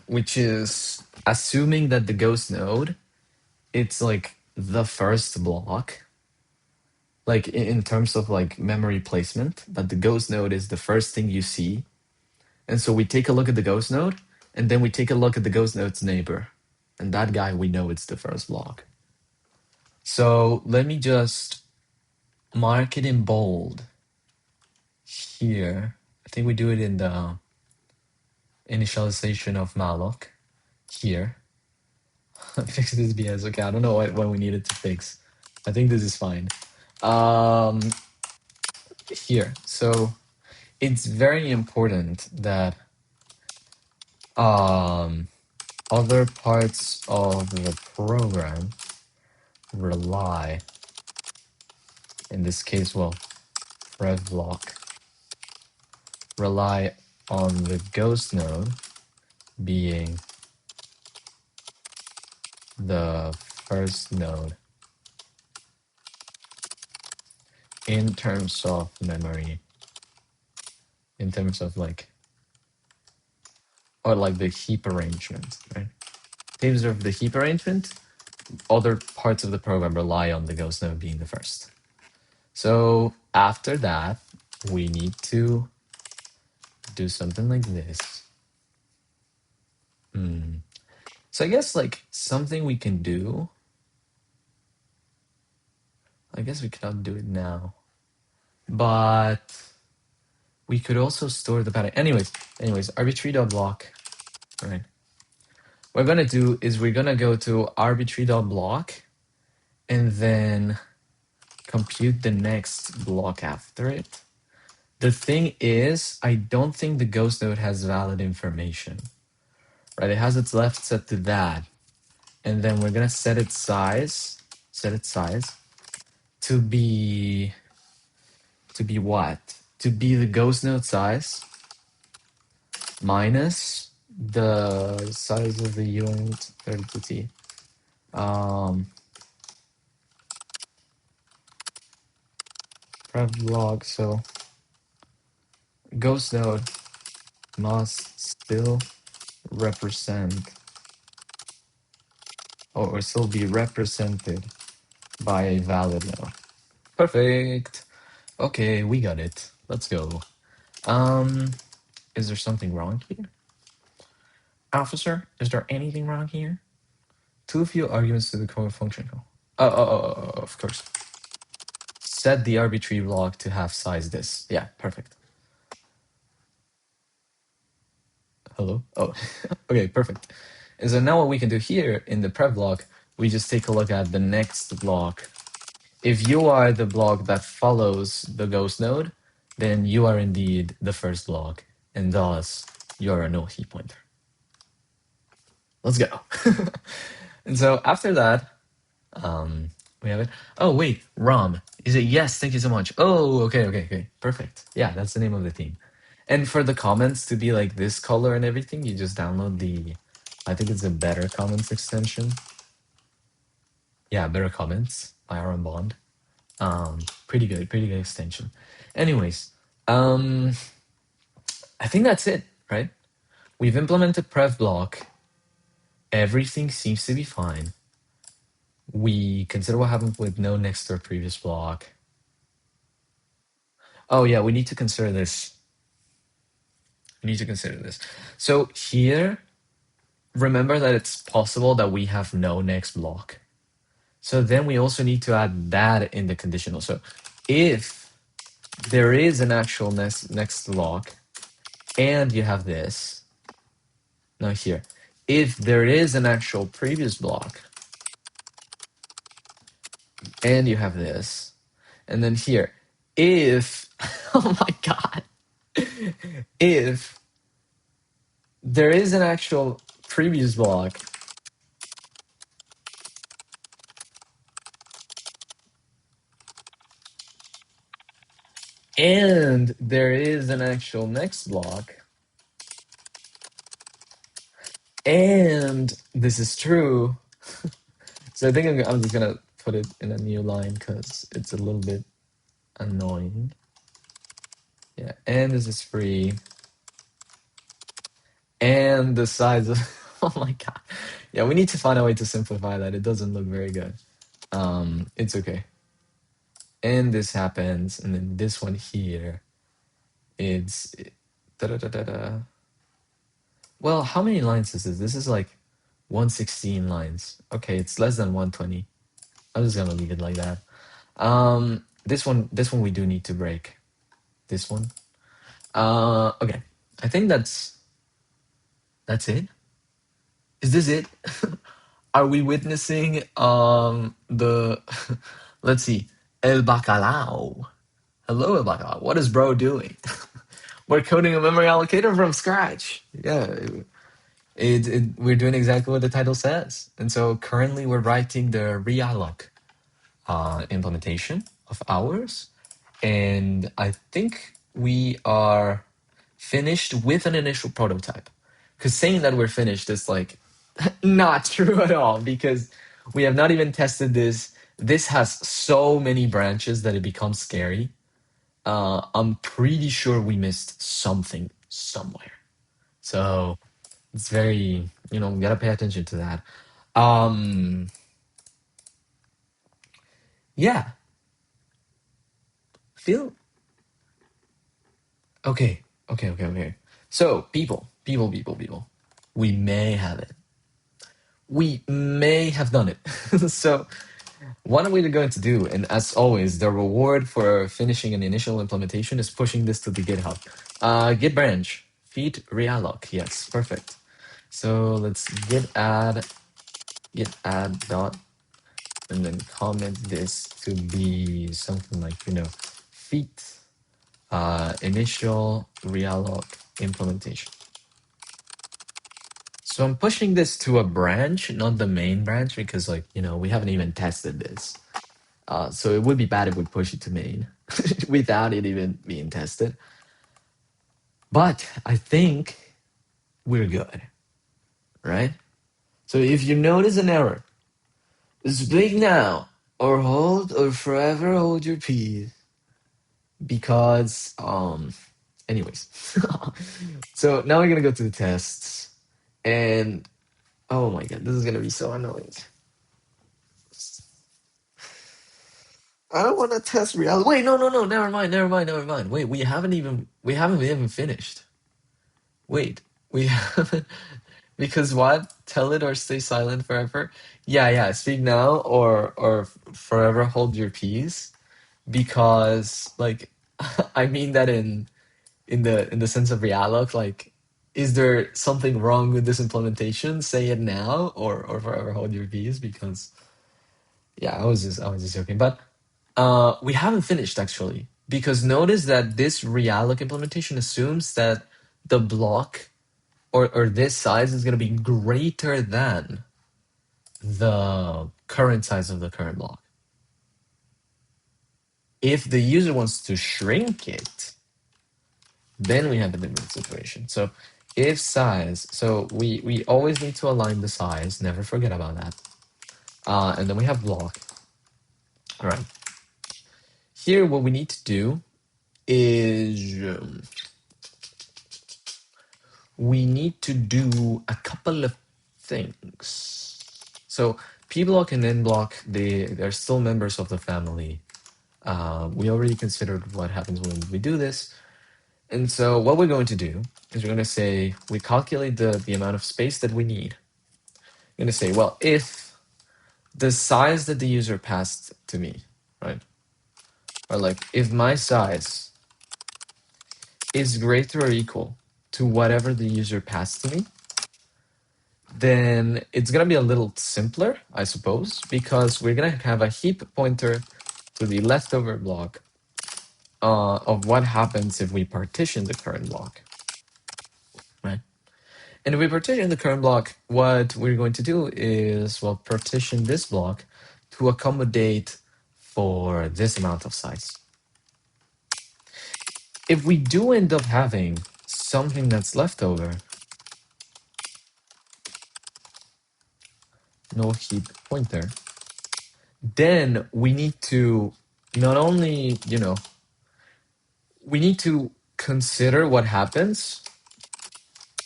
Which is assuming that the ghost node, it's like the first block, like in terms of like memory placement, that the ghost node is the first thing you see. And so we take a look at the ghost node, and then we take a look at the ghost node's neighbor. And that guy, we know it's the first block. So let me just mark it in bold here. I think we do it in the initialization of malloc here. Fix this BS. Okay, I don't know what we needed to fix. I think this is fine. Here. So it's very important that other parts of the program rely, in this case, well, rev block, rely on the ghost node being the first node in terms of memory, in terms of like, or like the heap arrangement, right? In terms of the heap arrangement, other parts of the program rely on the ghost node being the first. So after that, we need to do something like this. So I guess like something we can do. I guess we cannot do it now, but we could also store the pattern. Anyways, arbitrary.block. Right. What we're gonna do is we're gonna go to arbitrary.block and then compute the next block after it. The thing is, I don't think the ghost node has valid information. Right? It has its left set to that. And then we're gonna set its size to be what? To be the ghost node size minus the size of the unit 32T. Prev log, so ghost node must still represent or still be represented by a valid node. Perfect. Okay, we got it. Let's go. Is there something wrong here? Officer, is there anything wrong here? Too few arguments to the core function call. Oh, of course. Set the arbitrary block to half size this. Yeah, perfect. Hello? Oh, okay, perfect. And so now what we can do here in the prev block, we just take a look at the next block. If you are the block that follows the ghost node, then you are indeed the first block, and thus you are a null heap pointer. Let's go. And so after that, we have it. Oh, wait, ROM. Is it? Yes, thank you so much. Oh, okay. Perfect. Yeah, that's the name of the theme. And for the comments to be like this color and everything, you just download the, I think it's a Better Comments extension. Yeah, Better Comments by Aaron Bond. Pretty good extension. Anyways, I think that's it, right? We've implemented prev block. Everything seems to be fine. We consider what happened with no next or previous block. Oh yeah, we need to consider this. So here, remember that it's possible that we have no next block. So then we also need to add that in the conditional. So if there is an actual next block and you have this, now here, if there is an actual previous block and you have this, and then here, if, oh my God, if there is an actual previous block and there is an actual next block, and this is true. So I think I'm just gonna put it in a new line because it's a little bit annoying. Yeah, and this is free. And the size of, oh my God. Yeah, we need to find a way to simplify that. It doesn't look very good. It's okay. And this happens, and then this one here, it's da-da-da-da-da. Well, how many lines is this? This is like 116 lines. Okay, it's less than 120. I'm just gonna leave it like that. This one we do need to break. This one. Okay. I think that's it. Is this it? Are we witnessing the let's see, El Bacalao. Hello, El Bacalao. What is bro doing? We're coding a memory allocator from scratch. Yeah. We're doing exactly what the title says. And so currently we're writing the Realloc implementation of ours. And I think we are finished with an initial prototype. Because saying that we're finished is like not true at all, because we have not even tested this. This has so many branches that it becomes scary. I'm pretty sure we missed something somewhere. So it's very, we gotta pay attention to that. Yeah. Feel okay. Okay. So people. We may have it. We may have done it. So what are we going to do? And as always, the reward for finishing an initial implementation is pushing this to the GitHub. Git branch, feed realloc. Yes, perfect. So let's git add dot, and then comment this to be something like, feat initial realloc implementation. So I'm pushing this to a branch, not the main branch, because we haven't even tested this. So it would be bad if we push it to main without it even being tested. But I think we're good, right? So if you notice an error, speak now or hold or forever hold your peace. Because anyways. So now we're gonna go to the tests. And oh my god, this is gonna be so annoying. I don't want to test reality. Wait, no, never mind. Wait, we haven't even finished. Wait, we haven't. Because what? Tell it or stay silent forever. Yeah. Speak now or forever hold your peace. Because I mean that in the sense of Realloc. Like, is there something wrong with this implementation? Say it now or forever hold your peace. Because yeah, I was just joking. But we haven't finished actually, because notice that this Realloc implementation assumes that the block or this size is going to be greater than the current size of the current block. If the user wants to shrink it, then we have a different situation. So if size, so we always need to align the size. Never forget about that. And then we have block. All right. Here, what we need to do is we need to do a couple of things. So P block and N block, they're still members of the family. We already considered what happens when we do this. And so what we're going to do is we're going to say, we calculate the amount of space that we need. I'm going to say, well, if the size that the user passed to me, right? Or like, if my size is greater or equal to whatever the user passed to me, then it's going to be a little simpler, I suppose, because we're going to have a heap pointer to the leftover block of what happens if we partition the current block, right? And if we partition the current block, what we're going to do is, well, partition this block to accommodate for this amount of size. If we do end up having something that's left over, no heap pointer, then we need to not only, we need to consider what happens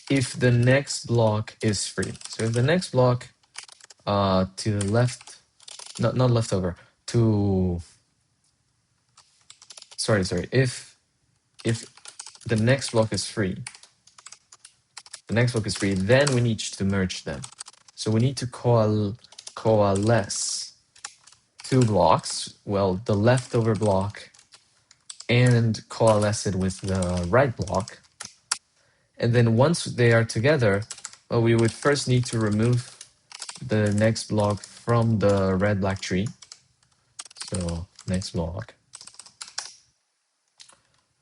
if the next block is free. So if the next block to the left, not leftover, to sorry, if the next block is free, then we need to merge them. So we need to coalesce two blocks, well, the leftover block, and coalesce it with the right block. And then once they are together, well, we would first need to remove the next block from the red-black tree. So next block,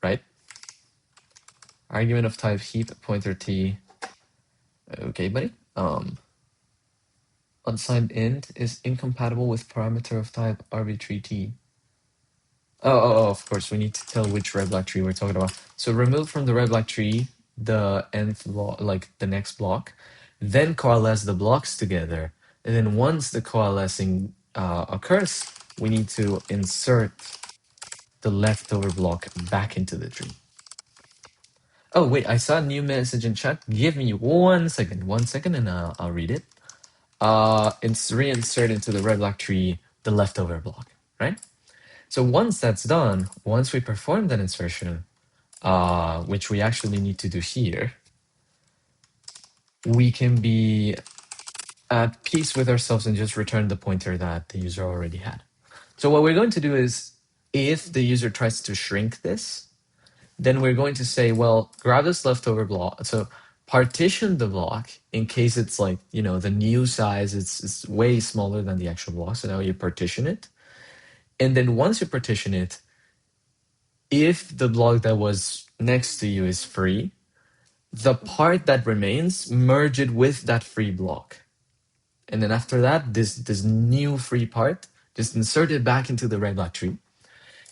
right? Argument of type heap pointer t. Okay, buddy. Unsigned int is incompatible with parameter of type arbitrary t. Oh, of course, we need to tell which red-black tree we're talking about. So remove from the red-black tree the nth block, like the next block, then coalesce the blocks together. And then once the coalescing occurs, we need to insert the leftover block back into the tree. Oh, wait, I saw a new message in chat. Give me 1 second, and I'll read it. It's reinsert into the red-black tree the leftover block. right? So once that's done, once we perform that insertion, which we actually need to do here, we can be at peace with ourselves and just return the pointer that the user already had. So what we're going to do is, if the user tries to shrink this, then we're going to say, well, grab this leftover block. So partition the block in case it's like, the new size is way smaller than the actual block. So now you partition it. And then once you partition it, if the block that was next to you is free, the part that remains, merge it with that free block. And then after that, this new free part, just insert it back into the red block tree.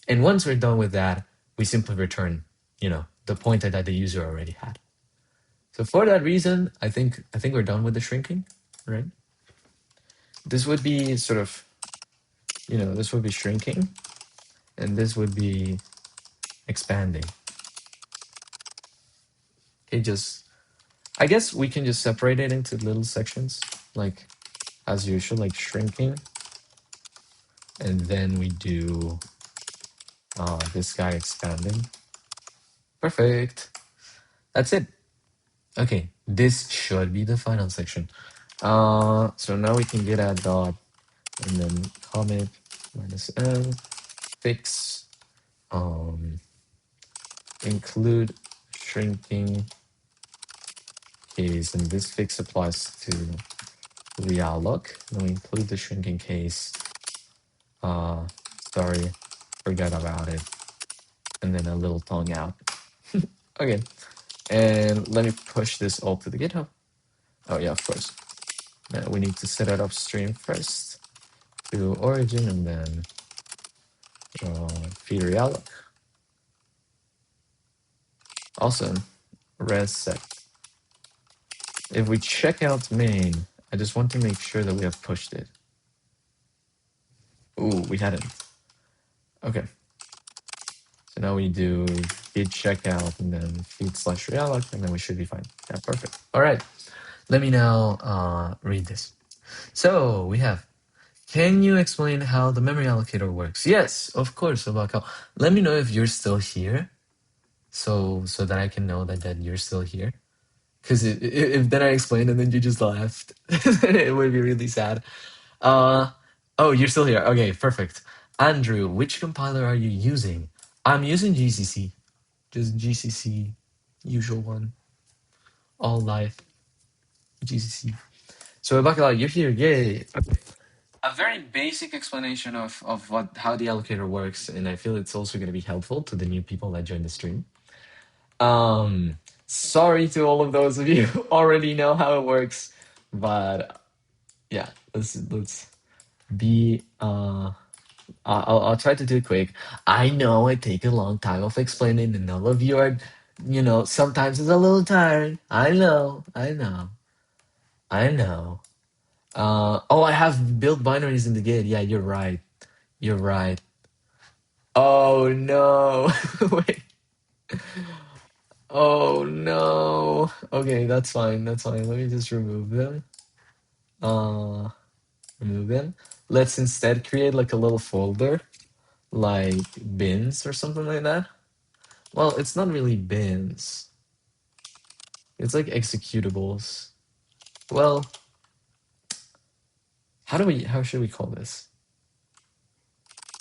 And once we're done with that, we simply return, the pointer that the user already had. So for that reason, I think we're done with the shrinking, right? This would be sort of, this would be shrinking, and this would be expanding. Okay, I guess we can just separate it into little sections, like as usual, like shrinking, and then we do this guy expanding. Perfect. That's it. Okay, this should be the final section. So now we can get a dot and then comment -n fix include shrinking case, and this fix applies to Realloc. Now we include the shrinking case. Sorry, forgot about it. And then a little tongue out. Okay, and let me push this all to the GitHub. Oh yeah, of course. Now we need to set it upstream first to origin and then feed Realloc. Also, res if we check out main, I just want to make sure that we have pushed it. Ooh, we hadn't. Okay. So now we do git checkout and then feed/realloc, and then we should be fine. Yeah, perfect. All right. Let me now read this. So we have, can you explain how the memory allocator works? Yes, of course, Abakal. Let me know if you're still here, so that I can know that you're still here. Because if then I explained and then you just left, then it would be really sad. Oh, you're still here. Okay, perfect. Andrew, which compiler are you using? I'm using GCC. Just GCC, usual one. All live. GCC. So, Bakala, you're here. Yay. Okay. A very basic explanation of how the allocator works, and I feel it's also going to be helpful to the new people that join the stream. Sorry to all of those of you who already know how it works, but yeah, let's be I'll try to do it quick. I know I take a long time of explaining, and all of you are, sometimes it's a little tired. I know. Oh, I have built binaries in the Git. Yeah, you're right. You're right. Oh no. Wait. Oh no. Okay, that's fine. That's fine. Let me just remove them. Uh, remove them. Let's instead create like a little folder, like bins or something like that. Well, it's not really bins. It's like executables. Well, how should we call this?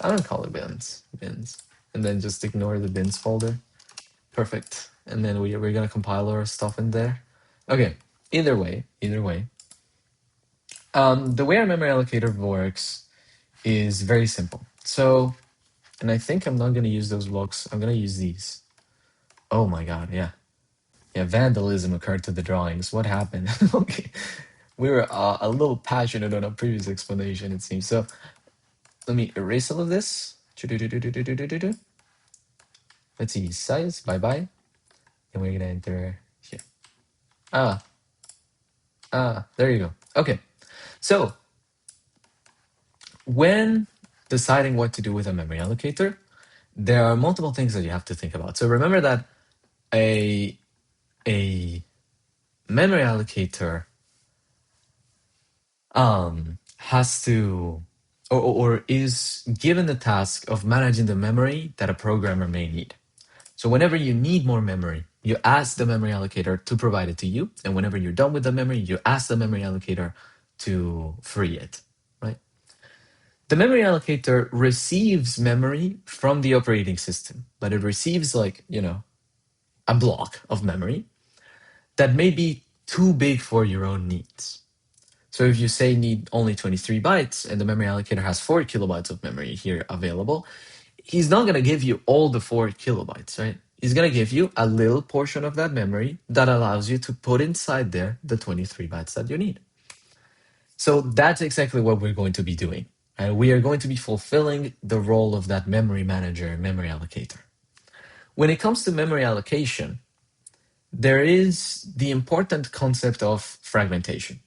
I don't call it bins. Bins. And then just ignore the bins folder. Perfect. And then we're gonna compile our stuff in there. Okay. Either way. The way our memory allocator works is very simple. So, and I think I'm not gonna use those blocks. I'm gonna use these. Oh my god, yeah. Yeah, vandalism occurred to the drawings. What happened? Okay. We were a little passionate on a previous explanation, it seems. So let me erase all of this. Let's see, size, bye-bye. And we're gonna enter here. There you go. Okay, so when deciding what to do with a memory allocator, there are multiple things that you have to think about. So remember that a memory allocator has to or is given the task of managing the memory that a programmer may need. So whenever you need more memory, you ask the memory allocator to provide it to you. And whenever you're done with the memory, you ask the memory allocator to free it, right? The memory allocator receives memory from the operating system, but it receives like, a block of memory that may be too big for your own needs. So if you say need only 23 bytes and the memory allocator has 4 kilobytes of memory here available, he's not going to give you all the 4 kilobytes, right? He's going to give you a little portion of that memory that allows you to put inside there the 23 bytes that you need. So that's exactly what we're going to be doing. And we are going to be fulfilling the role of that memory manager, memory allocator. When it comes to memory allocation, there is the important concept of fragmentation.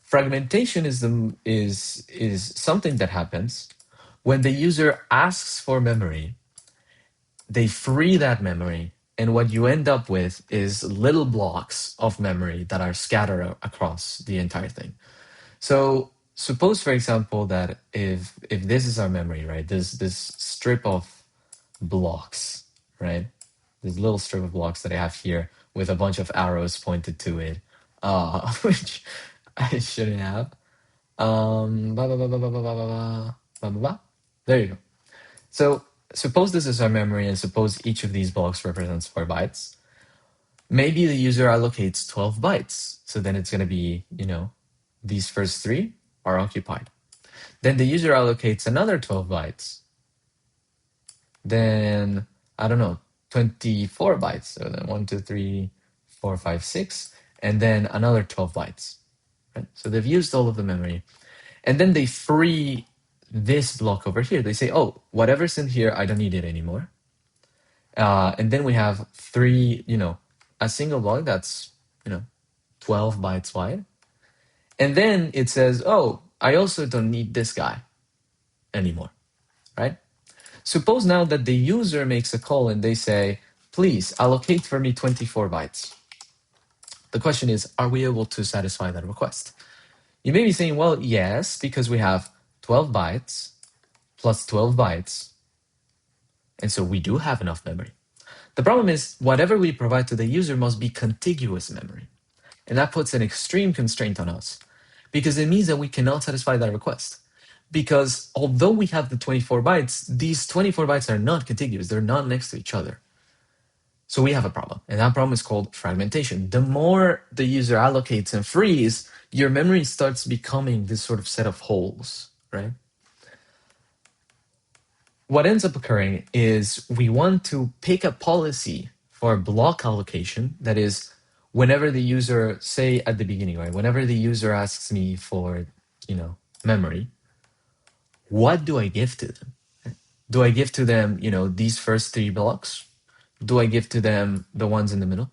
Fragmentation is something that happens when the user asks for memory, they free that memory, and what you end up with is little blocks of memory that are scattered across the entire thing. So suppose, for example, that if this is our memory, right? This strip of blocks, right? This little strip of blocks that I have here with a bunch of arrows pointed to it, which I shouldn't have. Ba, ba, ba, ba, ba, ba, ba, ba, ba, ba, ba. There you go. So suppose this is our memory, and suppose each of these blocks represents 4 bytes. Maybe the user allocates 12 bytes. So then it's going to be, these first 3 are occupied. Then the user allocates another 12 bytes. Then, I don't know, 24 bytes. So then 1, 2, 3, 4, 5, 6. And then another 12 bytes. Right? So they've used all of the memory. And then they free this block over here. They say, oh, whatever's in here, I don't need it anymore. And then we have 3, a single block that's, 12 bytes wide. And then it says, oh, I also don't need this guy anymore, right? Suppose now that the user makes a call and they say, please allocate for me 24 bytes. The question is, are we able to satisfy that request? You may be saying, well, yes, because we have 12 bytes plus 12 bytes. And so we do have enough memory. The problem is whatever we provide to the user must be contiguous memory. And that puts an extreme constraint on us because it means that we cannot satisfy that request. Because although we have the 24 bytes, these 24 bytes are not contiguous. They're not next to each other. So we have a problem. And that problem is called fragmentation. The more the user allocates and frees, your memory starts becoming this sort of set of holes, right? What ends up occurring is we want to pick a policy for block allocation. That is, whenever the user, say at the beginning, right? Whenever the user asks me for, memory, what do I give to them? Do I give to them, these first 3 blocks? Do I give to them the ones in the middle?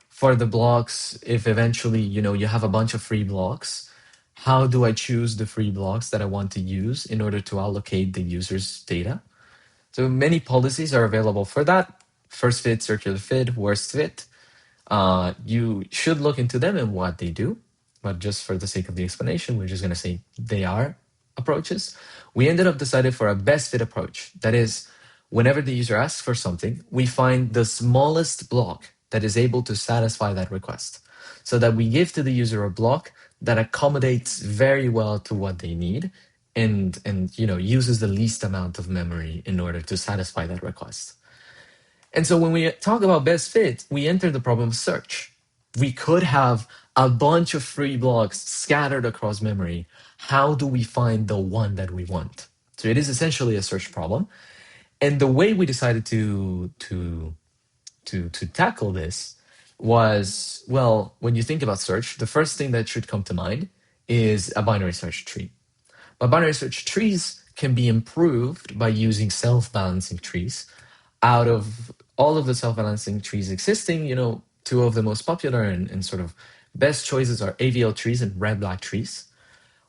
For the blocks, if eventually, you have a bunch of free blocks, how do I choose the free blocks that I want to use in order to allocate the user's data? So many policies are available for that. First fit, circular fit, worst fit. You should look into them and what they do. But just for the sake of the explanation, we're just going to say they are approaches. We ended up deciding for a best fit approach. That is, whenever the user asks for something, we find the smallest block that is able to satisfy that request, so that we give to the user a block that accommodates very well to what they need and uses the least amount of memory in order to satisfy that request. And so when we talk about best fit, we enter the problem of search. We could have a bunch of free blocks scattered across memory. How do we find the one that we want? So it is essentially a search problem. And the way we decided to tackle this was, well, when you think about search, the first thing that should come to mind is a binary search tree. But binary search trees can be improved by using self-balancing trees. Out of all of the self-balancing trees existing, 2 of the most popular and sort of best choices are AVL trees and red-black trees.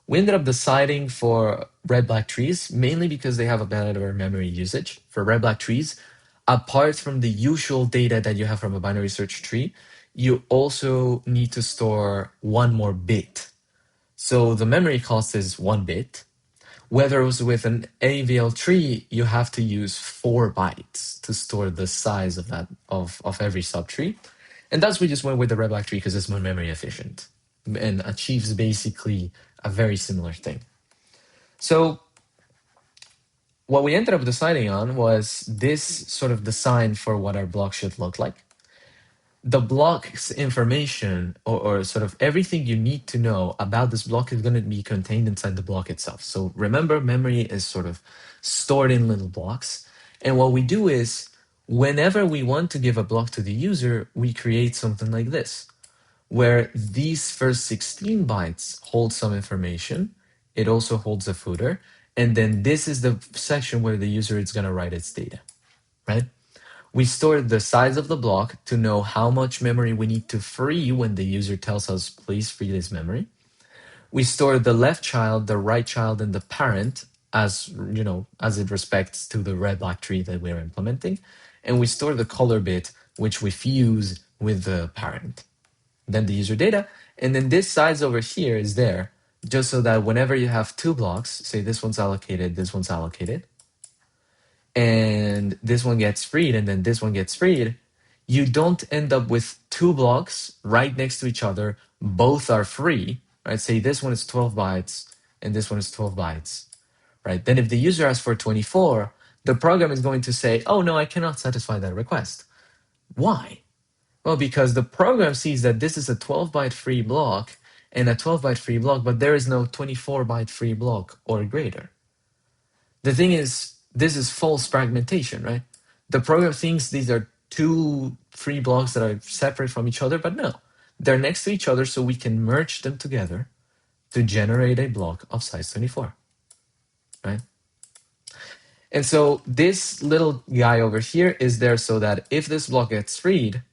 We ended up deciding for red-black trees mainly because they have a better memory usage. For red-black trees, apart from the usual data that you have from a binary search tree, you also need to store 1 more bit. So the memory cost is 1 bit. Whether it was with an AVL tree, you have to use 4 bytes to store the size of that of every subtree. And thus we just went with the red black tree because it's more memory efficient and achieves basically a very similar thing. So what we ended up deciding on was this sort of design for what our block should look like. The block's information or sort of everything you need to know about this block is going to be contained inside the block itself. So remember, memory is sort of stored in little blocks. And what we do is whenever we want to give a block to the user, we create something like this, where these first 16 bytes hold some information. It also holds a footer. And then this is the section where the user is going to write its data, right? We store the size of the block to know how much memory we need to free when the user tells us, please free this memory. We store the left child, the right child, and the parent as, you know, as it respects to the red black tree that we're implementing. And we store the color bit, which we fuse with the parent. Then the user data. And then this size over here is there just so that whenever you have 2 blocks, say this one's allocated, this one's allocated, and this one gets freed and then this one gets freed, you don't end up with 2 blocks right next to each other. Both are free, right? Say this one is 12 bytes and this one is 12 bytes, right? Then if the user asks for 24, the program is going to say, oh no, I cannot satisfy that request. Why? Well, because the program sees that this is a 12-byte free block and a 12-byte free block, but there is no 24-byte free block or greater. The thing is, this is false fragmentation, right? The program thinks these are 2 free blocks that are separate from each other, but no, they're next to each other, so we can merge them together to generate a block of size 24, right? And so this little guy over here is there so that if this block gets freed,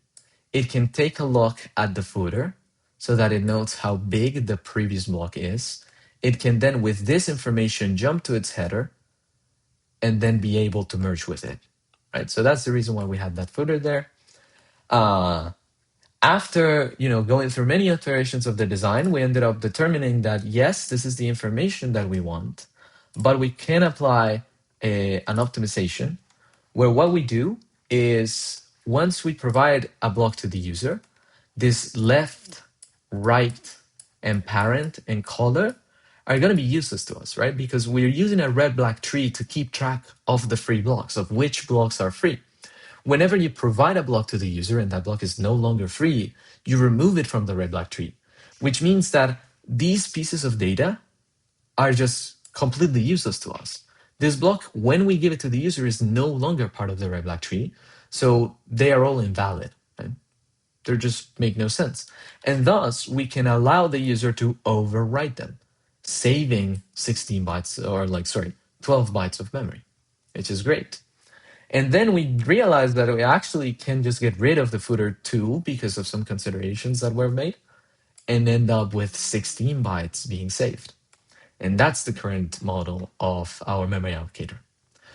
it can take a look at the footer so that it knows how big the previous block is. It can then, with this information, jump to its header and then be able to merge with it, right? So that's the reason why we had that footer there. After going through many iterations of the design, we ended up determining that yes, this is the information that we want, but we can apply an optimization where what we do is once we provide a block to the user, this left, right, and parent and color are going to be useless to us, right? Because we're using a red-black tree to keep track of the free blocks, of which blocks are free. Whenever you provide a block to the user and that block is no longer free, you remove it from the red-black tree, which means that these pieces of data are just completely useless to us. This block, when we give it to the user, is no longer part of the red-black tree, so they are all invalid. Right? They just make no sense. And thus, we can allow the user to overwrite them, saving 16 bytes, or 12 bytes of memory, which is great. And then we realized that we actually can just get rid of the footer too because of some considerations that were made and end up with 16 bytes being saved. And that's the current model of our memory allocator.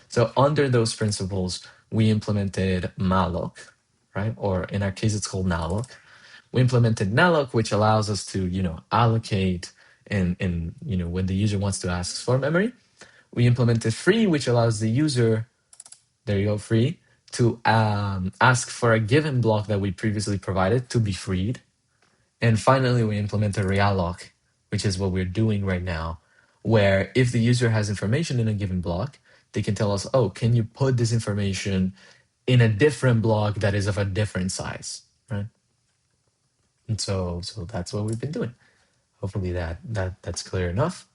So under those principles, we implemented malloc, right? Or in our case, it's called nalloc. We implemented nalloc, which allows us to, allocate and when the user wants to ask for memory. We implemented free, which allows the user, there you go, free, to ask for a given block that we previously provided to be freed. And finally, we implemented Realloc, which is what we're doing right now, where if the user has information in a given block, they can tell us, oh, can you put this information in a different block that is of a different size, right? And so that's what we've been doing. Hopefully that's clear enough.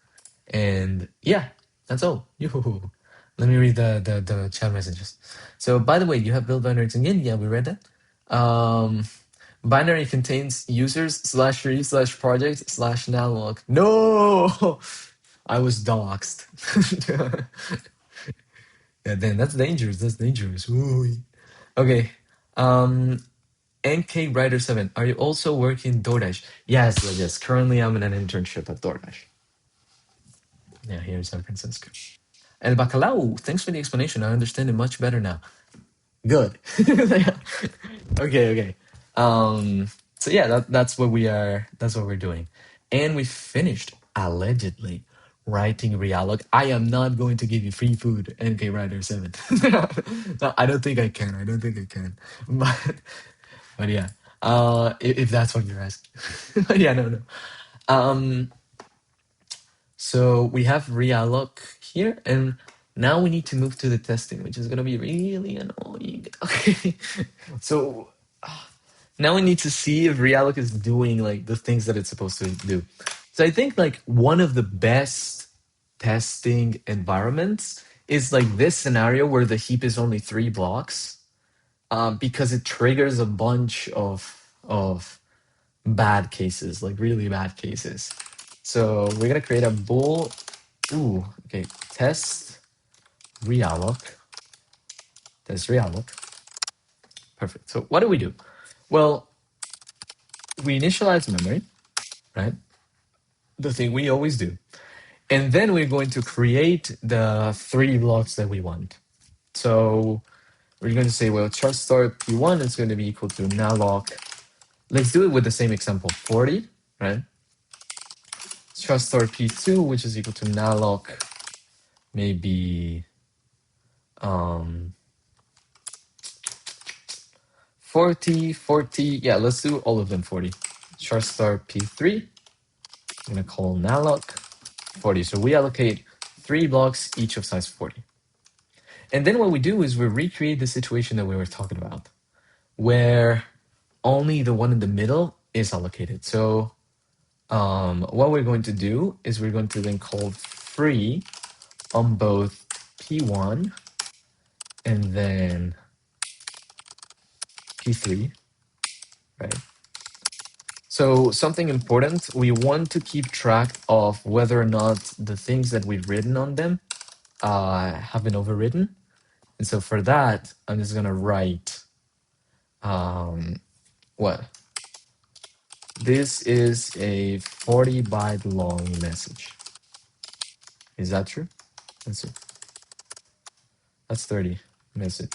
And yeah, that's all. Yoo-hoo. Let me read the chat messages. So by the way, you have build binaries again? Yeah, we read that. Binary contains users /tree/project/nalloc. No, I was doxxed. Yeah, then that's dangerous. That's dangerous. Ooh. Okay. NK Writer 7. Are you also working DoorDash? Yes, yes. Currently, I'm in an internship at DoorDash. Yeah, here in San Francisco. El Bacalao, thanks for the explanation. I understand it much better now. Good. Okay. So yeah, that's what we are. That's what we're doing, and we finished allegedly writing Realloc. I am not going to give you free food, NK Rider 7. No, I don't think I can. I don't think I can. But yeah, if that's what you're asking. But yeah, no, no. Um, so we have Realloc here, and now we need to move to the testing, which is gonna be really annoying. Okay, so now we need to see if Realloc is doing like the things that it's supposed to do. So I think like one of the best testing environments is like this scenario where the heap is only 3 blocks, because it triggers a bunch of bad cases, like really bad cases. So we're gonna create a bool. Ooh, okay. Test Realloc. Test Realloc. Perfect. So what do? Well, we initialize memory, right? The thing we always do. And then we're going to create the 3 blocks that we want. So we're going to say, well, chart start P1 is going to be equal to nalloc. Let's do it with the same example, 40, right? Chart start P2, which is equal to nalloc, maybe 40, 40. Yeah, let's do all of them 40. Chart start P3, I'm going to call nalloc 40. So we allocate 3 blocks, each of size 40. And then what we do is we recreate the situation that we were talking about, where only the one in the middle is allocated. So what we're going to do is we're going to then call free on both P1 and then P3, right? So something important, we want to keep track of whether or not the things that we've written on them have been overridden. And so for that, I'm just gonna write what? This is a 40 byte long message. Is that true? Let's see. That's 30 message.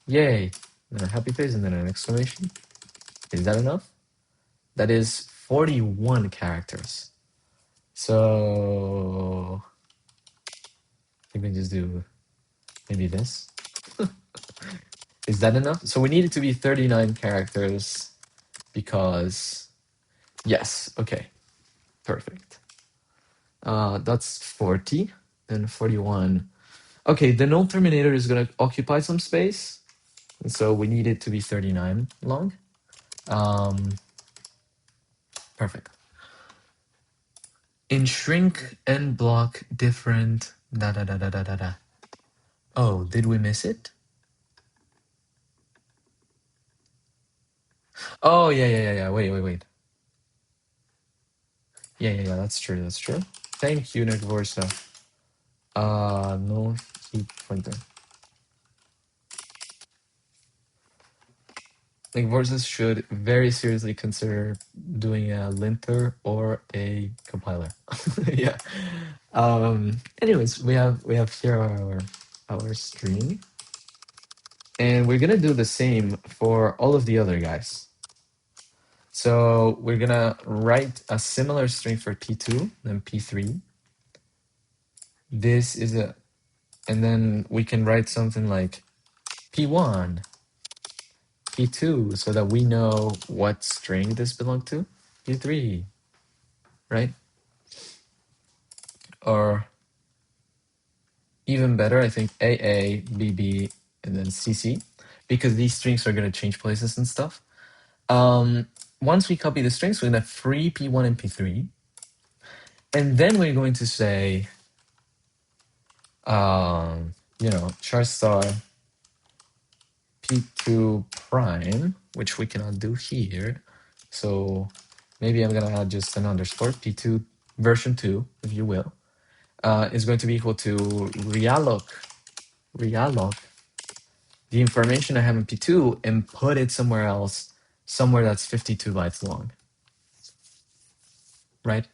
Yay. Then a happy face and then an exclamation. Is that enough? That is 41 characters. So you can just do maybe this. Is that enough? So we need it to be 39 characters because yes, okay. Perfect. That's 40 and 41. Okay, the null terminator is going to occupy some space. And so we need it to be 39 long. Perfect. In shrink and block different da da da da da da da. Oh, did we miss it? Oh yeah. Wait. Yeah, that's true, that's true. Thank you, Negvorsa. No heap pointer. Negvorsa should very seriously consider doing a linter or a compiler. Yeah. Anyways, we have here our string. And we're gonna do the same for all of the other guys. So we're gonna write a similar string for P2 and P3. This is a, and then we can write something like P1, P2, so that we know what string this belongs to. P3, right? Or even better, I think AA, BB, and then CC, because these strings are gonna change places and stuff. Once we copy the strings, we're gonna free P1 and P3. And then we're going to say, char star P2 prime, which we cannot do here. So maybe I'm gonna add just an underscore P2 version 2, if you will, is going to be equal to realloc the information I have in P2 and put it somewhere else, somewhere that's 52 bytes long, right?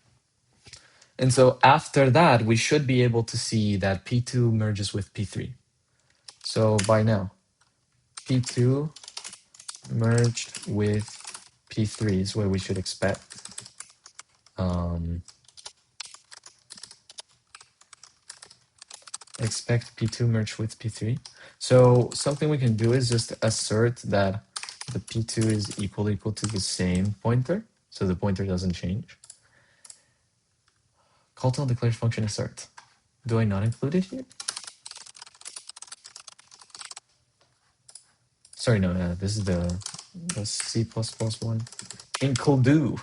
And so after that, we should be able to see that P2 merges with P3. So by now, P2 merged with P3 is what we should expect. expect P2 merge with P3. So something we can do is just assert that the P2 is equal to the same pointer, so the pointer doesn't change. Call to declares function assert. Do I not include it here? Sorry, no, this is the C++ one. Include.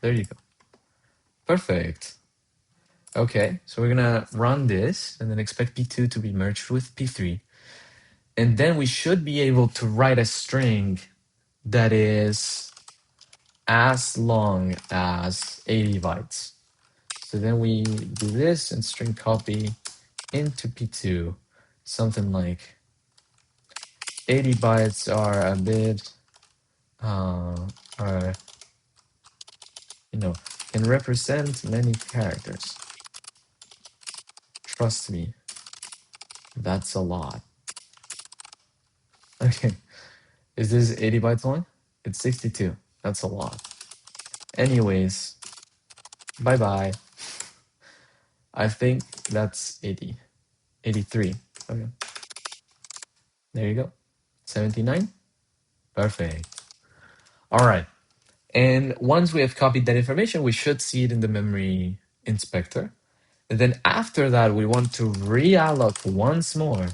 There you go. Perfect. Okay, so we're gonna run this and then expect P2 to be merged with P3. And then we should be able to write a string that is as long as 80 bytes. So then we do this and string copy into P2, something like 80 bytes are a bit, are, can represent many characters. Trust me, that's a lot. Okay, is this 80 bytes long? It's 62. That's a lot. Anyways, bye-bye. I think that's 80. 83. Okay. There you go. 79. Perfect. All right. And once we have copied that information, we should see it in the memory inspector. And then after that, we want to realloc once more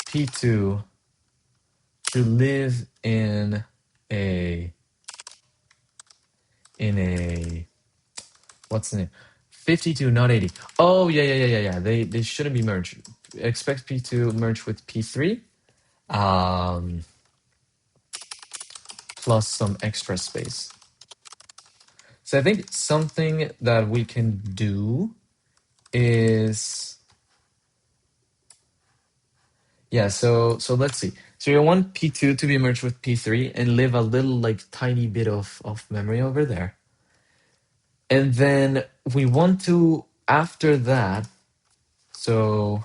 P2 to live in a what's the name? 52, not 80. Oh, yeah. They shouldn't be merged. Expect P2 merge with P3. Plus some extra space. So I think something that we can do is, yeah, so let's see. So you want P2 to be merged with P3 and leave a little like tiny bit of memory over there. And then we want to, after that, so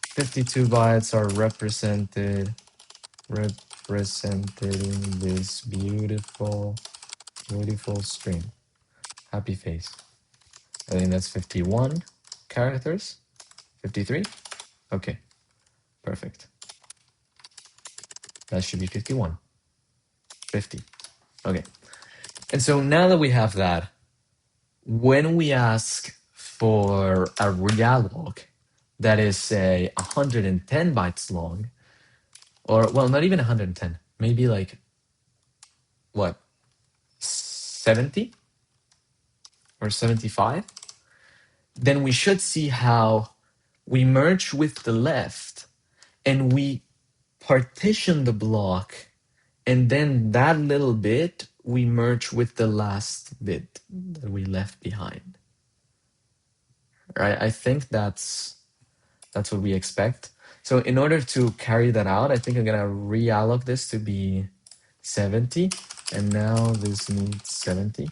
52 bytes are represented in this beautiful string. Happy face. I think that's 51 characters. 53? Okay, perfect. That should be 51. 50. Okay. And so now that we have that, when we ask for a realloc that is, say, 110 bytes long, or, well, not even 110, maybe like, what, 70 or 75? Then we should see how we merge with the left and we partition the block, and then that little bit we merge with the last bit that we left behind. Right? I think that's what we expect. So in order to carry that out, I think I'm gonna realloc this to be 70, and now this needs 70.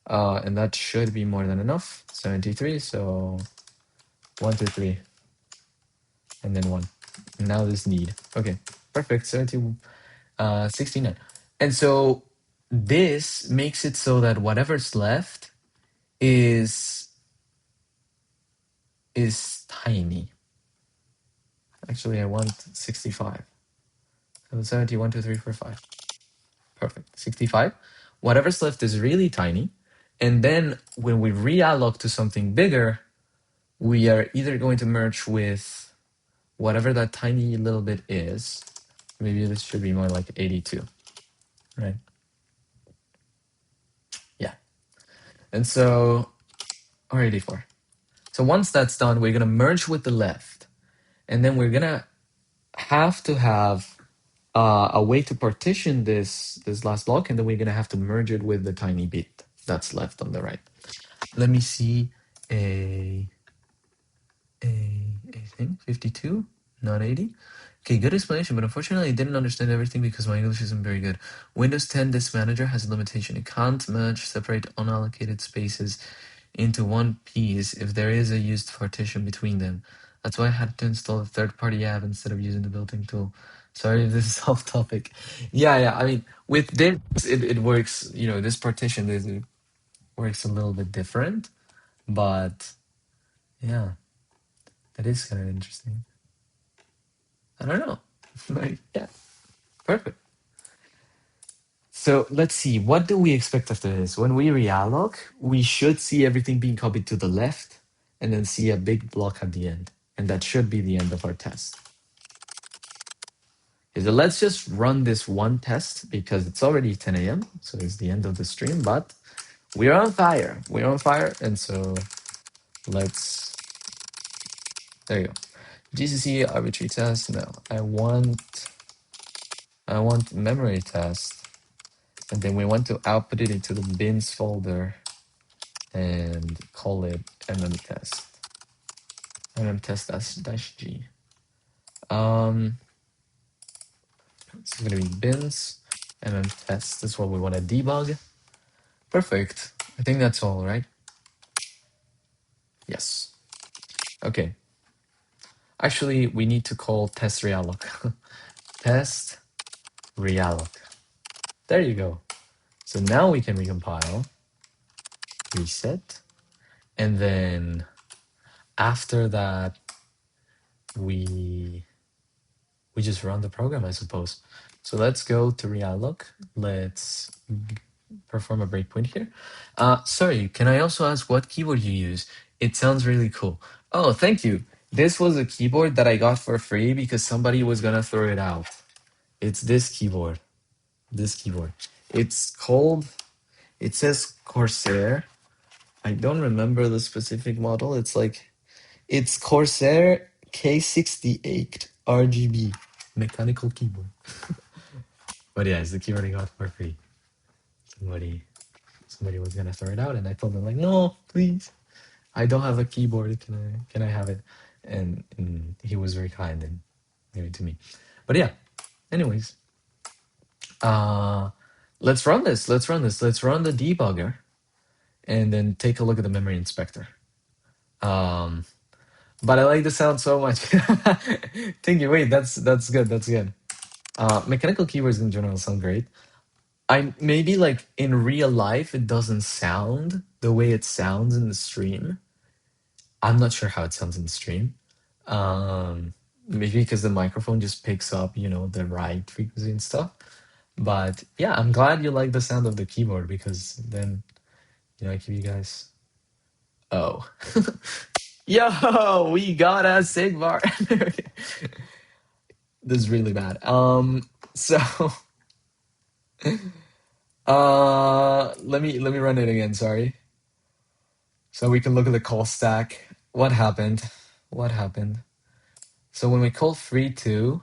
And that should be more than enough. 73, so 1, 2, 3, and then 1. And now this need. Okay, perfect. 70, 69. And so this makes it so that whatever's left is tiny. Actually, I want 65. So 70, 1, 2, 3, 4, 5. Perfect. 65. Whatever's left is really tiny. And then when we realloc to something bigger, we are either going to merge with whatever that tiny little bit is. Maybe this should be more like 82, right? Yeah. And so, or 84. So once that's done, we're going to merge with the left. And then we're going to have a way to partition this last block, and then we're going to have to merge it with the tiny bit that's left on the right. Let me see a thing, 52, not 80. Okay, good explanation, but unfortunately I didn't understand everything because my English isn't very good. Windows 10 Disk Manager has a limitation. It can't separate unallocated spaces into one piece if there is a used partition between them. That's why I had to install a third-party app instead of using the built-in tool. Sorry if this is off topic. Yeah, I mean, with this, it works, this partition, it works a little bit different, but Yeah, that is kind of interesting. I don't know. Like, yeah, perfect. So let's see, what do we expect after this? When we realloc, we should see everything being copied to the left and then see a big block at the end. And that should be the end of our test. Okay, so let's just run this one test because it's already 10 a.m. So it's the end of the stream, but we're on fire. We're on fire. And so let's, there you go. GCC arbitrary test. No, I want memory test. And then we want to output it into the bins folder and call it mmtest. Mmtest dash g. It's gonna be bins mmtest. That's what we want to debug. Perfect. I think that's all, right? Yes. Okay. Actually, we need to call test realloc. Test realloc. There you go. So now we can recompile, reset, and then after that, we just run the program, I suppose. So let's go to Realloc. Let's perform a breakpoint here. Sorry, can I also ask what keyboard you use? It sounds really cool. Oh, thank you. This was a keyboard that I got for free because somebody was gonna throw it out. It's this keyboard. This keyboard. It's called, it says Corsair. I don't remember the specific model. It's Corsair K68 RGB mechanical keyboard. But yeah, it's the keyboard I got for free. Somebody was gonna throw it out, and I told them like, no, please, I don't have a keyboard. Can I have it? And he was very kind and gave it to me. But yeah, anyways, let's run this. Let's run this. Let's run the debugger, and then take a look at the memory inspector. But I like the sound so much. Thank you. Wait, that's good. That's good. Mechanical keyboards in general sound great. I maybe like in real life it doesn't sound the way it sounds in the stream. I'm not sure how it sounds in the stream. Maybe because the microphone just picks up, the right frequency and stuff. But yeah, I'm glad you like the sound of the keyboard because then, I give you guys. Oh, yo, we got a Sigvar. This is really bad. So, let me run it again. Sorry. So we can look at the call stack. What happened? What happened? So when we call free2,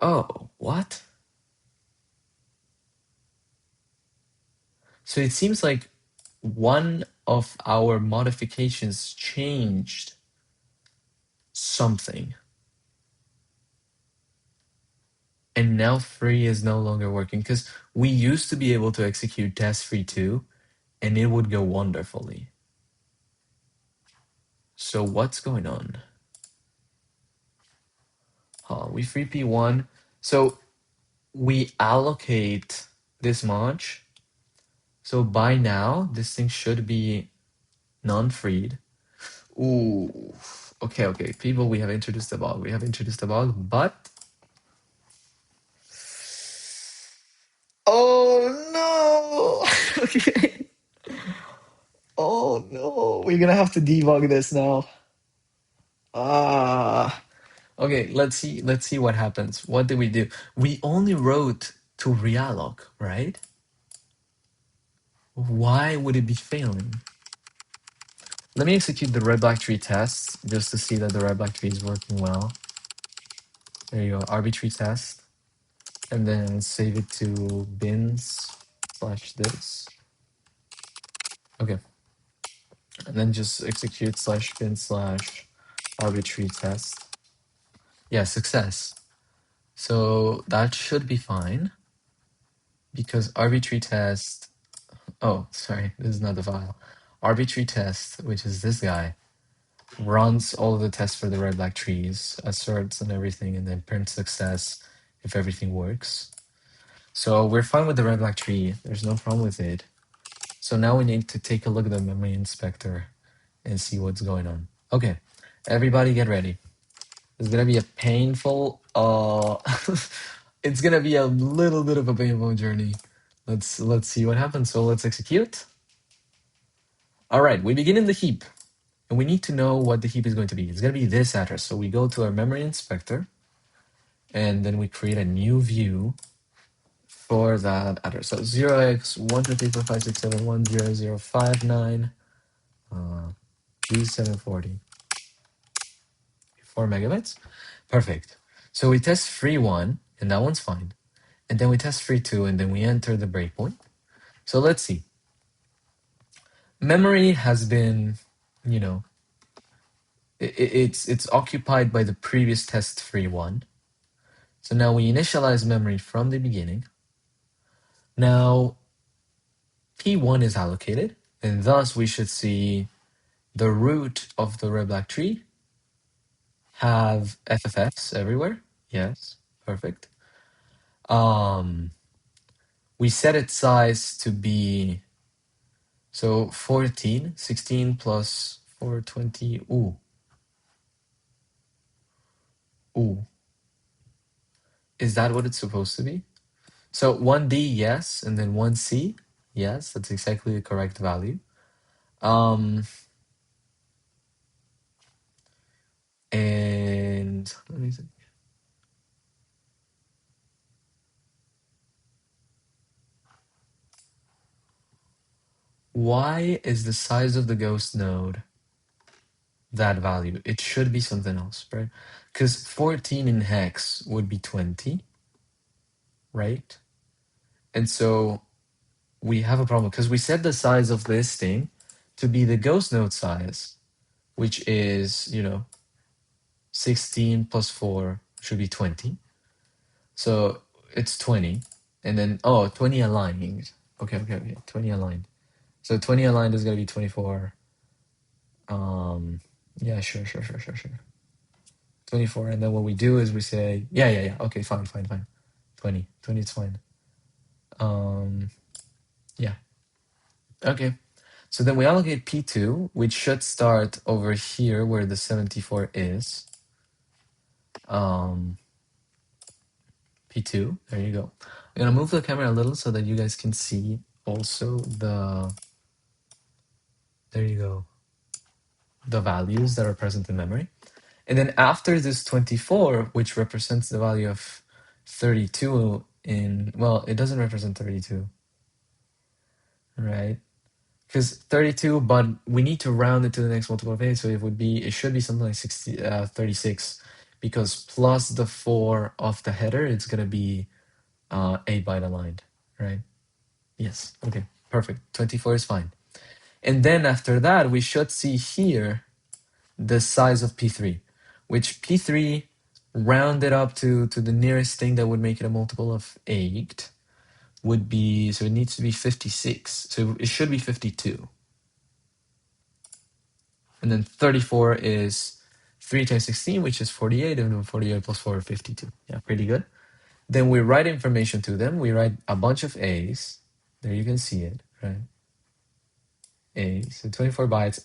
oh, what? So it seems like one of our modifications changed something. And now free is no longer working because we used to be able to execute test free2 and it would go wonderfully. So what's going on? We free P1. So we allocate this much. So by now, this thing should be non-freed. Ooh. Okay. People, we have introduced a bug. But... Oh, no! Okay. Oh, no. We're gonna have to debug this now. Okay, let's see what happens. What did we do? We only wrote to Realloc, right? Why would it be failing? Let me execute the red black tree test just to see that the red black tree is working well. There you go, arbitrary test. And then save it to bins/this. Okay. And then just execute /bin/arbitrary test. Yeah, success. So that should be fine because arbitrary test, oh, sorry, this is not the file. Arbitrary test, which is this guy, runs all of the tests for the red black trees, asserts and everything, and then prints success if everything works. So we're fine with the red black tree. There's no problem with it. So now we need to take a look at the memory inspector and see what's going on. Okay, everybody get ready. It's gonna be a painful, it's gonna be a little bit of a painful journey. Let's see what happens. So let's execute. All right, we begin in the heap, and we need to know what the heap is going to be. It's gonna be this address. So we go to our memory inspector, and then we create a new view for that address. So 0x1234567100059 G740 4 megabytes. Perfect. So we test free one, and that one's fine. And then we test free two, and then we enter the breakpoint. So let's see. Memory has been, you know, it's occupied by the previous test free one. So now we initialize memory from the beginning. Now P1 is allocated, and thus we should see the root of the red black tree have FFFs everywhere. Yes, perfect. We set its size to be, so 14, 16 plus 420. Ooh. Is that what it's supposed to be? So 1D, yes, and then 1C, yes, that's exactly the correct value. And let me see. Why is the size of the ghost node that value? It should be something else, right? Because 14 in hex would be 20, right? And so we have a problem because we set the size of this thing to be the ghost node size, which is, 16 plus 4 should be 20. So it's 20. And then, 20 aligned. Okay. 20 aligned. So 20 aligned is going to be 24. Yeah, sure. 24. And then what we do is we say, yeah. Okay, fine. 20 is fine. Yeah. Okay. So then we allocate P2, which should start over here where the 74 is. P2, there you go. I'm gonna move the camera a little so that you guys can see also there you go, the values that are present in memory. And then after this 24, which represents the value of 32 well, it doesn't represent 32, right? Because 32, but we need to round it to the next multiple of 8, so it should be something like 36, because plus the 4 of the header, it's gonna be 8 byte aligned, right? Yes, okay, perfect. 24 is fine. And then after that, we should see here the size of P3, which P3 rounded up to the nearest thing that would make it a multiple of 8 would be, so it needs to be 56. So it should be 52. And then 34 is 3 times 16, which is 48, and then 48 plus 4 is 52. Yeah, pretty good. Then we write information to them. We write a bunch of A's. There you can see it, right? A, so 24 bytes.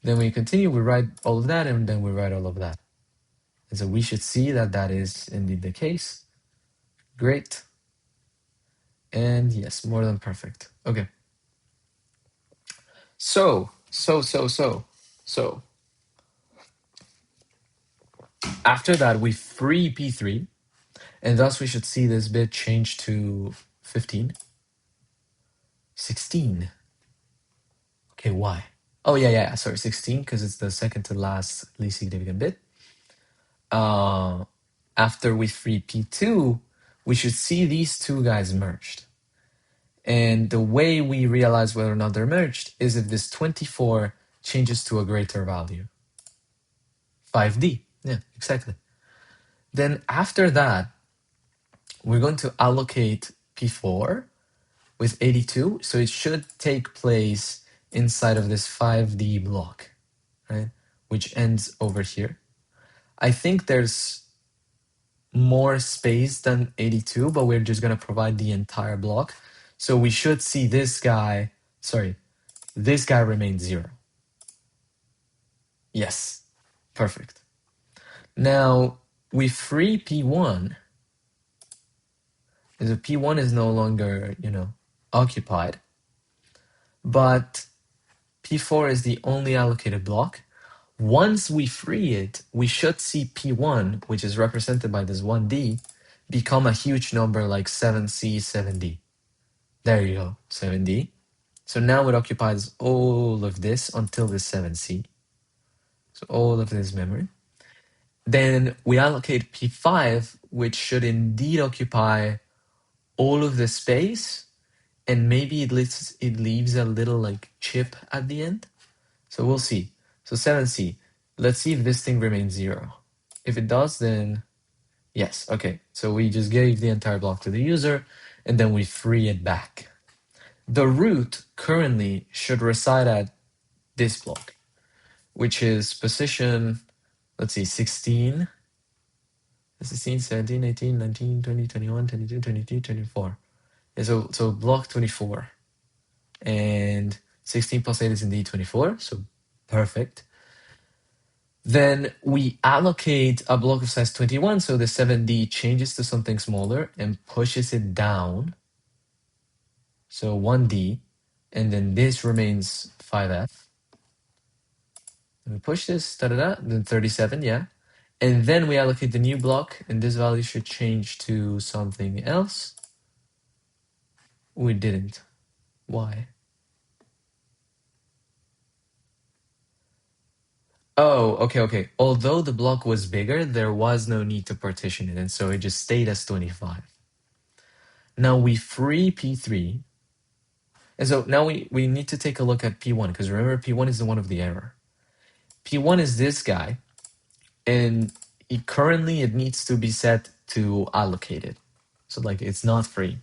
Then we continue, we write all of that, and then we write all of that. And so we should see that that is indeed the case. Great. And yes, more than perfect. Okay. So. After that, we free P3, and thus we should see this bit change to 15. 16. Okay, why? Oh, yeah, sorry, 16, because it's the second to last least significant bit. After we free P2, we should see these two guys merged. And the way we realize whether or not they're merged is if this 24 changes to a greater value. 5D, yeah, exactly. Then after that, we're going to allocate P4 with 82, so it should take place inside of this 5D block, right? Which ends over here. I think there's more space than 82, but we're just going to provide the entire block. So we should see this guy, sorry, this guy remains 0. Yes, perfect. Now we free P1, and the P1 is no longer, occupied, but P4 is the only allocated block. Once we free it, we should see P1, which is represented by this 1D, become a huge number like 7C, 7D. There you go, 7D. So now it occupies all of this until this 7C. So all of this memory. Then we allocate P5, which should indeed occupy all of the space, and maybe it leaves a little like chip at the end. So we'll see. So 7C. Let's see if this thing remains 0. If it does, then yes. Okay. So we just gave the entire block to the user, and then we free it back. The root currently should reside at this block, which is position, let's see, 16, 16, 17, 18, 19, 20, 21, 22, 23, 24. And so block 24. And 16 plus 8 is indeed 24, so perfect. Then we allocate a block of size 21, so the 7D changes to something smaller and pushes it down. So 1D, and then this remains 5F. And we push this, then 37, yeah. And then we allocate the new block, and this value should change to something else. We didn't. Why? Oh, okay. Although the block was bigger, there was no need to partition it, and so it just stayed as 25. Now we free P3. And so now we need to take a look at P1, because remember, P1 is the one of the error. P1 is this guy, and currently it needs to be set to allocated. So like it's not free.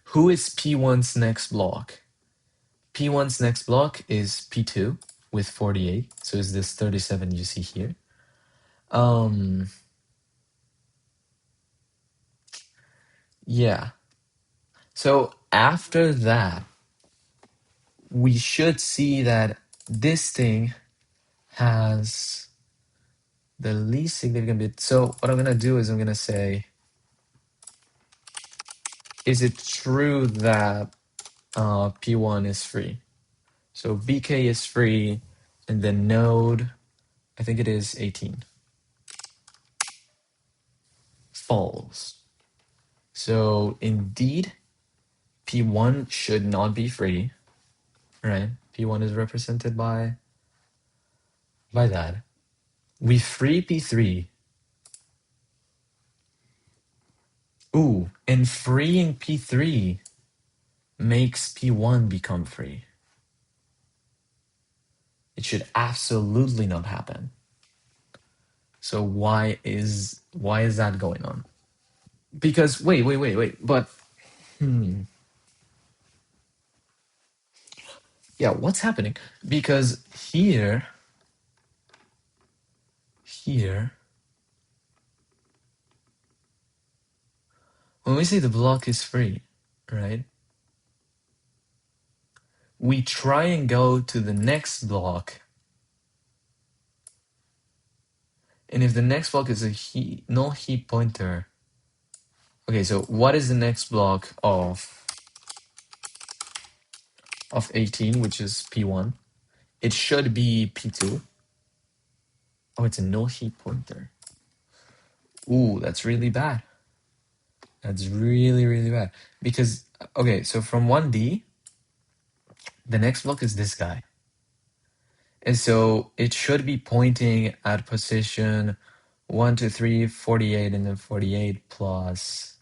Who is P1's next block? P1's next block is P2 with 48. So it's this 37 you see here. Yeah. So after that, we should see that this thing has the least significant bit. So what I'm going to do is I'm going to say, is it true that P1 is free? So BK is free, and then node, I think it is 18. False. So indeed, P1 should not be free, right? P1 is represented by that. We free P3. Ooh, and freeing P3 makes P1 become free. It should absolutely not happen. So why is that going on? Because wait, but yeah, what's happening? Because here, when we say the block is free, right? We try and go to the next block. And if the next block is a null heap pointer, okay, so what is the next block of 18, which is P1? It should be P2. Oh, it's a null heap pointer. Ooh, that's really bad. That's really, really bad. Because, okay, so from 1D, the next block is this guy. And so it should be pointing at position 1, 2, 3, 48, and then 48 plus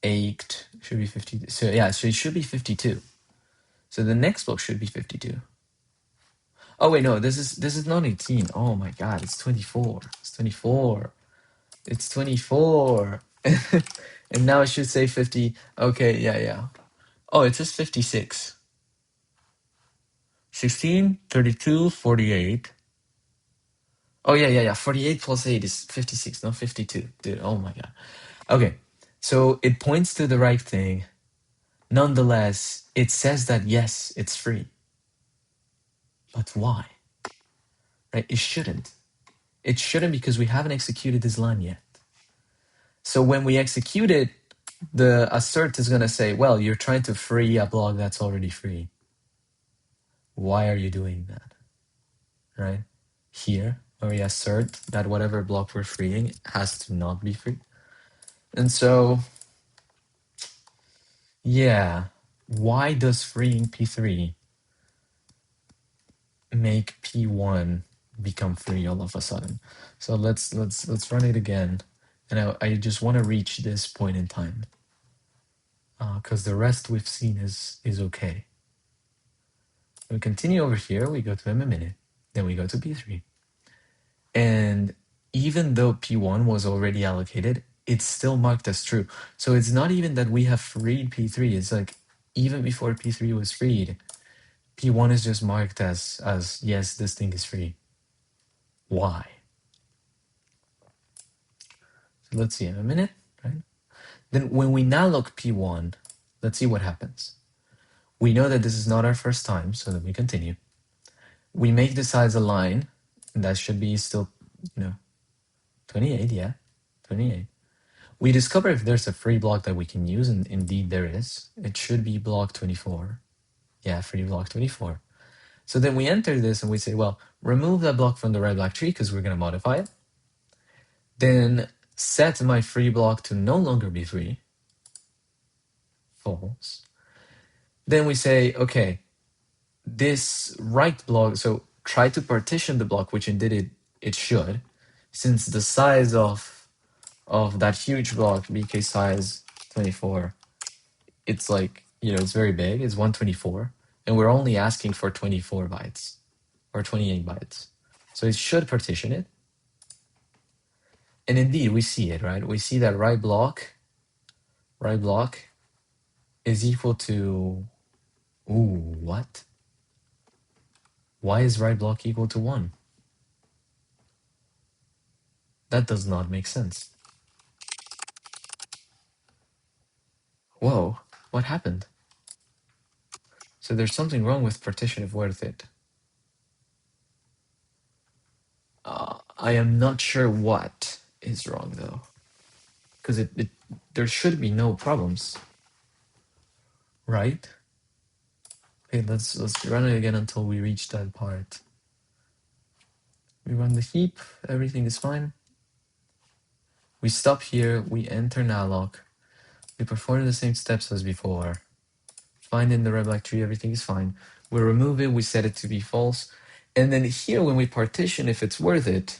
8 should be 50. So yeah, so it should be 52. So the next block should be 52. Oh wait, no, this is not 18. Oh my god, it's 24. It's 24. It's 24. And now it should say 50. Okay, yeah. Oh, it says 56. 16, 32, 48. Oh yeah. 48 plus 8 is 56, not 52. Dude, oh my god. Okay, so it points to the right thing. Nonetheless, it says that yes, it's free. But why? Right? It shouldn't. It shouldn't because we haven't executed this line yet. So when we execute it, the assert is going to say, well, you're trying to free a block that's already free. Why are you doing that? Right? Here, where we assert that whatever block we're freeing has to not be free. And so, yeah, why does freeing P3 make P1 become free all of a sudden? So let's run it again. And I just want to reach this point in time. Because the rest we've seen is okay. We continue over here, we go to M a minute, then we go to P3. And even though P1 was already allocated, it's still marked as true. So it's not even that we have freed P3, it's like even before P3 was freed, P1 is just marked as yes, this thing is free. Why? So let's see, in a minute, right? Then when we now look P1, let's see what happens. We know that this is not our first time, so then we continue. We make the size a line, and that should be still, 28, yeah, 28. We discover if there's a free block that we can use, and indeed there is. It should be block 24. Yeah, free block 24. So then we enter this and we say, well, remove that block from the red black tree because we're going to modify it. Then set my free block to no longer be free. False. Then we say, okay, this right block, so try to partition the block, which indeed it should, since the size of that huge block, BK size 24, it's like, it's very big, it's 124, and we're only asking for 24 bytes or 28 bytes. So it should partition it. And indeed, we see it, right? We see that right block is equal to, what? Why is right block equal to 1? That does not make sense. Whoa, what happened? So there's something wrong with partition if worth it. I am not sure what is wrong though, because there should be no problems, right? Okay, let's run it again until we reach that part. We run the heap, everything is fine. We stop here, we enter Realloc, we perform the same steps as before. Find in the red black tree, everything is fine. We remove it, we set it to be false. And then here when we partition, if it's worth it,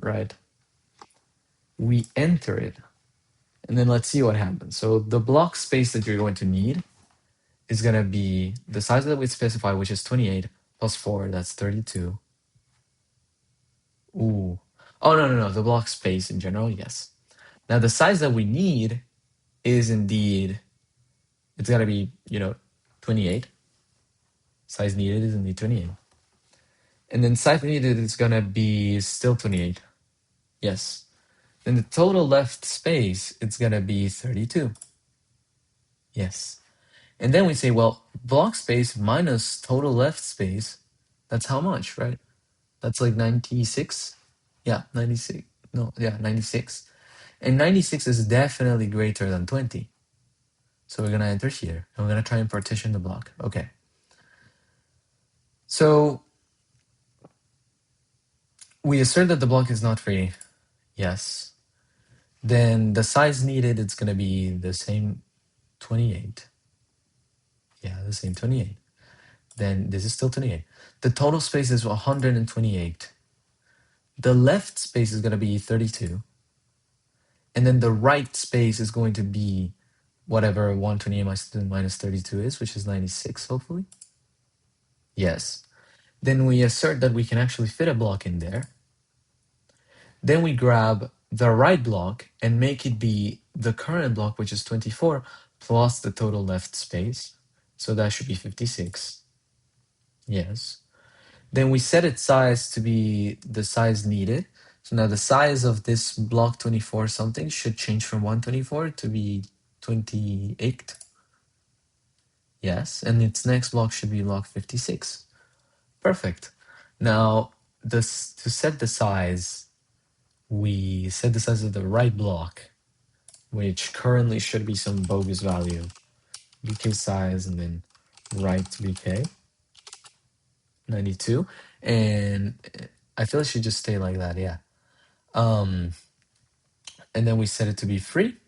right, we enter it. And then let's see what happens. So the block space that you're going to need is going to be the size that we specify, which is 28 plus 4, that's 32. Ooh. Oh, no. The block space in general, yes. Now the size that we need is indeed, it's got to be, 28. Size needed is indeed 28. And then size needed is going to be still 28. Yes. Then the total left space, it's going to be 32. Yes. And then we say, well, block space minus total left space, that's how much, right? That's like 96. Yeah, 96. No, yeah, 96. And 96 is definitely greater than 20. So we're going to enter here, and we're going to try and partition the block. Okay. So we assert that the block is not free. Yes. Then the size needed, it's going to be the same 28. Yeah, the same 28. Then this is still 28. The total space is 128. The left space is going to be 32. And then the right space is going to be whatever 128 minus 32 is, which is 96, hopefully. Yes. Then we assert that we can actually fit a block in there. Then we grab the right block and make it be the current block, which is 24, plus the total left space. So that should be 56. Yes. Then we set its size to be the size needed. So now the size of this block 24 something should change from 124 to be 28. Yes, and its next block should be block 56. Perfect. Now, this to set the size, we set the size of the right block, which currently should be some bogus value. BK size and then right BK 92. And I feel it should just stay like that, yeah. And then we set it to be free.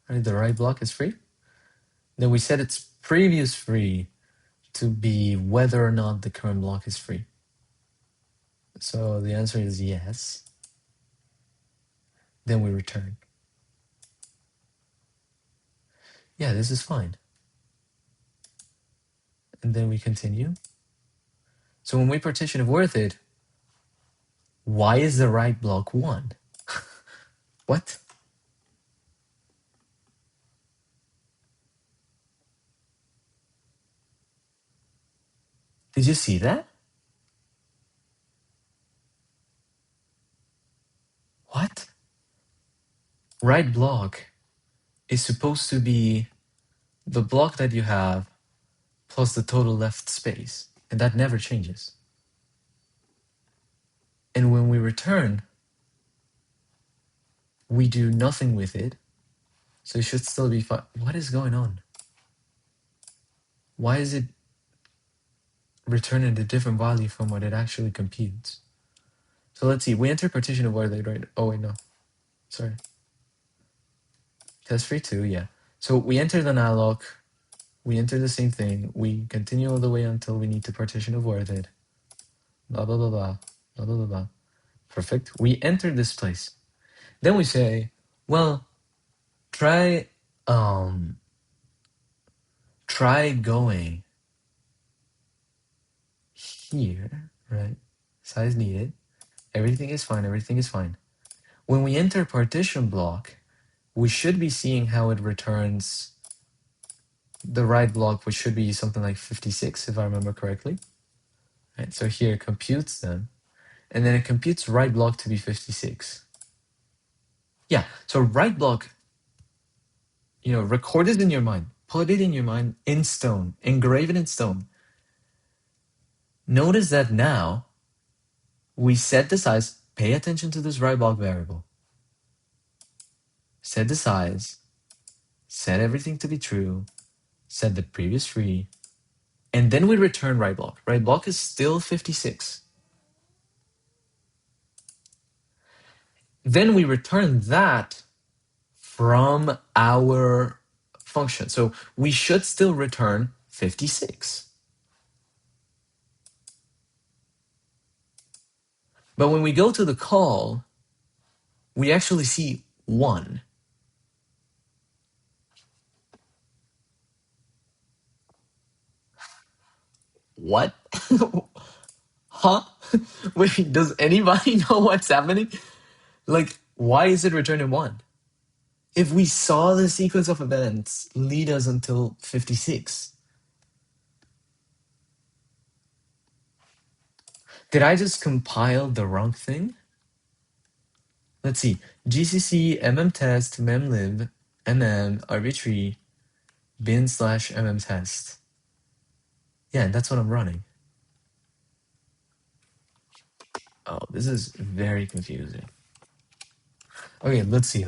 Right, the right block is free. Then we set its previous free to be whether or not the current block is free. So the answer is yes. Then we return. Yeah, this is fine. And then we continue. So when we partition of worth it, why is the right block 1? What? Did you see that? What? Right block is supposed to be the block that you have plus the total left space, and that never changes. And when we return, we do nothing with it, so it should still be fine. What is going on? Why is it returning a different value from what it actually computes? So let's see, we enter partition of worth it, right? Oh wait, no, sorry. Test free 2, yeah. So we entered an alloc, we enter the same thing, we continue all the way until we need to partition of worth it. Blah, blah, blah, blah, blah, blah, blah, blah. Perfect. We enter this place. Then we say, well, try going here, right? Size needed. Everything is fine, everything is fine. When we enter partition block, we should be seeing how it returns the right block, which should be something like 56, if I remember correctly. Right, so here it computes them, and then it computes right block to be 56. Yeah, so right block, record it in your mind. Put it in your mind in stone. Engrave it in stone. Notice that now we set the size. Pay attention to this right block variable. Set the size. Set everything to be true. Set the previous free. And then we return right block. Right block is still 56. Then we return that from our function. So we should still return 56. But when we go to the call, we actually see 1. What? Huh? Wait, does anybody know what's happening? Like, why is it returning 1? If we saw the sequence of events lead us until 56. Did I just compile the wrong thing? Let's see. GCC mmtest memlib mm arbitrary bin/mmtest. Yeah, that's what I'm running. Oh, this is very confusing. Okay, let's see.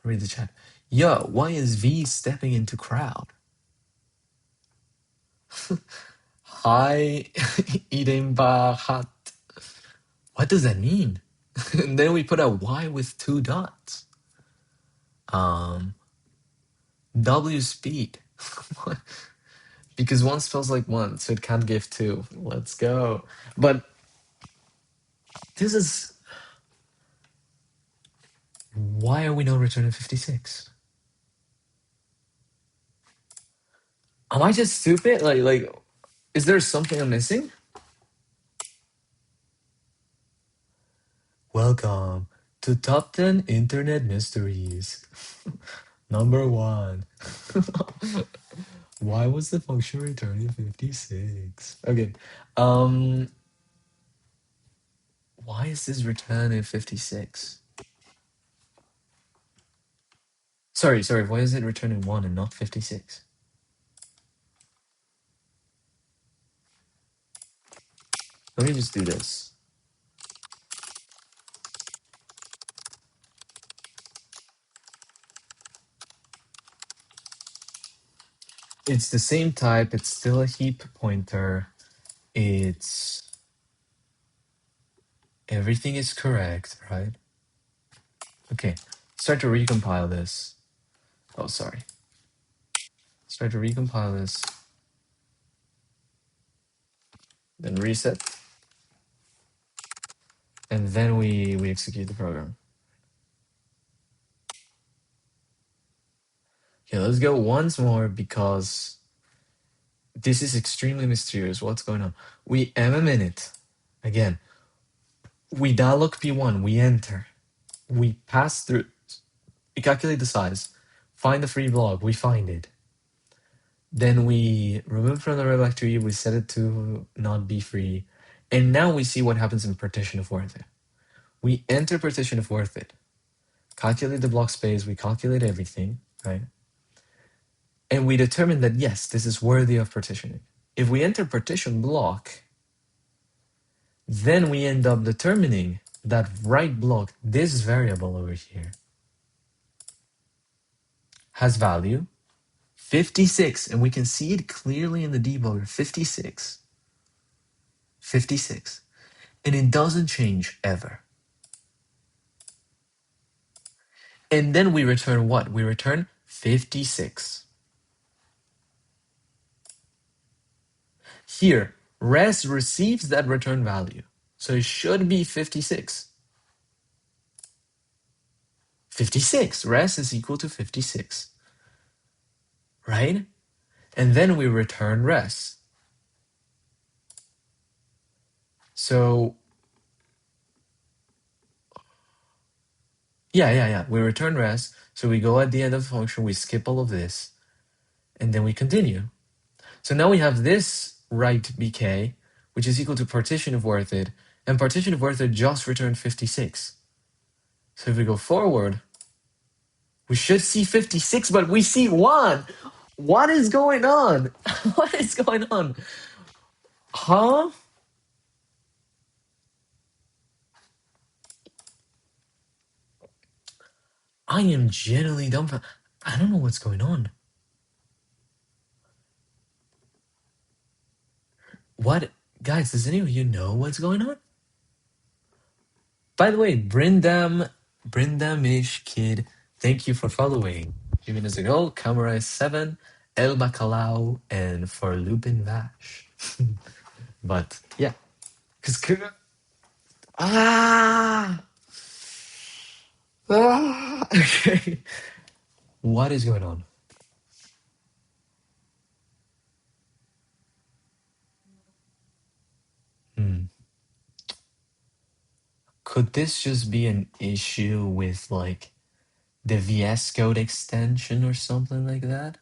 Read the chat. Yo, why is V stepping into crowd? Hi, Idembahat. What does that mean? And then we put a Y with 2 dots. W speed. Because 1 spells like 1, so it can't give 2. Let's go. But this is... Why are we not returning 56? Am I just stupid? Like, is there something I'm missing? Welcome to Top 10 Internet Mysteries. Number 1. Why was the function returning 56? Okay. Why is this returning 56? Sorry, why is it returning 1 and not 56? Let me just do this. It's the same type, it's still a heap pointer. It's everything is correct, right? Okay, start to recompile this. Oh, sorry. Start to recompile this. Then reset. And then we execute the program. Okay, let's go once more because this is extremely mysterious. What's going on? We M a minute. Again, we dialog P1, we enter. We pass through, we calculate the size, find the free block, we find it. Then we remove from the Realloc tree, we set it to not be free. And now we see what happens in partition of worth it. We enter partition of worth it, calculate the block space, we calculate everything, right? And we determine that yes, this is worthy of partitioning. If we enter partition block, then we end up determining that right block, this variable over here, has value 56, and we can see it clearly in the debugger, 56, 56, and it doesn't change ever. And then we return what? We return 56. Here, res receives that return value, so it should be 56. 56, res is equal to 56, right? And then we return res. So yeah. We return res. So we go at the end of the function, we skip all of this, and then we continue. So now we have this right bk, which is equal to partition of worth it, and partition of worth it just returned 56. So if we go forward, we should see 56, but we see 1. What is going on? What is going on? Huh? I am genuinely dumbfounded. I don't know what's going on. What? Guys, does any of you know what's going on? By the way, Brindamish Kid, thank you for following. A few minutes ago, Camera 7, El Bacalao, and for Lupin Vash. But yeah, because ah, okay. What is going on? Could this just be an issue with like the VS Code extension or something like that?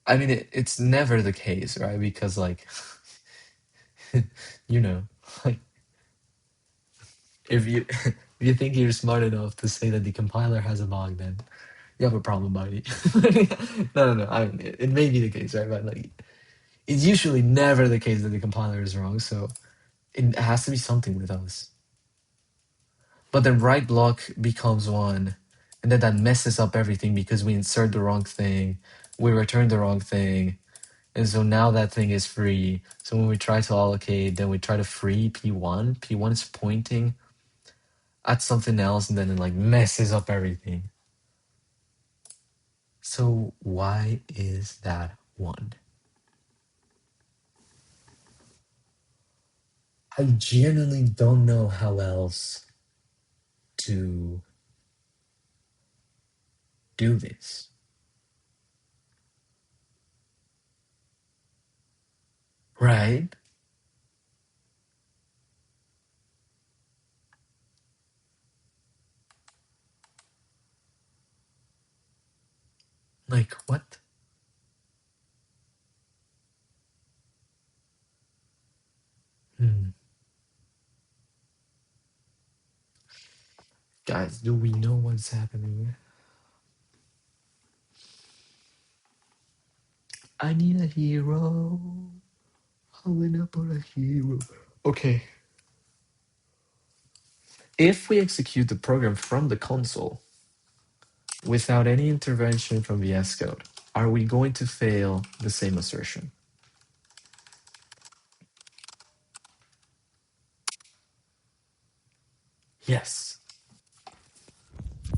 I mean, it's never the case, right? Because like, you know, like if you if you think you're smart enough to say that the compiler has a bug, then you have a problem, buddy. No. I mean, it may be the case, right? But like, it's usually never the case that the compiler is wrong. So it has to be something with us. But then right block becomes 1, and then that messes up everything because we insert the wrong thing, we return the wrong thing, and so now that thing is free. So when we try to allocate, then we try to free P1. P1 is pointing at something else, and then it like messes up everything. So why is that 1? I genuinely don't know how else to do this. Right? Like, what? Guys, do we know what's happening? I need a hero. Holding up on a hero. Okay. If we execute the program from the console without any intervention from VS Code, are we going to fail the same assertion? Yes.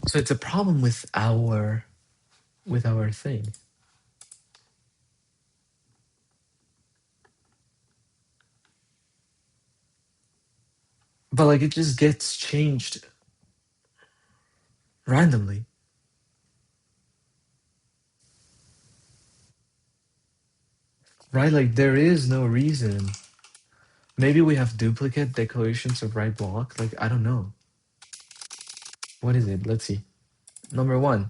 So it's a problem with our thing. But like it just gets changed randomly. Right? Like there is no reason. Maybe we have duplicate declarations of right block. Like I don't know. What is it? Let's see. Number 1.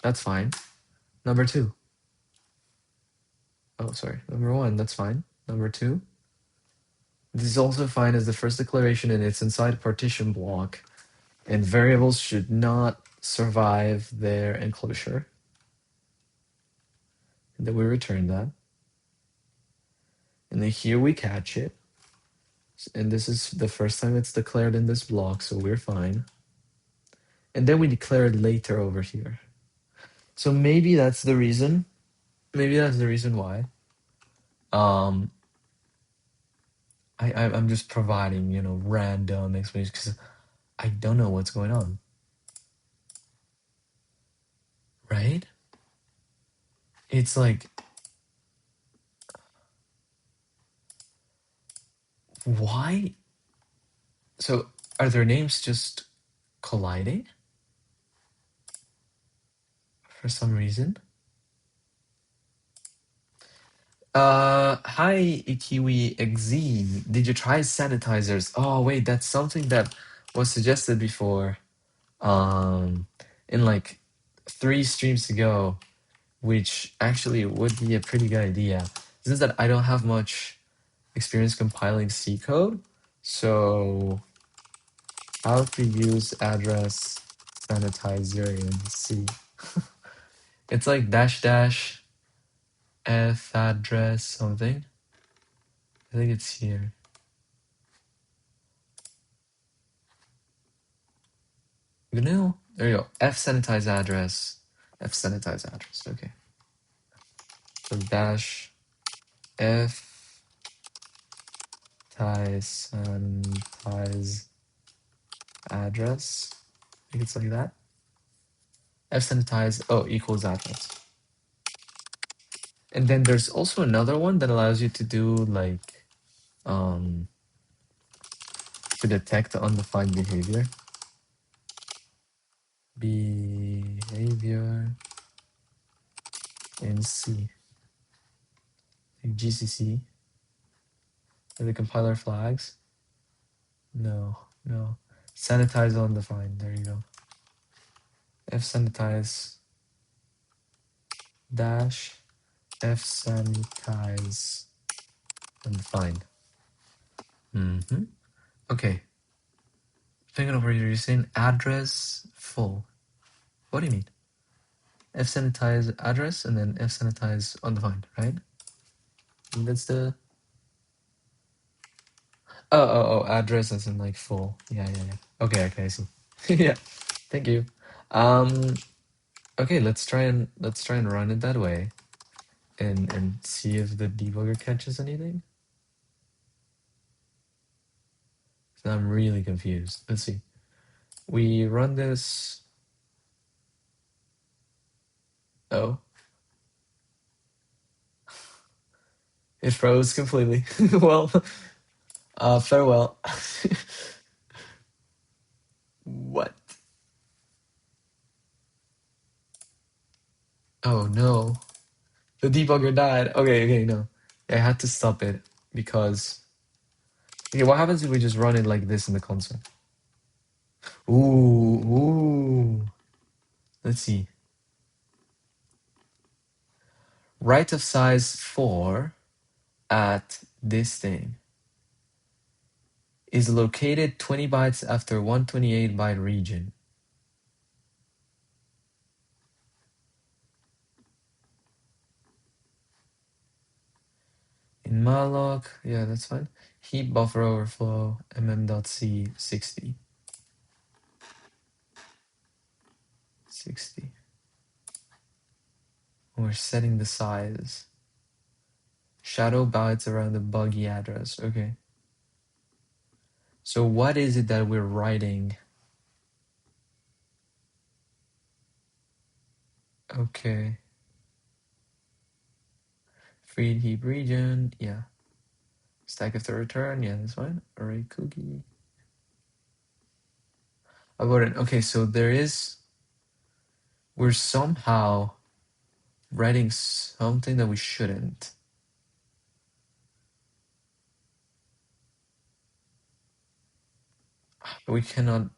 That's fine. Number 2. Oh, sorry. Number 1, that's fine. Number 2. This is also fine as the first declaration and it's inside partition block. And variables should not survive their enclosure. And then we return that. And then here we catch it. And this is the first time it's declared in this block, so we're fine. And then we declare it later over here. So maybe that's the reason. Maybe that's the reason why. I'm just providing, random explanations because I don't know what's going on. Right? It's like, why? So are their names just colliding for some reason? Hi, Ikiwi XZ. Did you try sanitizers? Oh, wait, that's something that was suggested before. In like 3 streams ago, which actually would be a pretty good idea. It's just that I don't have much experience compiling C code, so how to use address sanitizer in C. It's like dash dash f address something. I think it's here. No, there you go. F sanitize address. F sanitize address. Okay. So dash f sanitize address. I think it's like that. F sanitize equals address. And then there's also another one that allows you to do like to detect undefined behavior. Behavior in C. Like GCC. Are the compiler flags? No. Sanitize undefined. There you go. F sanitize dash F sanitize undefined. Okay. Thinking over here, you're saying address full. What do you mean? F sanitize address and then F sanitize undefined, right? And that's the address as in like full. Yeah. Okay, I see. Yeah. Thank you. Okay, let's try and run it that way and see if the debugger catches anything. So I'm really confused. Let's see. We run this. Oh. It froze completely. Well, farewell. What? Oh no. The debugger died. Okay, no. I had to stop it because... Okay, what happens if we just run it like this in the console? Ooh. Let's see. Right of size 4 at this thing is located 20 bytes after 128 byte region. In malloc, yeah, that's fine. Heap buffer overflow, mm.c 60. 60. We're setting the size. Shadow bytes around the buggy address. Okay. So what is it that we're writing? Okay. Freed heap region. Yeah. Stack after return. Yeah, that's fine. Array cookie. About it. Okay, so we're somehow writing something that we shouldn't. We cannot.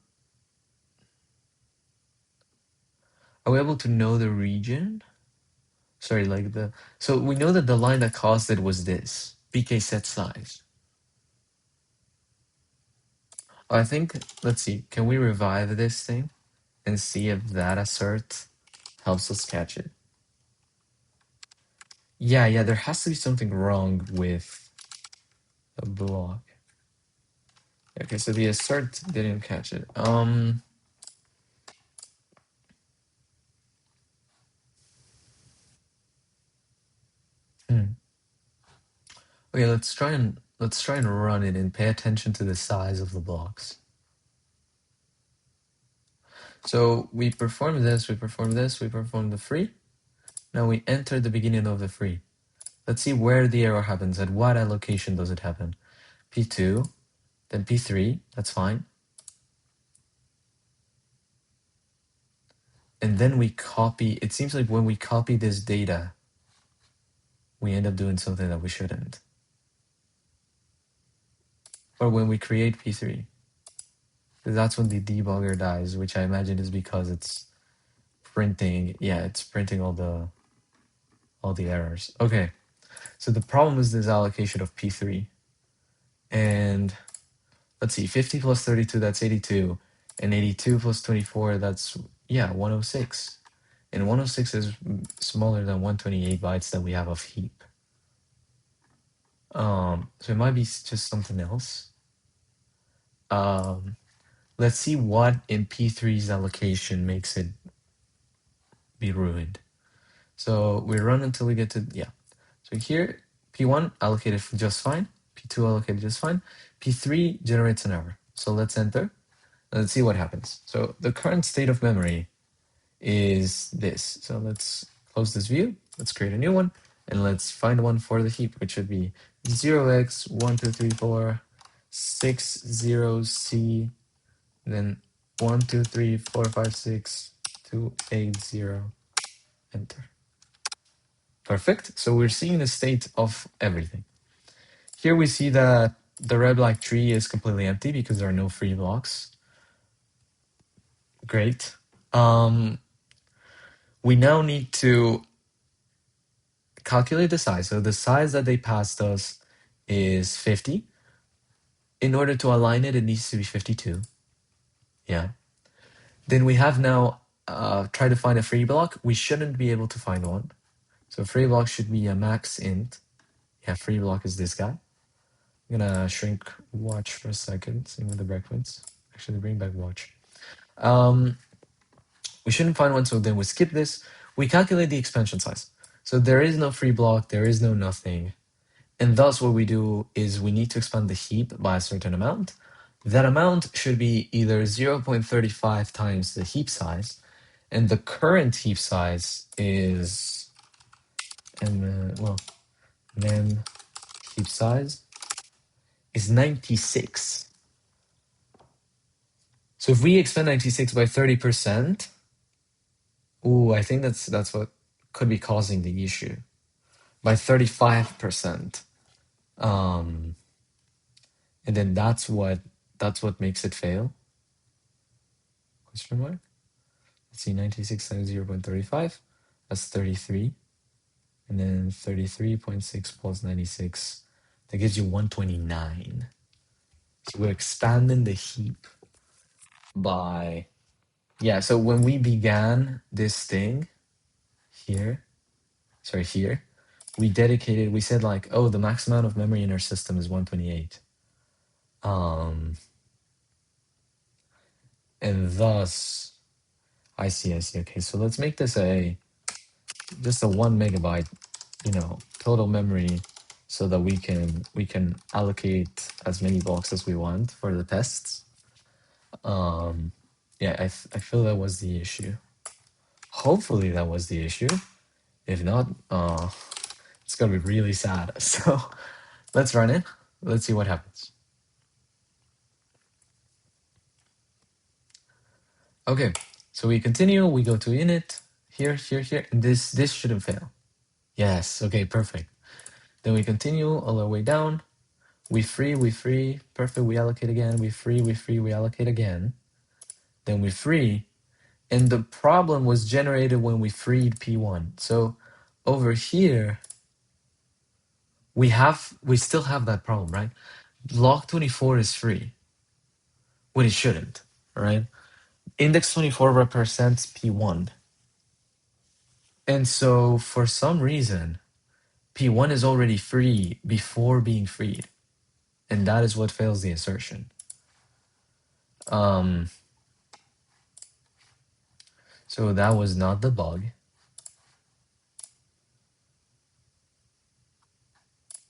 Are we able to know the region? Sorry, like the. So we know that the line that caused it was this pk set size. I think, let's see, can we revive this thing and see if that assert helps us catch it? Yeah, there has to be something wrong with the block. Okay, so the assert didn't catch it. Okay, let's try and run it and pay attention to the size of the blocks. So we perform this, we perform this, we perform the free. Now we enter the beginning of the free. Let's see where the error happens. At what allocation does it happen? P2, then P3, that's fine. And then we copy, it seems like when we copy this data, we end up doing something that we shouldn't. Or when we create P3. That's when the debugger dies, which I imagine is because it's printing, yeah, it's printing all the errors. Okay, so the problem is this allocation of P3. And let's see, 50 plus 32, that's 82. And 82 plus 24, that's, yeah, 106. And 106 is smaller than 128 bytes that we have of heap. So it might be just something else. Let's see what in P3's allocation makes it be ruined. So we run until we get to, yeah. So here, P1 allocated just fine. P2 allocated just fine. P3 generates an error. So let's enter. Let's see what happens. So the current state of memory is this. So let's close this view. Let's create a new one. And let's find one for the heap, which should be 0x1234 60C, then 123456280. Enter. Perfect. So we're seeing the state of everything. Here we see that the red black tree is completely empty because there are no free blocks. Great. We now need to calculate the size. So the size that they passed us is 50. In order to align it, it needs to be 52. Yeah. Then we have now try to find a free block. We shouldn't be able to find one. So free block should be a max int. Yeah, free block is this guy. I'm gonna shrink watch for a second, same with the breakpoints. Actually, bring back watch. We shouldn't find one, so then we skip this. We calculate the expansion size. So there is no free block, there is no nothing. And thus what we do is we need to expand the heap by a certain amount. That amount should be either 0.35 times the heap size, and the current heap size is, then heap size is 96. So if we expand 96 by 30%, I think that's what could be causing the issue. By 35%. And then that's what makes it fail. Question mark? Let's see, 96 times 0.35, that's 33. And then 33.6 plus 96, that gives you 129. So we're expanding the heap by, yeah, so when we began this thing here, we said like, oh, the max amount of memory in our system is 128. And thus, I see. Okay, so let's make this just a 1 MB, total memory, so that we can allocate as many blocks as we want for the tests. Yeah, I feel that was the issue. Hopefully that was the issue. If not, it's gonna be really sad. So let's run it. Let's see what happens. Okay, so we continue. We go to init here, and this shouldn't fail. Yes. Okay. Perfect. Then we continue all the way down. We free. Perfect. We allocate again. We free. We allocate again. Then we free. And the problem was generated when we freed P1. So over here, we still have that problem, right? Block 24 is free, when it shouldn't, right? Index 24 represents P1. And so for some reason, P1 is already free before being freed. And that is what fails the assertion. So that was not the bug.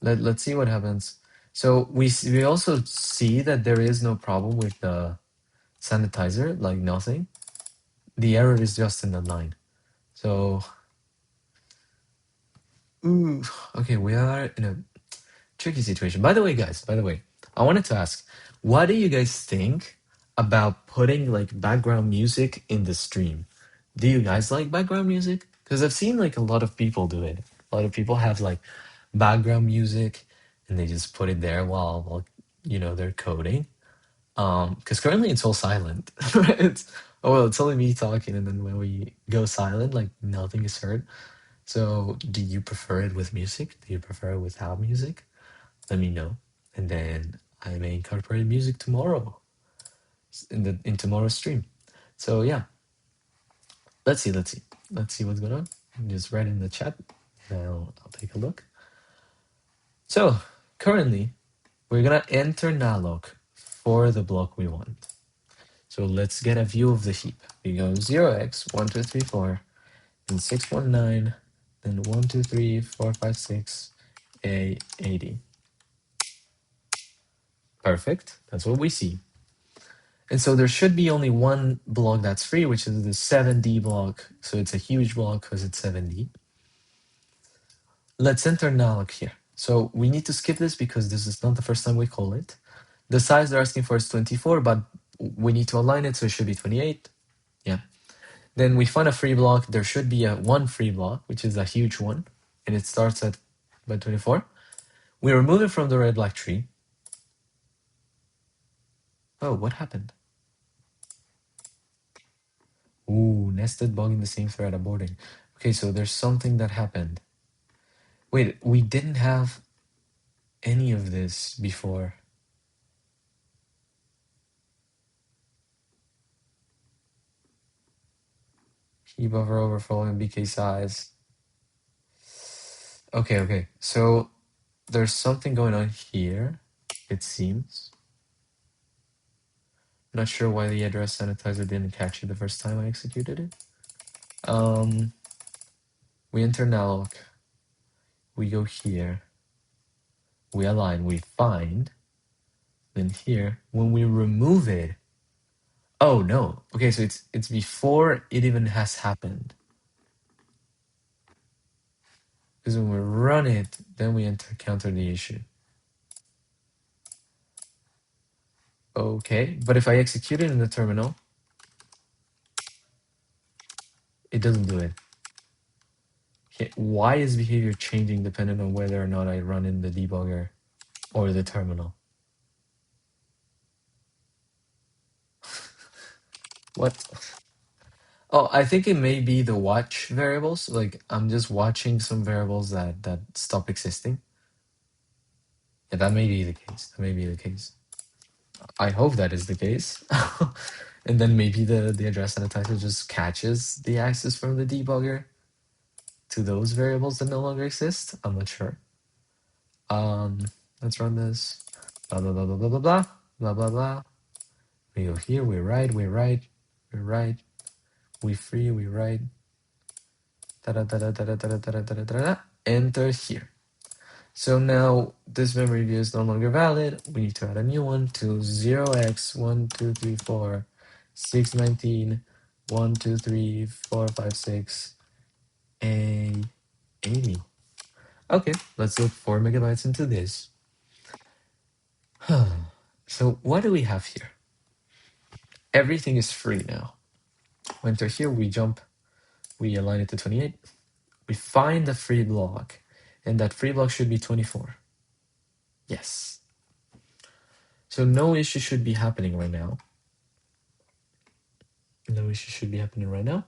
Let's see what happens. So we also see that there is no problem with the sanitizer, like nothing. The error is just in the line. So, okay, we are in a tricky situation. By the way, guys, I wanted to ask, what do you guys think about putting like background music in the stream? Do you guys like background music? Because I've seen like a lot of people do it. A lot of people have like background music and they just put it there while they're coding. Because currently it's all silent. It's only me talking, and then when we go silent, like nothing is heard. So do you prefer it with music? Do you prefer it without music? Let me know, and then I may incorporate music tomorrow in tomorrow's stream. So yeah, let's see what's going on. Just write in the chat, and I'll take a look. So currently, we're gonna enter Nalloc for the block we want. So let's get a view of the heap. We go 0x1234 and 619, then 123 456 A80. Perfect. That's what we see. And so there should be only one block that's free, which is the 7D block. So it's a huge block because it's 7D. Let's enter Nalloc here. So we need to skip this because this is not the first time we call it. The size they're asking for is 24, but we need to align it, so it should be 28. Yeah. Then we find a free block. There should be one free block, which is a huge one, and it starts at by 24. We remove it from the red black tree. Oh, what happened? Ooh, nested bug in the same thread aborting. Okay, so there's something that happened. Wait, we didn't have any of this before. Key buffer overflowing BK size. Okay. So there's something going on here, it seems. Not sure why the address sanitizer didn't catch it the first time I executed it. We enter Nalloc. We go here. We align, we find. Then here, when we remove it, oh no. Okay, so it's before it even has happened. Because when we run it, then we counter the issue. Okay, but if I execute it in the terminal, it doesn't do it. Okay, why is behavior changing depending on whether or not I run in the debugger or the terminal? What? Oh, I think it may be the watch variables. Like I'm just watching some variables that stop existing. Yeah, that may be the case. I hope that is the case. And then maybe the address sanitizer just catches the access from the debugger. to those variables that no longer exist? I'm not sure. Let's run this. Blah blah blah blah blah blah blah blah blah blah. We go here. We write. We write. We write. We free. We write. Da da da da da da da da da da da da. Enter here. So now this memory view is no longer valid. We need to add a new one to 0x1234 619 123 456 and 80. Okay, let's look 4 megabytes into this. So what do we have here? Everything is free now. We enter here, we jump, we align it to 28. We find the free block, and that free block should be 24. Yes. So no issue should be happening right now. No issue should be happening right now.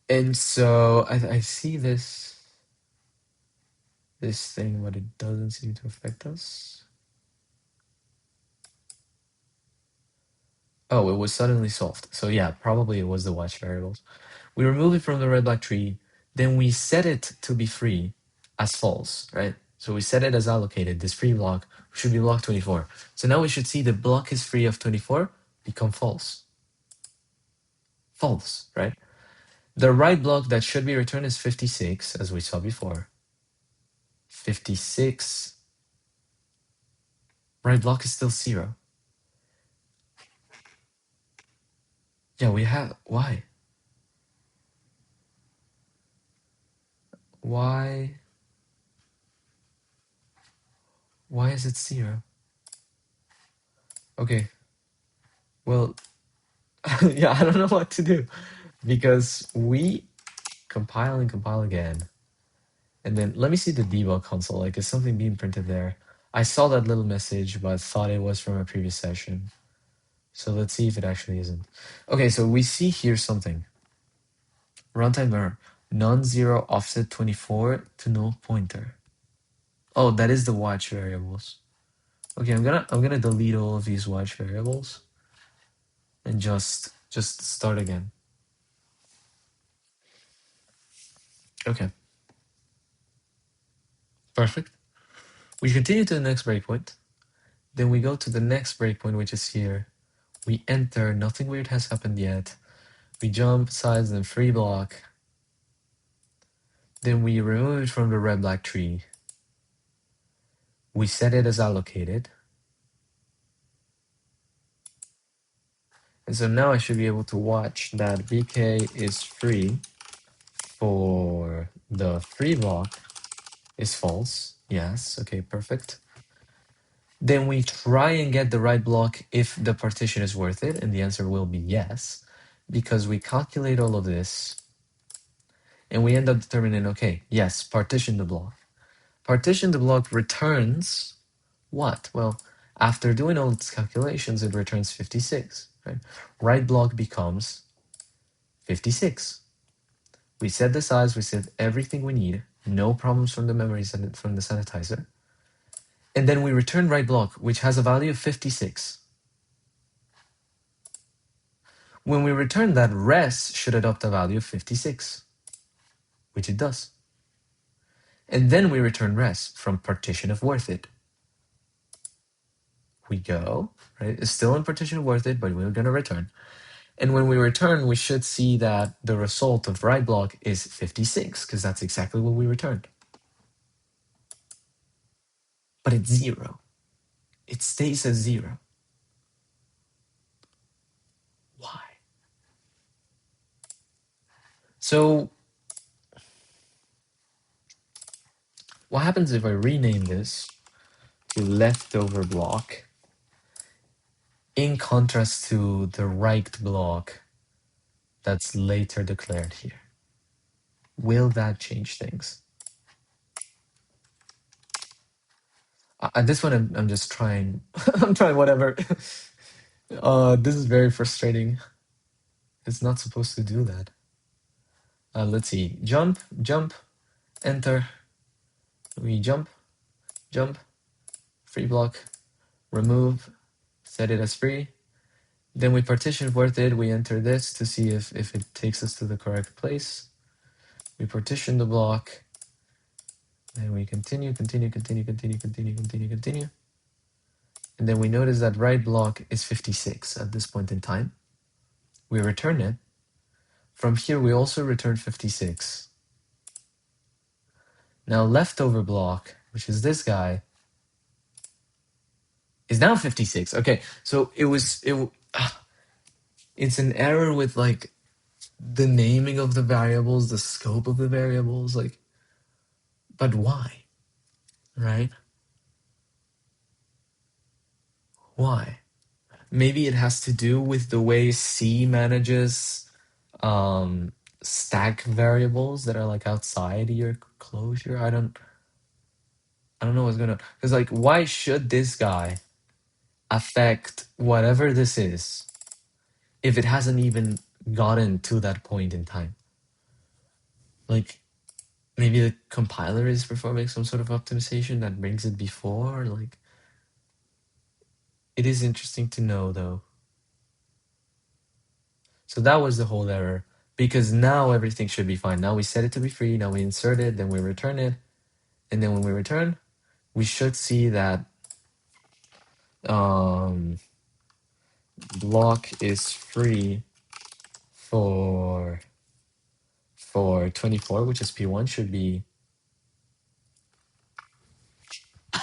And so I see this thing, but it doesn't seem to affect us. Oh, it was suddenly solved. So yeah, probably it was the watch variables. We remove it from the red black tree, then we set it to be free as false, right? So we set it as allocated. This free block should be block 24. So now we should see the block is free of 24 become false. False, right? The right block that should be returned is 56, as we saw before. 56. Right block is still 0. Yeah, we have. Why? Why? Why is it 0? Okay. Well, yeah, I don't know what to do because we compile and compile again. And then let me see the debug console. Like, is something being printed there? I saw that little message, but thought it was from a previous session. So let's see if it actually isn't. Okay, so we see here something. Runtime error. Non-zero offset 24 to null pointer. Oh, that is the watch variables. Okay, I'm gonna delete all of these watch variables and just start again. Okay. Perfect. We continue to the next breakpoint. Then we go to the next breakpoint, which is here. We enter, nothing weird has happened yet. We jump, size, and free block. Then we remove it from the red black tree. We set it as allocated. And so now I should be able to watch that BK is free for the free block is false. Yes, okay, perfect. Then we try and get the right block if the partition is worth it, and the answer will be yes, because we calculate all of this, and we end up determining, okay, yes, partition the block. Partition the block returns what? Well, after doing all its calculations, it returns 56, right? Right block becomes 56. We set the size, we set everything we need, no problems from the memories and from the sanitizer. And then we return right block, which has a value of 56. When we return that, res should adopt a value of 56, which it does. And then we return res from partition of worth it. We go, right? It's still in partition of worth it, but we're going to return. And when we return, we should see that the result of right block is 56, because that's exactly what we returned. But it's 0. It stays as 0. Why? So what happens if I rename this to leftover block in contrast to the right block that's later declared here? Will that change things? At this one, I'm just trying. I'm trying whatever. This is very frustrating. It's not supposed to do that. Let's see. Jump, jump, enter. We jump, jump, free block, remove, set it as free. Then we partition worth it. We enter this to see if it takes us to the correct place. We partition the block. Then we continue. And then we notice that right block is 56 at this point in time. We return it. From here, we also return 56. Now leftover block, which is this guy, is now 56. Okay, so it's an error with like the naming of the variables, the scope of the variables, like, but why, right? Why? Maybe it has to do with the way C manages stack variables that are like outside your closure. I don't know what's going on. Because like, why should this guy affect whatever this is if it hasn't even gotten to that point in time? Like, maybe the compiler is performing some sort of optimization that brings it before. Like, it is interesting to know though. So that was the whole error, because now everything should be fine. Now we set it to be free, now we insert it, then we return it, and then when we return, we should see that block is free for 24, which is P1, should be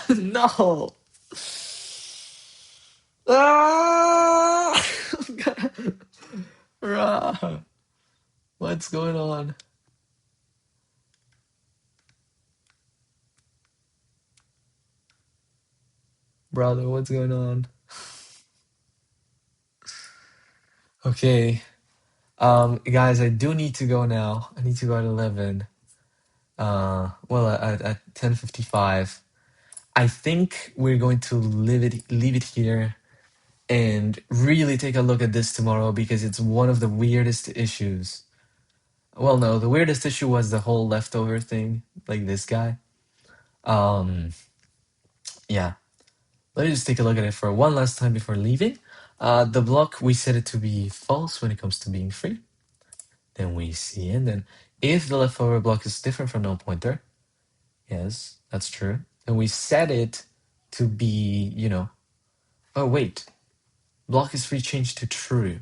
no. Ah! Rah! What's going on? Brother, what's going on? Okay. Guys, I do need to go now. I need to go at 11. Well, at 10:55. I think we're going to leave it here and really take a look at this tomorrow, because it's one of the weirdest issues. Well, no, the weirdest issue was the whole leftover thing, like this guy. Yeah. Let me just take a look at it for one last time before leaving. The block, we set it to be false when it comes to being free. Then we see, and then if the leftover block is different from null pointer, yes, that's true. Then we set it to be, oh wait, block is free changed to true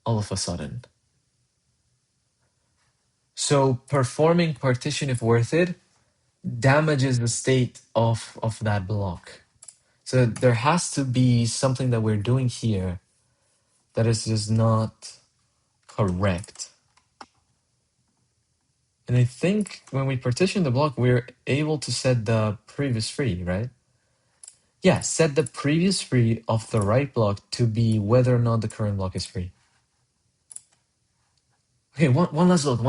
all of a sudden. So performing partition if worth it damages the state of that block. So there has to be something that we're doing here that is just not correct. And I think when we partition the block, we're able to set the previous free, right? Yeah, set the previous free of the right block to be whether or not the current block is free. Okay, one last look.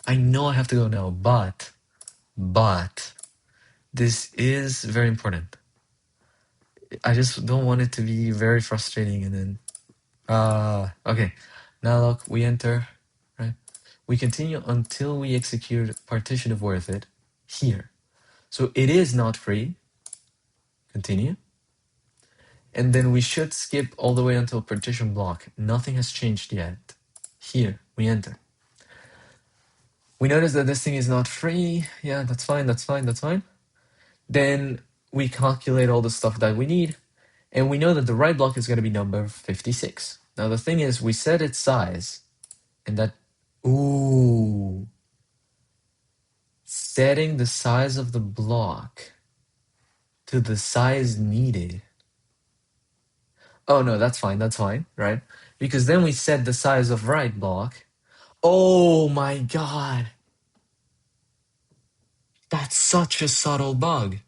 I know I have to go now, but this is very important. I just don't want it to be very frustrating and then okay. Now look, we enter, right? We continue until we execute partition of worth it here. So it is not free. Continue. And then we should skip all the way until partition block. Nothing has changed yet. Here, we enter. We notice that this thing is not free. Yeah, that's fine. Then we calculate all the stuff that we need. And we know that the right block is going to be number 56. Now the thing is, we set its size. And that, ooh. Setting the size of the block to the size needed. Oh no, that's fine, right? Because then we set the size of right block. Oh my god. That's such a subtle bug.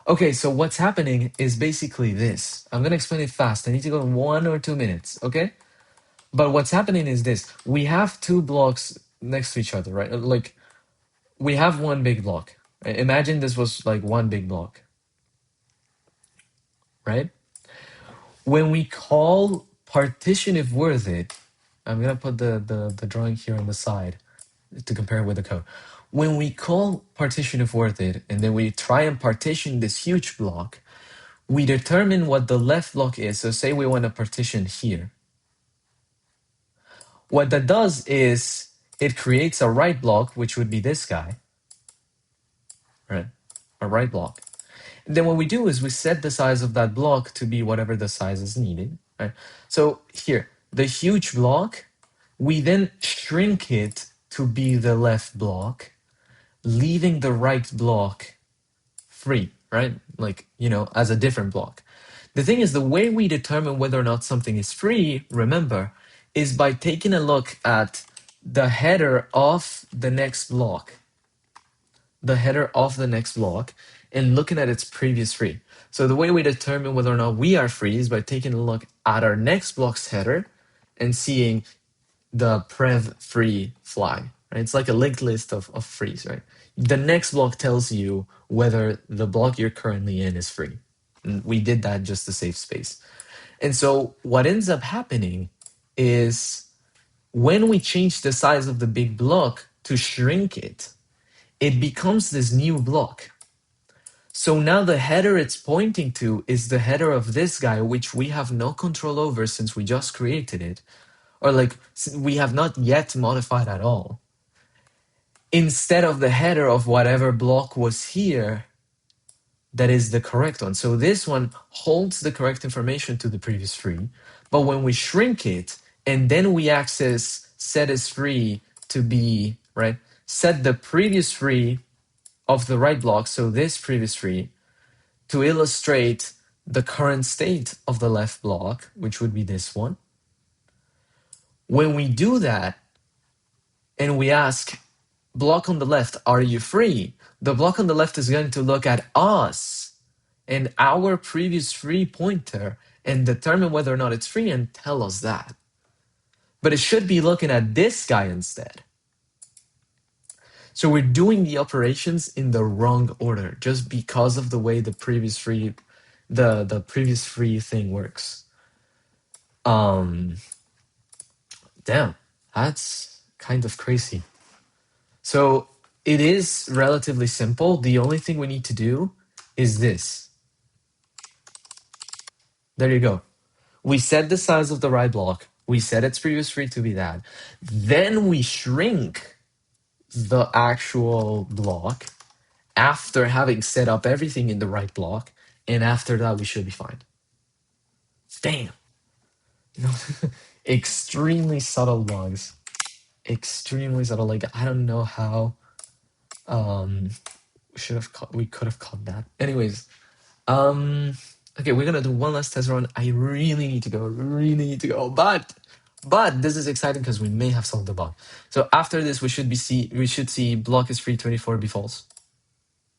Okay, so what's happening is basically this. I'm gonna explain it fast. I need to go in 1 or 2 minutes, okay? But what's happening is this. We have two blocks next to each other, right? Like, we have one big block. Imagine this was like one big block, right? When we call partition if worth it, I'm gonna put the drawing here on the side to compare with the code. When we call partition if worth it, and then we try and partition this huge block, we determine what the left block is. So say we want a partition here. What that does is it creates a right block, which would be this guy, right? A right block. And then what we do is we set the size of that block to be whatever the size is needed, right? So here, the huge block, we then shrink it to be the left block, leaving the right block free, right? Like, as a different block. The thing is, the way we determine whether or not something is free, remember, is by taking a look at the header of the next block, and looking at its previous free. So the way we determine whether or not we are free is by taking a look at our next block's header and seeing the prev free flag. Right? It's like a linked list of frees, right? The next block tells you whether the block you're currently in is free. And we did that just to save space. And so what ends up happening is when we change the size of the big block to shrink it, it becomes this new block. So now the header it's pointing to is the header of this guy, which we have no control over since we just created it, or like we have not yet modified at all, instead of the header of whatever block was here that is the correct one. So this one holds the correct information to the previous free, but when we shrink it and then we access set as free to be, right, set the previous free of the right block, so this previous free, to illustrate the current state of the left block, which would be this one. When we do that and we ask block on the left, are you free? The block on the left is going to look at us and our previous free pointer and determine whether or not it's free and tell us that. But it should be looking at this guy instead. So we're doing the operations in the wrong order just because of the way the previous free thing works. Damn, that's kind of crazy. So it is relatively simple. The only thing we need to do is this. There you go. We set the size of the right block. We set its previous free to be that. Then we shrink the actual block after having set up everything in the right block. And after that, we should be fine. Damn. Extremely subtle bugs. Extremely subtle. Like, I don't know how we could have caught that. Anyways, okay, we're gonna do one last test run. I really need to go. But this is exciting because we may have solved the bug. So after this, we should see block is free 24 be false.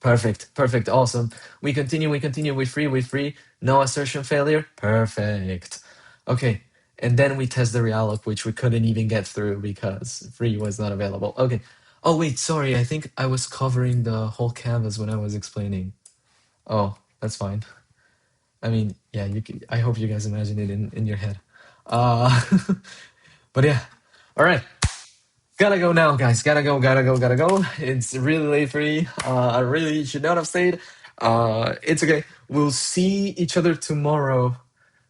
Perfect, awesome. We continue, we free. No assertion failure. Perfect. Okay, and then we test the Realloc, which we couldn't even get through because free was not available. Okay. Oh wait, sorry. I think I was covering the whole canvas when I was explaining. Oh, that's fine. I mean, yeah, I hope you guys imagine it in your head. Uh, but yeah, all right. Gotta go now, guys. Gotta go. It's really late for me. I really should not have stayed. It's okay. We'll see each other tomorrow.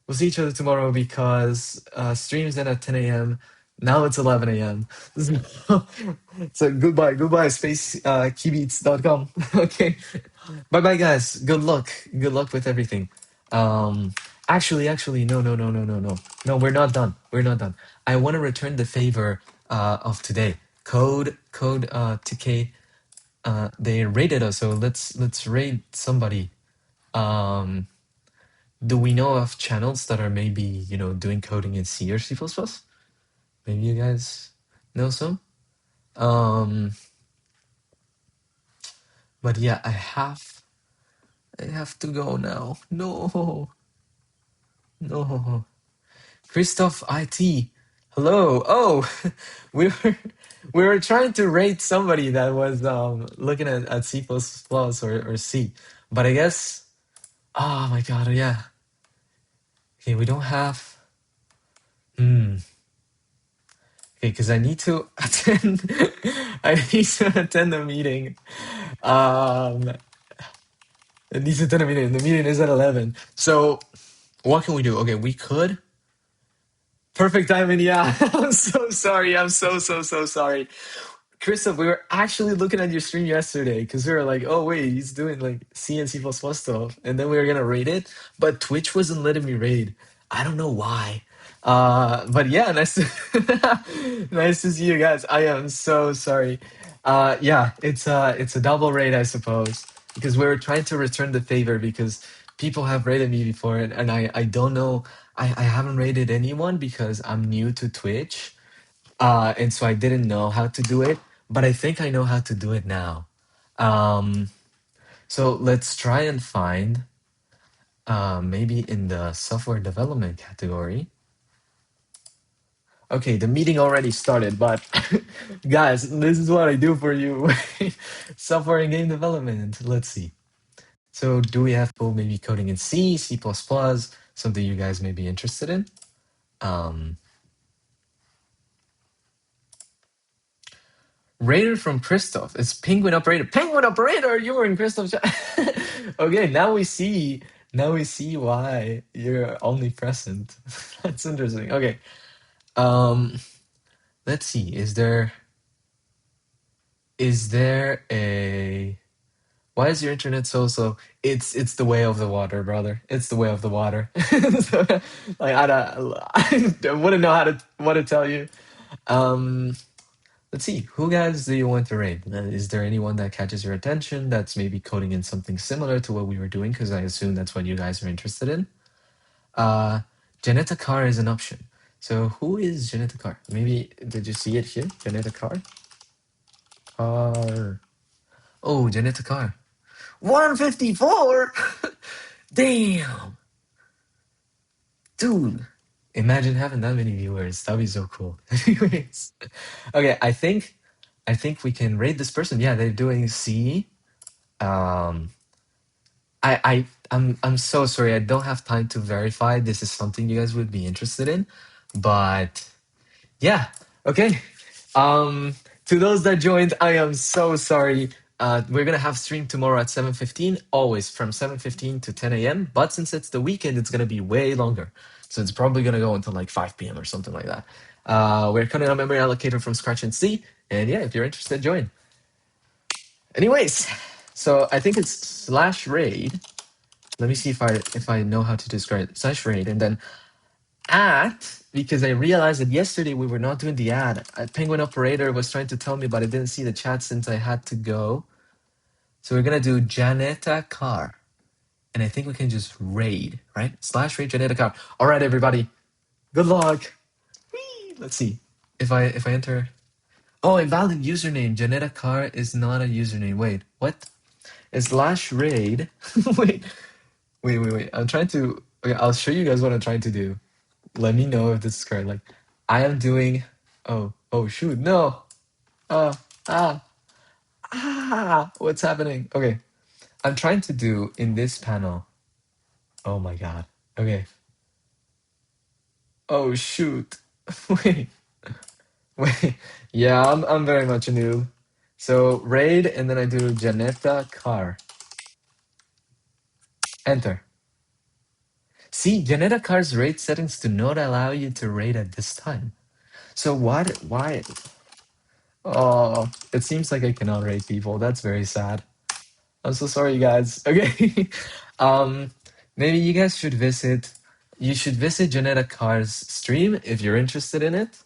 Because streams end at 10 a.m. Now it's 11 a.m. So goodbye, spacekeybits.com. Okay. Bye, guys. Good luck. Good luck with everything. Actually, no. No, we're not done. I want to return the favor of today. Code TK. They rated us, so let's rate somebody. Do we know of channels that are maybe doing coding in C or C++? Maybe you guys know some. But yeah, I have to go now. No. Christoph IT. Hello. Oh, we were trying to rate somebody that was looking at C++ or C. But I guess, oh my god, yeah. Okay, we don't have okay, because I need to attend a meeting. It needs to attend a meeting. The meeting is at 11. So what can we do? Okay, we could. Perfect timing. Yeah. I'm so sorry. I'm so sorry. Christoph, we were actually looking at your stream yesterday because we were like, oh, wait, he's doing like C and C++ stuff. And then we were going to raid it, but Twitch wasn't letting me raid. I don't know why. But yeah, nice to, nice to see you guys. I am so sorry. Yeah, it's a double raid, I suppose, because we were trying to return the favor because people have raided me before, and I don't know. I haven't raided anyone because I'm new to Twitch, and so I didn't know how to do it, but I think I know how to do it now. Um, so let's try and find maybe in the software development category. Okay, the meeting already started, but guys, this is what I do for you. Software and game development. Let's see. So do we have maybe coding in C, C++, something you guys may be interested in? Um, Raider from Christoph. It's Penguin Operator. Penguin Operator, you were in Christoph's chat. Okay, now we see. Now we see why you're omnipresent. That's interesting. Okay. Um, let's see. Is there a why is your internet so slow? It's the way of the water, brother. It's the way of the water. So, like I wouldn't know how to what to tell you. Um Let's see, who guys do you want to raid? Is there anyone that catches your attention that's maybe coding in something similar to what we were doing? Because I assume that's what you guys are interested in. Uh, Janetta Carr is an option. So who is Janetta Carr? Maybe, did you see it here? Janetta Carr? Carr. Oh, Janetta Carr. 154? Damn! Dude! Imagine having that many viewers. That'd be so cool. Anyways. Okay, I think we can rate this person. Yeah, they're doing C. Um, I'm so sorry. I don't have time to verify this is something you guys would be interested in, but yeah. Okay. Um, to those that joined, I am so sorry. We're gonna have stream tomorrow at 7:15, always from 7:15 to 10 a.m. But since it's the weekend, it's gonna be way longer. So it's probably gonna go until like 5 p.m. or something like that. We're cutting a memory allocator from scratch in C, and yeah, if you're interested, join. Anyways, so I think it's slash raid. Let me see if I know how to describe it. Slash raid, and then at, because I realized that yesterday we were not doing the ad. Penguin Operator was trying to tell me, but I didn't see the chat since I had to go. So we're gonna do Janetta Carr, and I think we can just raid, right? Slash raid Janetta Carr. All right, everybody. Good luck. Whee! Let's see if I enter. Oh, invalid username. Janetta Carr is not a username. Wait, what? Is slash raid? Wait. Wait. I'm trying to. Okay, I'll show you guys what I'm trying to do. Let me know if this is correct. Like, I am doing. Oh, shoot. No. Uh, ah, What's happening? Okay. I'm trying to do in this panel. Oh my God. Okay. Oh, shoot. Wait. Wait. Yeah, I'm very much a noob. So, raid, and then I do Janetta Carr. Enter. See, Janetta Carr's raid settings do not allow you to raid at this time. So what? Why? Oh, it seems like I cannot rate people. That's very sad. I'm so sorry, guys. Okay. um, Maybe you guys should visit. You should visit Janetta Carr's stream if you're interested in it.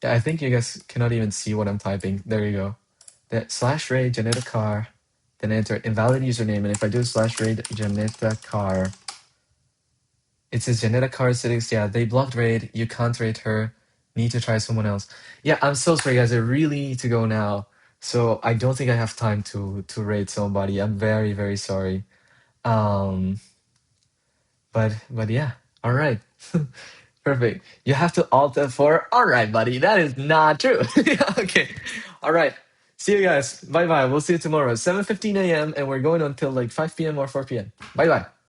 Yeah, I think you guys cannot even see what I'm typing. There you go. That slash raid Janetta Carr, then enter invalid username, and if I do slash raid Janetta Carr, it says Janetta Carr settings. Yeah, they blocked raid. You can't raid her. Need to try someone else. Yeah, I'm so sorry, guys. I really need to go now. So I don't think I have time to raid somebody. I'm very sorry. Um, but yeah. All right. Perfect. You have to alt F4. All right, buddy. That is not true. Yeah, okay. All right. See you guys. Bye bye. We'll see you tomorrow at 7:15 a.m. and we're going until like 5 p.m. or 4 p.m. Bye bye.